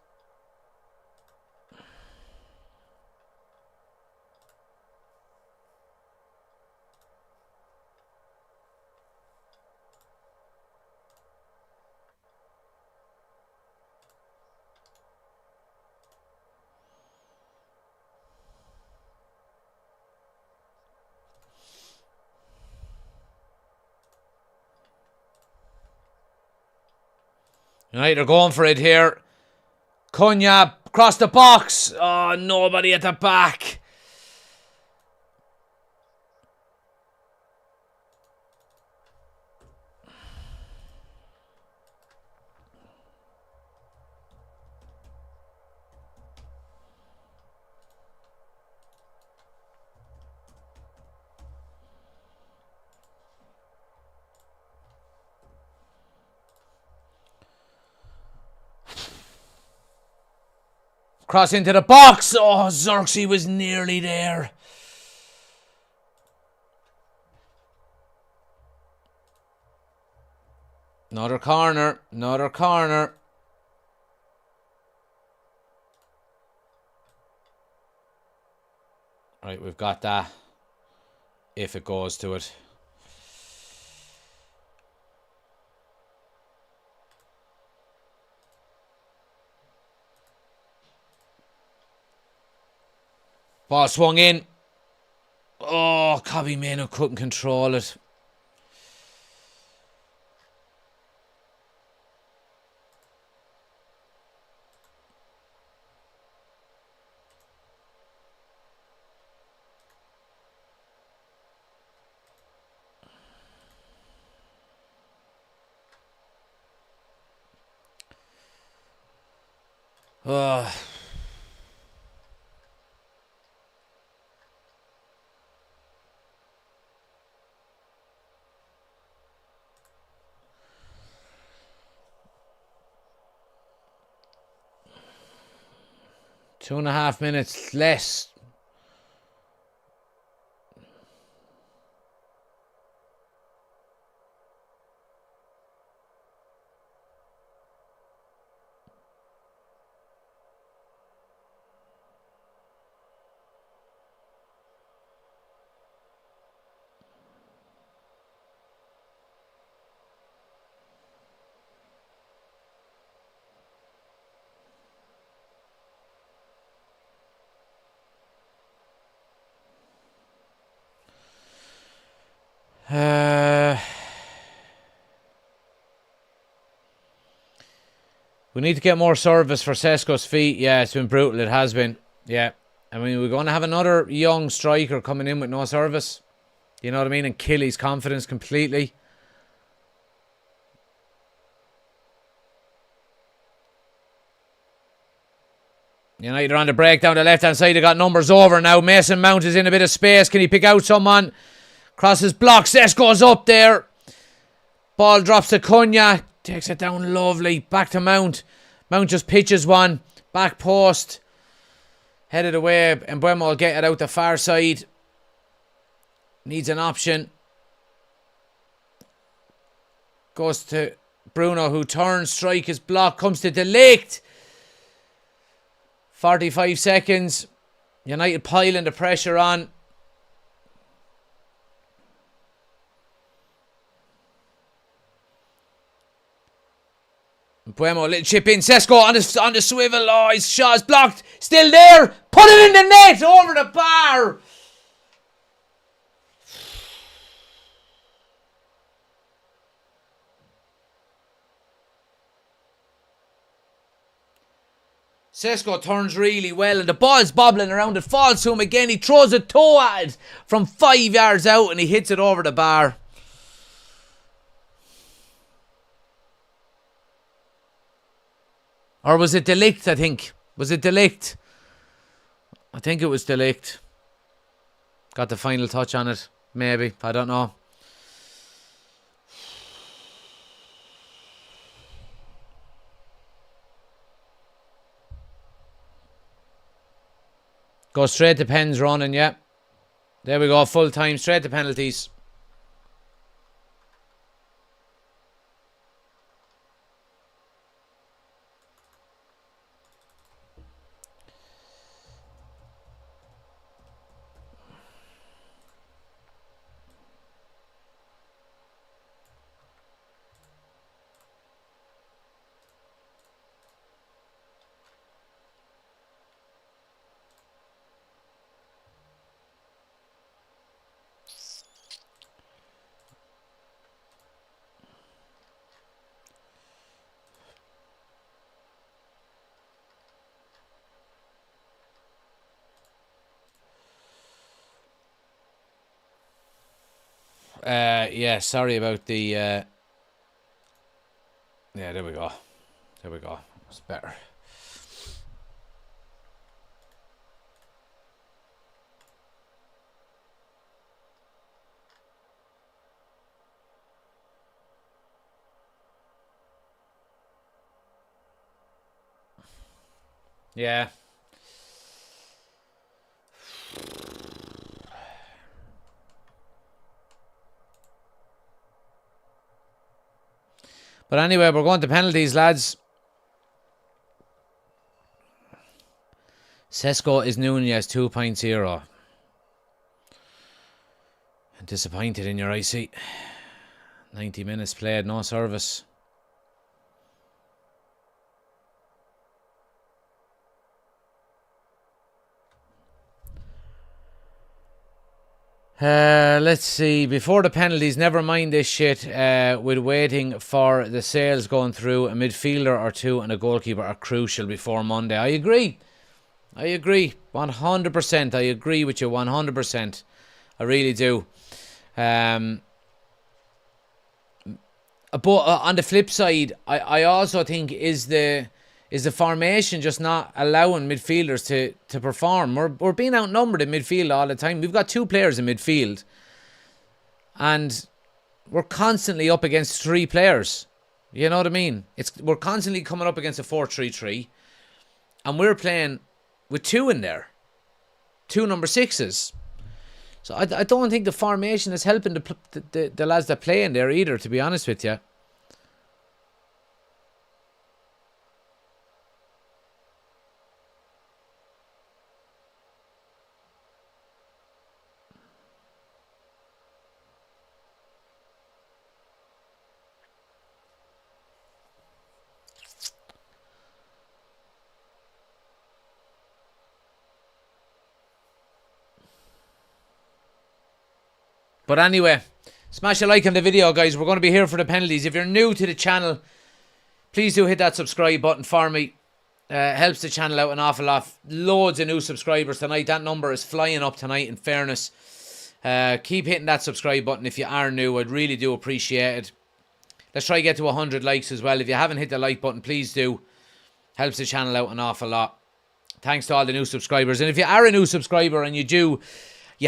United are going for it here. Cunha across the box. Oh, nobody at the back. Cross into the box. Oh, Xerxes was nearly there. Another corner. Another corner. Right, we've got that. If it goes to it. Ball swung in. Oh, Cobby Mano couldn't control it. Oh. Two and a half minutes less. We need to get more service for Sesko's feet. Yeah, it's been brutal. It has been. Yeah. I mean, we're going to have another young striker coming in with no service. You know what I mean? And kill his confidence completely. United are on the break down the left-hand side. They got numbers over now. Mason Mount is in a bit of space. Can he pick out someone? Crosses block. Sesko's up there. Ball drops to Cunha. Takes it down lovely. Back to Mount. Mount just pitches one. Back post. Headed away. And Mbeumo will get it out the far side. Needs an option. Goes to Bruno, who turns. Strike is blocked. Comes to De Ligt. 45 seconds. United piling the pressure on. Mbeumo, little chip in. Sesko on the swivel. Oh, his shot is blocked. Still there. Put it in the net. Over the bar. Sesko turns really well and the ball's bobbling around. It falls to him again. He throws a toe at it from 5 yards out and he hits it over the bar. Or was it De Ligt, I think? Was it De Ligt? I think it was De Ligt. Got the final touch on it. Maybe. I don't know. Go straight to pens running, yeah. There we go, full time, straight to penalties. Yeah, sorry about the... yeah, there we go. There we go. It's better. Yeah. But anyway, we're going to penalties, lads. Sesko is Nunez 2.0. Disappointed in your IC. 90 minutes played, no service. Let's see. Before the penalties, never mind this shit. With waiting for the sales going through, a midfielder or two and a goalkeeper are crucial before Monday. I agree. 100%. I agree with you 100%. I really do. But on the flip side, I also think is the formation just not allowing midfielders to perform. We're being outnumbered in midfield all the time. We've got two players in midfield, and we're constantly up against three players. You know what I mean? We're constantly coming up against a 4-3-3, and we're playing with two in there, two number sixes. So I don't think the formation is helping the lads that play in there either, to be honest with you. But anyway, smash a like on the video, guys. We're going to be here for the penalties. If you're new to the channel, please do hit that subscribe button for me. Helps the channel out an awful lot. Loads of new subscribers tonight. That number is flying up tonight, in fairness. Keep hitting that subscribe button if you are new. I'd really do appreciate it. Let's try to get to 100 likes as well. If you haven't hit the like button, please do. Helps the channel out an awful lot. Thanks to all the new subscribers. And if you are a new subscriber and you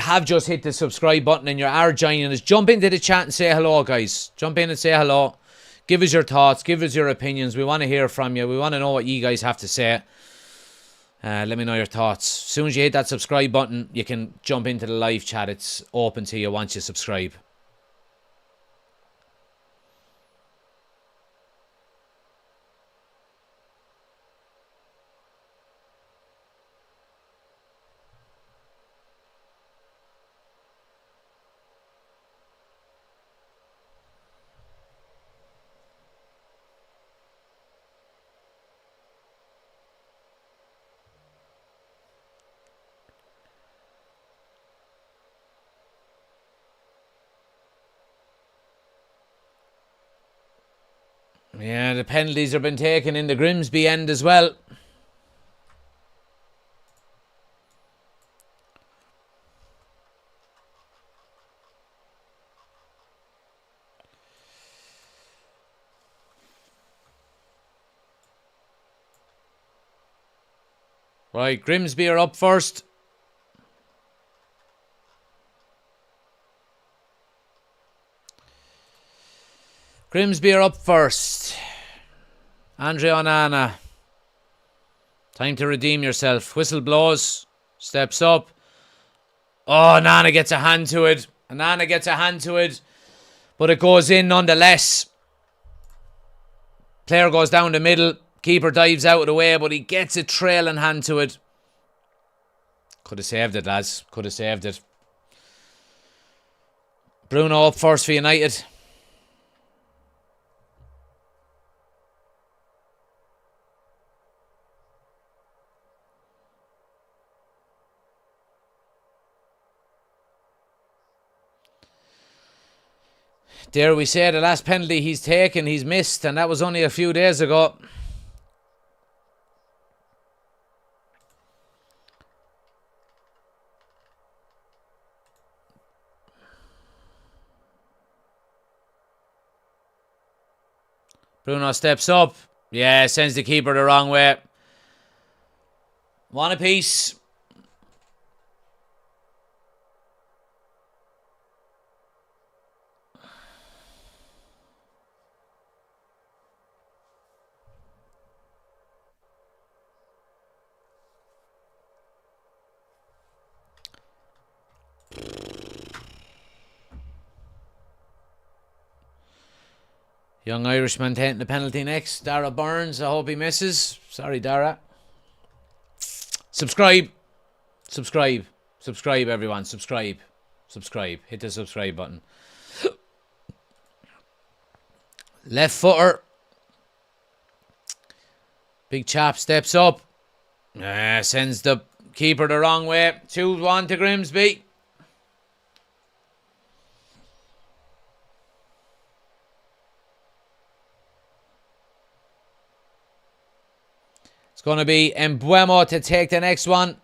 have just hit the subscribe button and you are joining us, jump into the chat and say hello, guys. Jump in and say hello. Give us your thoughts. Give us your opinions. We want to hear from you. We want to know what you guys have to say. Let me know your thoughts. As soon as you hit that subscribe button, you can jump into the live chat. It's open to you once you subscribe. Yeah, the penalties have been taken in the Grimsby end as well. Right, Grimsby are up first. Grimsby are up first. Andre Onana. Time to redeem yourself. Whistle blows. Steps up. Oh, Onana gets a hand to it. Onana gets a hand to it. But it goes in nonetheless. Player goes down the middle. Keeper dives out of the way, but he gets a trailing hand to it. Could have saved it, lads. Could have saved it. Bruno up first for United. Dare we say the last penalty he's taken, he's missed, and that was only a few days ago. Bruno steps up. Yeah, sends the keeper the wrong way. One apiece. Young Irishman taking the penalty next. Dara Burns. I hope he misses. Sorry, Dara. Subscribe. Subscribe. Subscribe, everyone. Subscribe. Subscribe. Hit the subscribe button. Left footer. Big chap steps up. Sends the keeper the wrong way. 2-1 to Grimsby. It's going to be Embuemo to take the next one.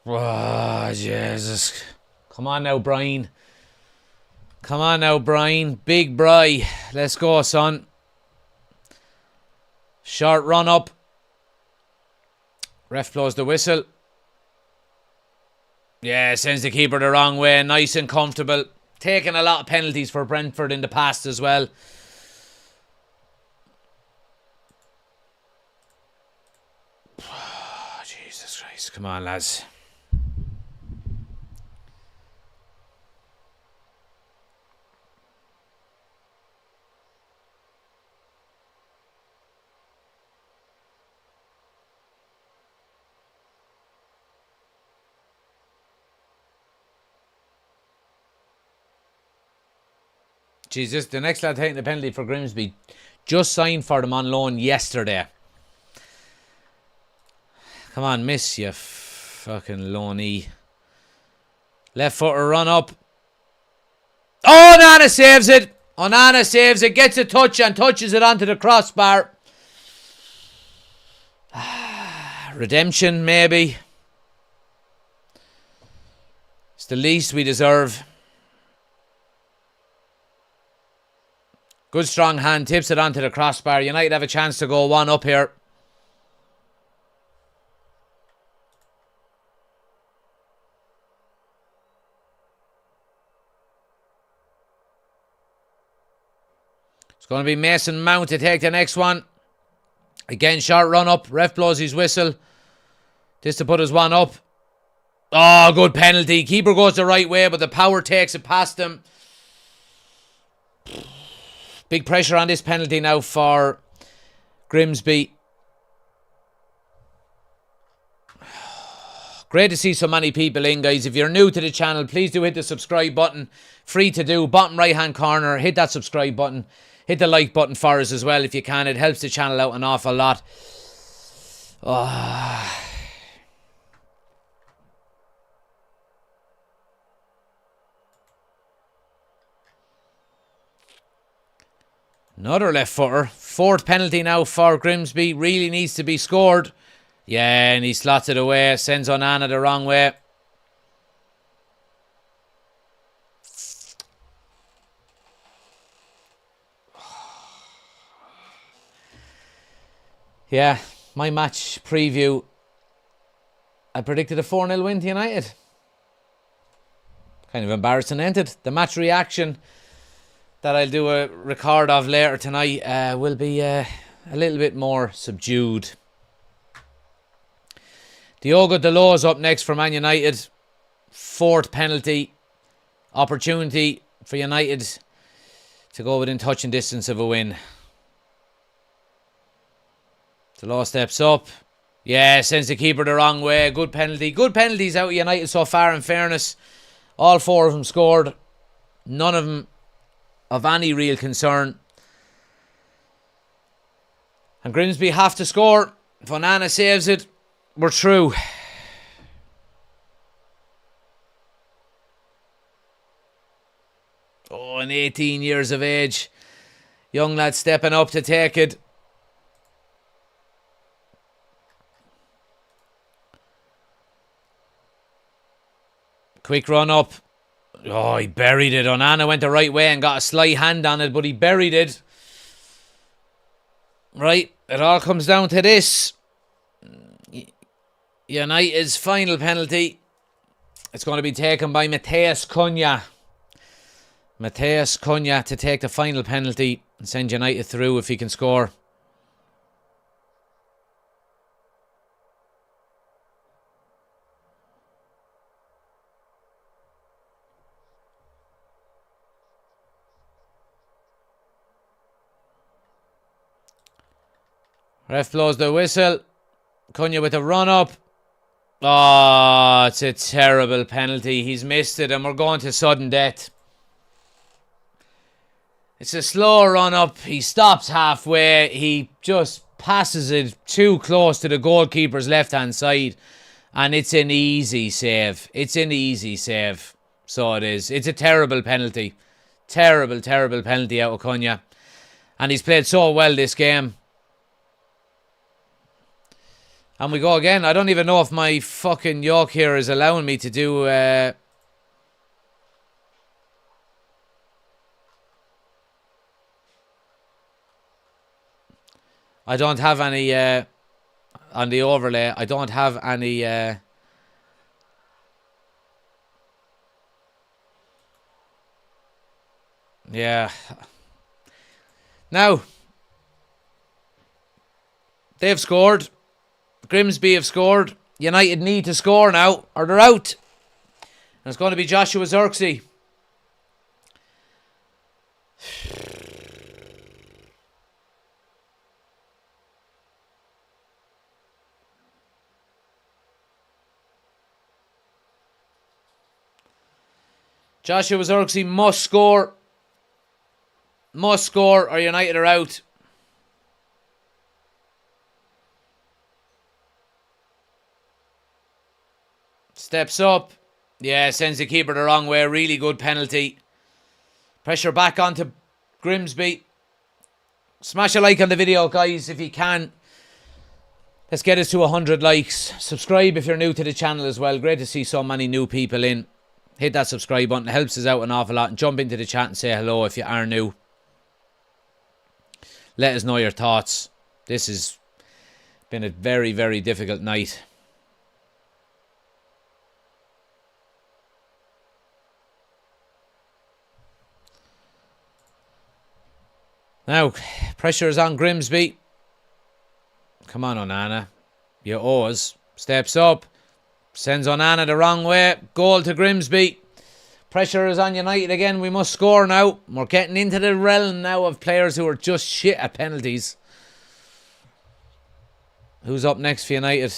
Oh, Jesus. Come on now, Brian. Come on now, Brian. Big Bry. Let's go, son. Short run up. Ref blows the whistle. Yeah, sends the keeper the wrong way. Nice and comfortable. Taking a lot of penalties for Brentford in the past as well. Oh, Jesus Christ. Come on, lads. Jesus, the next lad taking the penalty for Grimsby just signed for them on loan yesterday. Come on, miss, you fucking loanee. Left footer run up. Oh, Onana saves it. Onana saves it, gets a touch and touches it onto the crossbar. Redemption, maybe. It's the least we deserve. Good strong hand, tips it onto the crossbar. United have a chance to go 1 up here. It's going to be Mason Mount to take the next one. Again, short run up. Ref blows his whistle. This to put us 1 up. Oh, good penalty. Keeper goes the right way, but the power takes it past him. Big pressure on this penalty now for Grimsby. Great to see so many people in, guys. If you're new to the channel, please do hit the subscribe button. Free to do. Bottom right hand corner. Hit that subscribe button. Hit the like button for us as well if you can. It helps the channel out an awful lot. Oh. Another left footer. 4th penalty now for Grimsby. Really needs to be scored. Yeah, and he slots it away. Sends Onana the wrong way. Yeah, my match preview. I predicted a 4-0 win to United. Kind of embarrassing, ain't it? The match reaction that I'll do a record of later tonight will be a little bit more subdued. Diogo Dalot's up next for Man United. 4th penalty. Opportunity for United to go within touching distance of a win. Dalot steps up. Yeah, sends the keeper the wrong way. Good penalty. Good penalties out of United so far, in fairness. All 4 of them scored. None of them of any real concern. And Grimsby have to score. If Onana saves it, we're through. Oh, and 18 years of age. Young lad stepping up to take it. Quick run up. Oh, he buried it. Onana went the right way and got a slight hand on it, but he buried it. Right, it all comes down to this. United's final penalty. It's going to be taken by Matheus Cunha. Matheus Cunha to take the final penalty and send United through if he can score. Ref blows the whistle. Cunha with a run up. Oh, it's a terrible penalty. He's missed it and we're going to sudden death. It's a slow run up. He stops halfway. He just passes it too close to the goalkeeper's left-hand side. And it's an easy save. It's an easy save. So it is. It's a terrible penalty. Terrible, terrible penalty out of Cunha. And he's played so well this game. And we go again. I don't even know if my fucking yoke here is allowing me to do... I don't have any... on the overlay, I don't have any... yeah. Now, they've scored. Grimsby have scored. United need to score now, or they're out. And it's going to be Joshua Zirkzee. Joshua Zirkzee must score. Must score or United are out. Steps up. Yeah, sends the keeper the wrong way. Really good penalty. Pressure back onto Grimsby. Smash a like on the video, guys, if you can. Let's get us to 100 likes. Subscribe if you're new to the channel as well. Great to see so many new people in. Hit that subscribe button. It helps us out an awful lot. And jump into the chat and say hello if you are new. Let us know your thoughts. This has been a very, very difficult night. Now, pressure is on Grimsby. Come on, Onana. You owe us. Steps up. Sends Onana the wrong way. Goal to Grimsby. Pressure is on United again. We must score now. We're getting into the realm now of players who are just shit at penalties. Who's up next for United?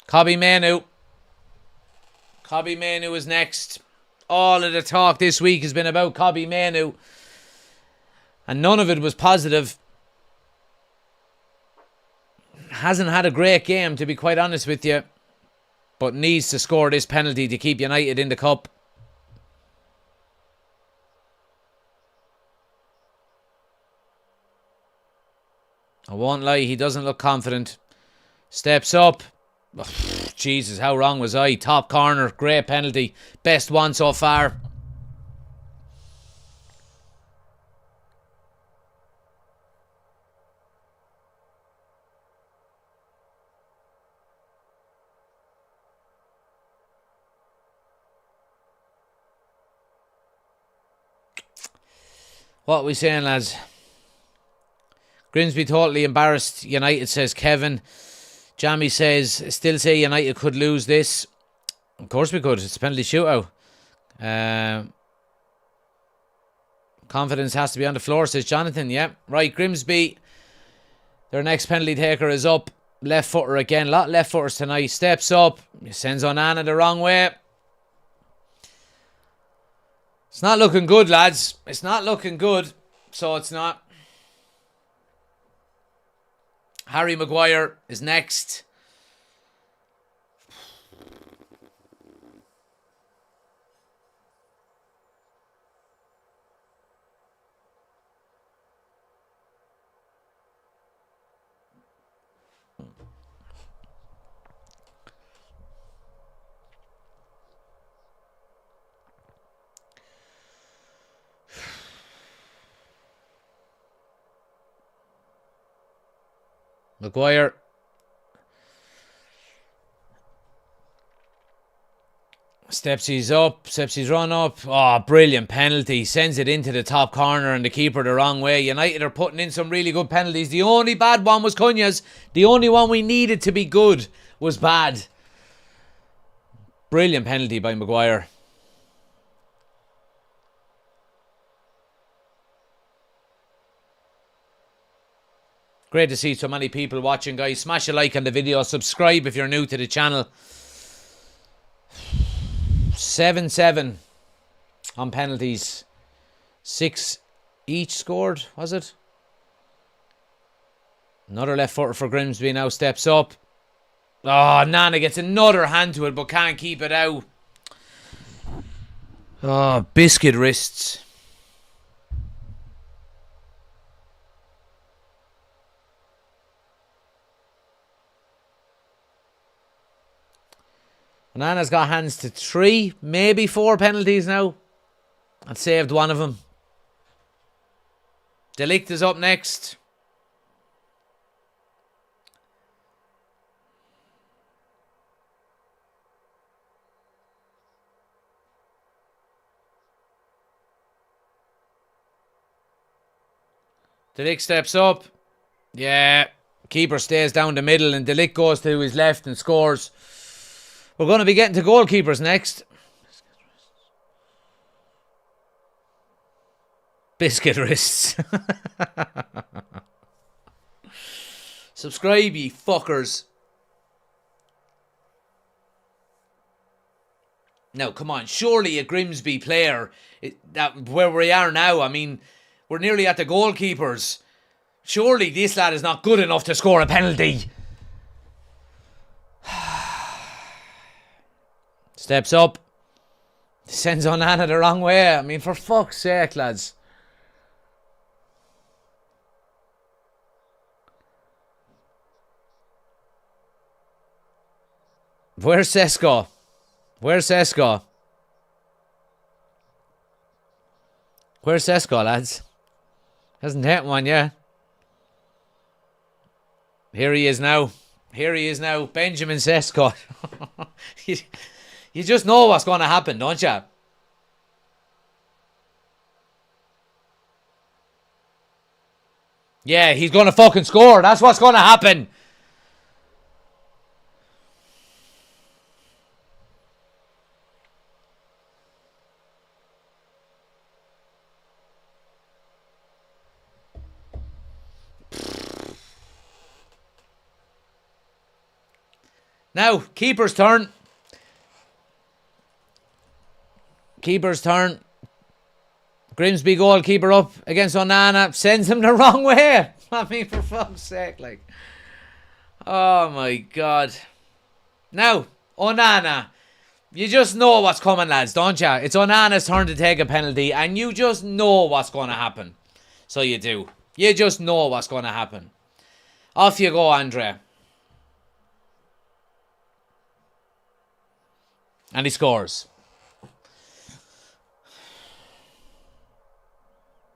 Kobbie Mainoo. Kobbie Mainoo is next. All of the talk this week has been about Kobbie Mainoo. And none of it was positive. Hasn't had a great game, to be quite honest with you. But needs to score this penalty to keep United in the cup. I won't lie, he doesn't look confident. Steps up. Oh, Jesus, how wrong was I? Top corner, great penalty. Best one so far. What are we saying, lads? Grimsby totally embarrassed United, says Kevin. Jamie says, still say United could lose this. Of course we could. It's a penalty shootout. Confidence has to be on the floor, says Jonathan. Yeah. Right, Grimsby. Their next penalty taker is up. Left footer again. A lot of left footers tonight. Steps up. Sends Onana the wrong way. It's not looking good, lads. It's not looking good. So it's not. Harry Maguire is next. Maguire. Stepsy's up. Stepsy's run up. Oh, brilliant penalty. Sends it into the top corner and the keeper the wrong way. United are putting in some really good penalties. The only bad one was Cunha's. The only one we needed to be good was bad. Brilliant penalty by Maguire. Great to see so many people watching, guys. Smash a like on the video. Subscribe if you're new to the channel. 7-7 on penalties. 6 each scored, was it? Another left footer for Grimsby now steps up. Oh, Nana gets another hand to it but can't keep it out. Oh, biscuit wrists. Nana's got hands to 3, maybe 4 penalties now. And saved one of them. De Ligt is up next. De Ligt steps up. Yeah. Keeper stays down the middle and De Ligt goes to his left and scores. We're going to be getting to goalkeepers next. Biscuit wrists. Subscribe, ye fuckers. Now, come on. Surely a Grimsby player, where we are now, I mean, we're nearly at the goalkeepers. Surely this lad is not good enough to score a penalty. Steps up. Sends Onana the wrong way. I mean, for fuck's sake, lads. Where's Sesko? Where's Sesko? Where's Sesko, lads? Hasn't hit one yet. Here he is now. Here he is now. Benjamin Sesko. You just know what's going to happen, don't you? Yeah, he's going to fucking score. That's what's going to happen. Now, keeper's turn. Keeper's turn. Grimsby goalkeeper up against Onana. Sends him the wrong way. I mean, for fuck's sake, like. Oh, my God. Now, Onana. You just know what's coming, lads, don't you? It's Onana's turn to take a penalty, and you just know what's going to happen. So you do. You just know what's going to happen. Off you go, Andre. And he scores.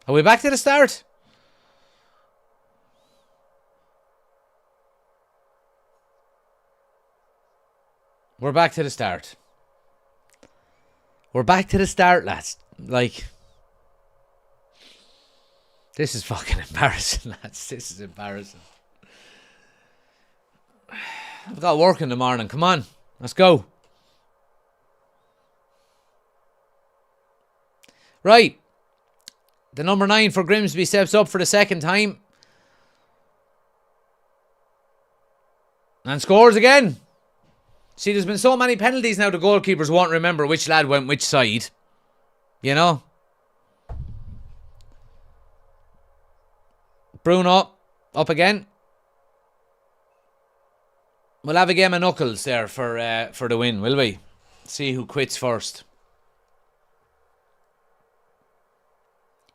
Are we back to the start? We're back to the start. We're back to the start, lads. Like, this is fucking embarrassing, lads. This is embarrassing. I've got work in the morning. Come on. Let's go. Right. The number 9 for Grimsby steps up for the second time. And scores again. See, there's been so many penalties now the goalkeepers won't remember which lad went which side. You know? Bruno, up again. We'll have a game of knuckles there for the win, will we? See who quits first.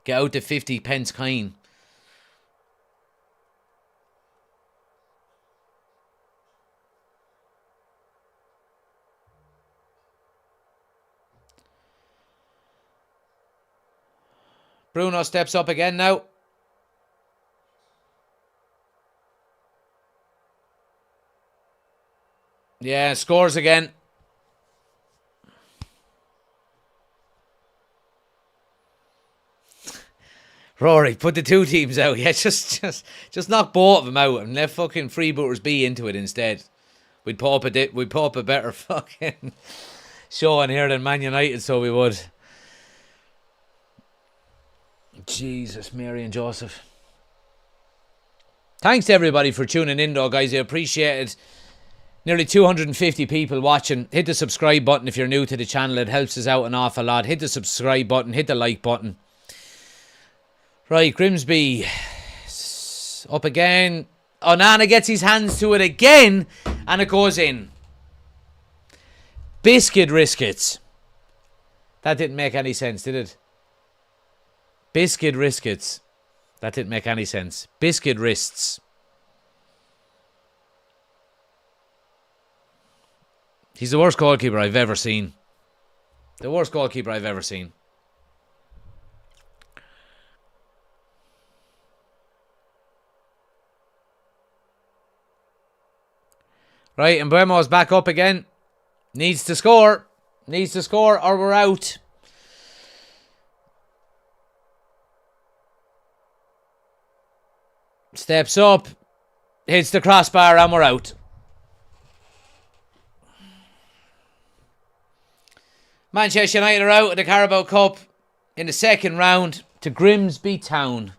Get out the 50 pence coin. Bruno steps up again now. Yeah, scores again. Rory, put the two teams out. Yeah, just knock both of them out and let fucking freebooters be into it instead. We'd put up a better fucking show in here than Man United, so we would. Jesus, Mary and Joseph. Thanks to everybody for tuning in though, guys. I appreciate it. Nearly 250 people watching. Hit the subscribe button if you're new to the channel. It helps us out an awful lot. Hit the subscribe button. Hit the like button. Right, Grimsby up again. Onana gets his hands to it again, and it goes in. Biscuit Riskets. That didn't make any sense, did it? Biscuit Riskets. That didn't make any sense. Biscuit Wrists. He's the worst goalkeeper I've ever seen. The worst goalkeeper I've ever seen. Right, and Buemo's back up again. Needs to score. Needs to score or we're out. Steps up. Hits the crossbar and we're out. Manchester United are out of the Carabao Cup in the second round to Grimsby Town.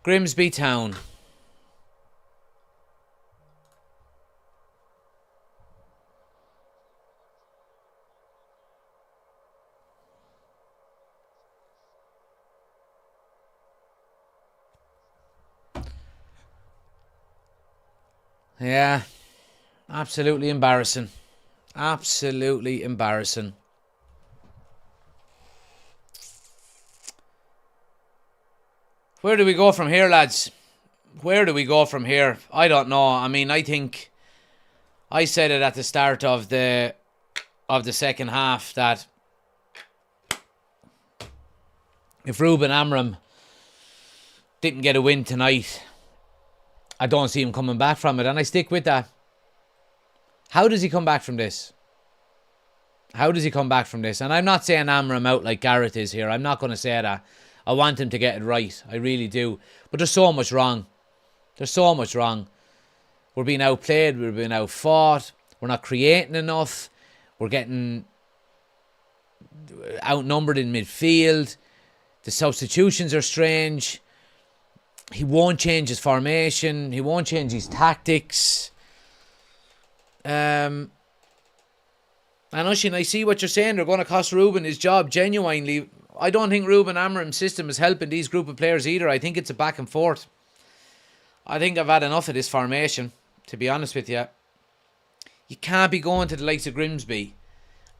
Grimsby Town. Yeah, absolutely embarrassing. Absolutely embarrassing. Where do we go from here, lads? Where do we go from here? I don't know. I mean, I think I said it at the start of the second half that if Ruben Amram didn't get a win tonight, I don't see him coming back from it, and I stick with that. How does he come back from this? How does he come back from this? And I'm not saying Amram out like Gareth is here. I'm not going to say that. I want him to get it right. I really do. But there's so much wrong. There's so much wrong. We're being outplayed. We're being outfought. We're not creating enough. We're getting outnumbered in midfield. The substitutions are strange. He won't change his formation. He won't change his tactics. And Ushin, I see what you're saying. They're going to cost Ruben his job. Genuinely, I don't think Ruben Amram's system is helping these group of players either. I think it's a back and forth. I think I've had enough of this formation, to be honest with you. You can't be going to the likes of Grimsby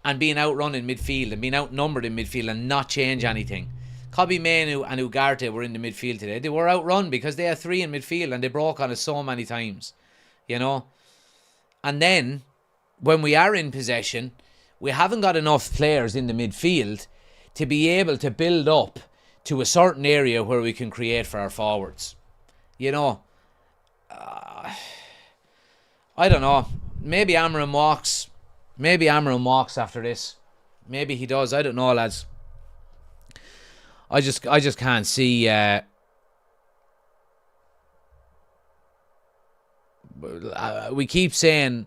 and being outrun in midfield and being outnumbered in midfield and not change anything. Kobe Mainu and Ugarte were in the midfield today. They were outrun because they had three in midfield and they broke on us so many times. You know? And then, when we are in possession, we haven't got enough players in the midfield to be able to build up to a certain area where we can create for our forwards. You know? I don't know. Maybe Amram walks. Maybe Amram walks after this. Maybe he does. I don't know, lads. I just can't see. We keep saying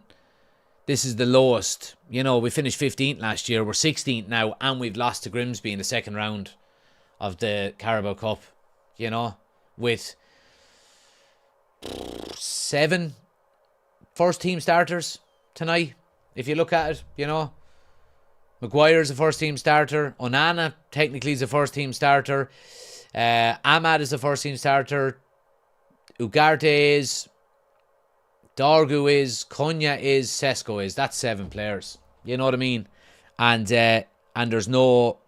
this is the lowest. You know, we finished 15th last year. We're 16th now, and we've lost to Grimsby in the second round of the Carabao Cup. You know, with 7 first team starters tonight. If you look at it, you know. Maguire's a first team starter. Onana technically is a first team starter. Ahmad is a first team starter. Ugarte is. Dorgu is. Konya is. Sesko is. That's 7 players. You know what I mean? And there's no.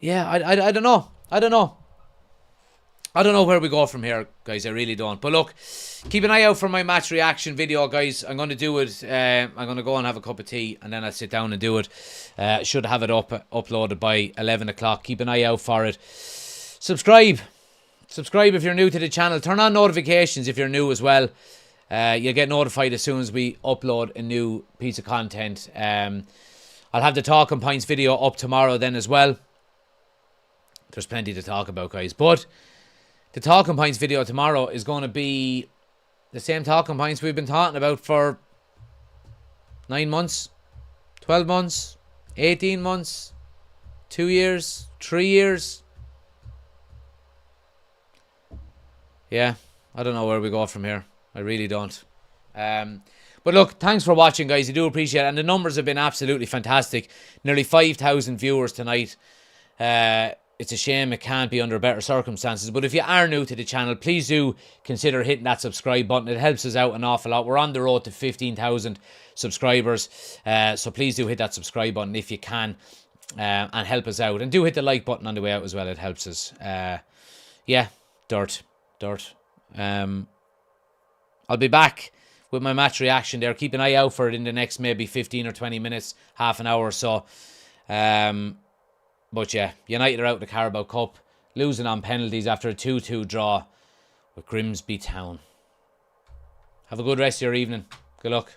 Yeah, I don't know. I don't know. I don't know where we go from here, guys. I really don't. But look, keep an eye out for my match reaction video, guys. I'm going to do it. I'm going to go and have a cup of tea, and then I'll sit down and do it. Should have it uploaded by 11 o'clock. Keep an eye out for it. Subscribe. Subscribe if you're new to the channel. Turn on notifications if you're new as well. You'll get notified as soon as we upload a new piece of content. I'll have the Talking Pints video up tomorrow then as well. There's plenty to talk about, guys. But the Talking Pints video tomorrow is going to be the same Talking Pints we've been talking about for 9 months, 12 months, 18 months, 2 years, 3 years. Yeah, I don't know where we go from here. I really don't. But look, thanks for watching, guys. I do appreciate it. And the numbers have been absolutely fantastic. Nearly 5,000 viewers tonight. It's a shame it can't be under better circumstances. But if you are new to the channel, please do consider hitting that subscribe button. It helps us out an awful lot. We're on the road to 15,000 subscribers. So please do hit that subscribe button if you can. And help us out. And do hit the like button on the way out as well. It helps us. Yeah, dirt. I'll be back with my match reaction there. Keep an eye out for it in the next maybe 15 or 20 minutes, half an hour or so. But yeah, United are out of the Carabao Cup, losing on penalties after a 2-2 draw with Grimsby Town. Have a good rest of your evening. Good luck.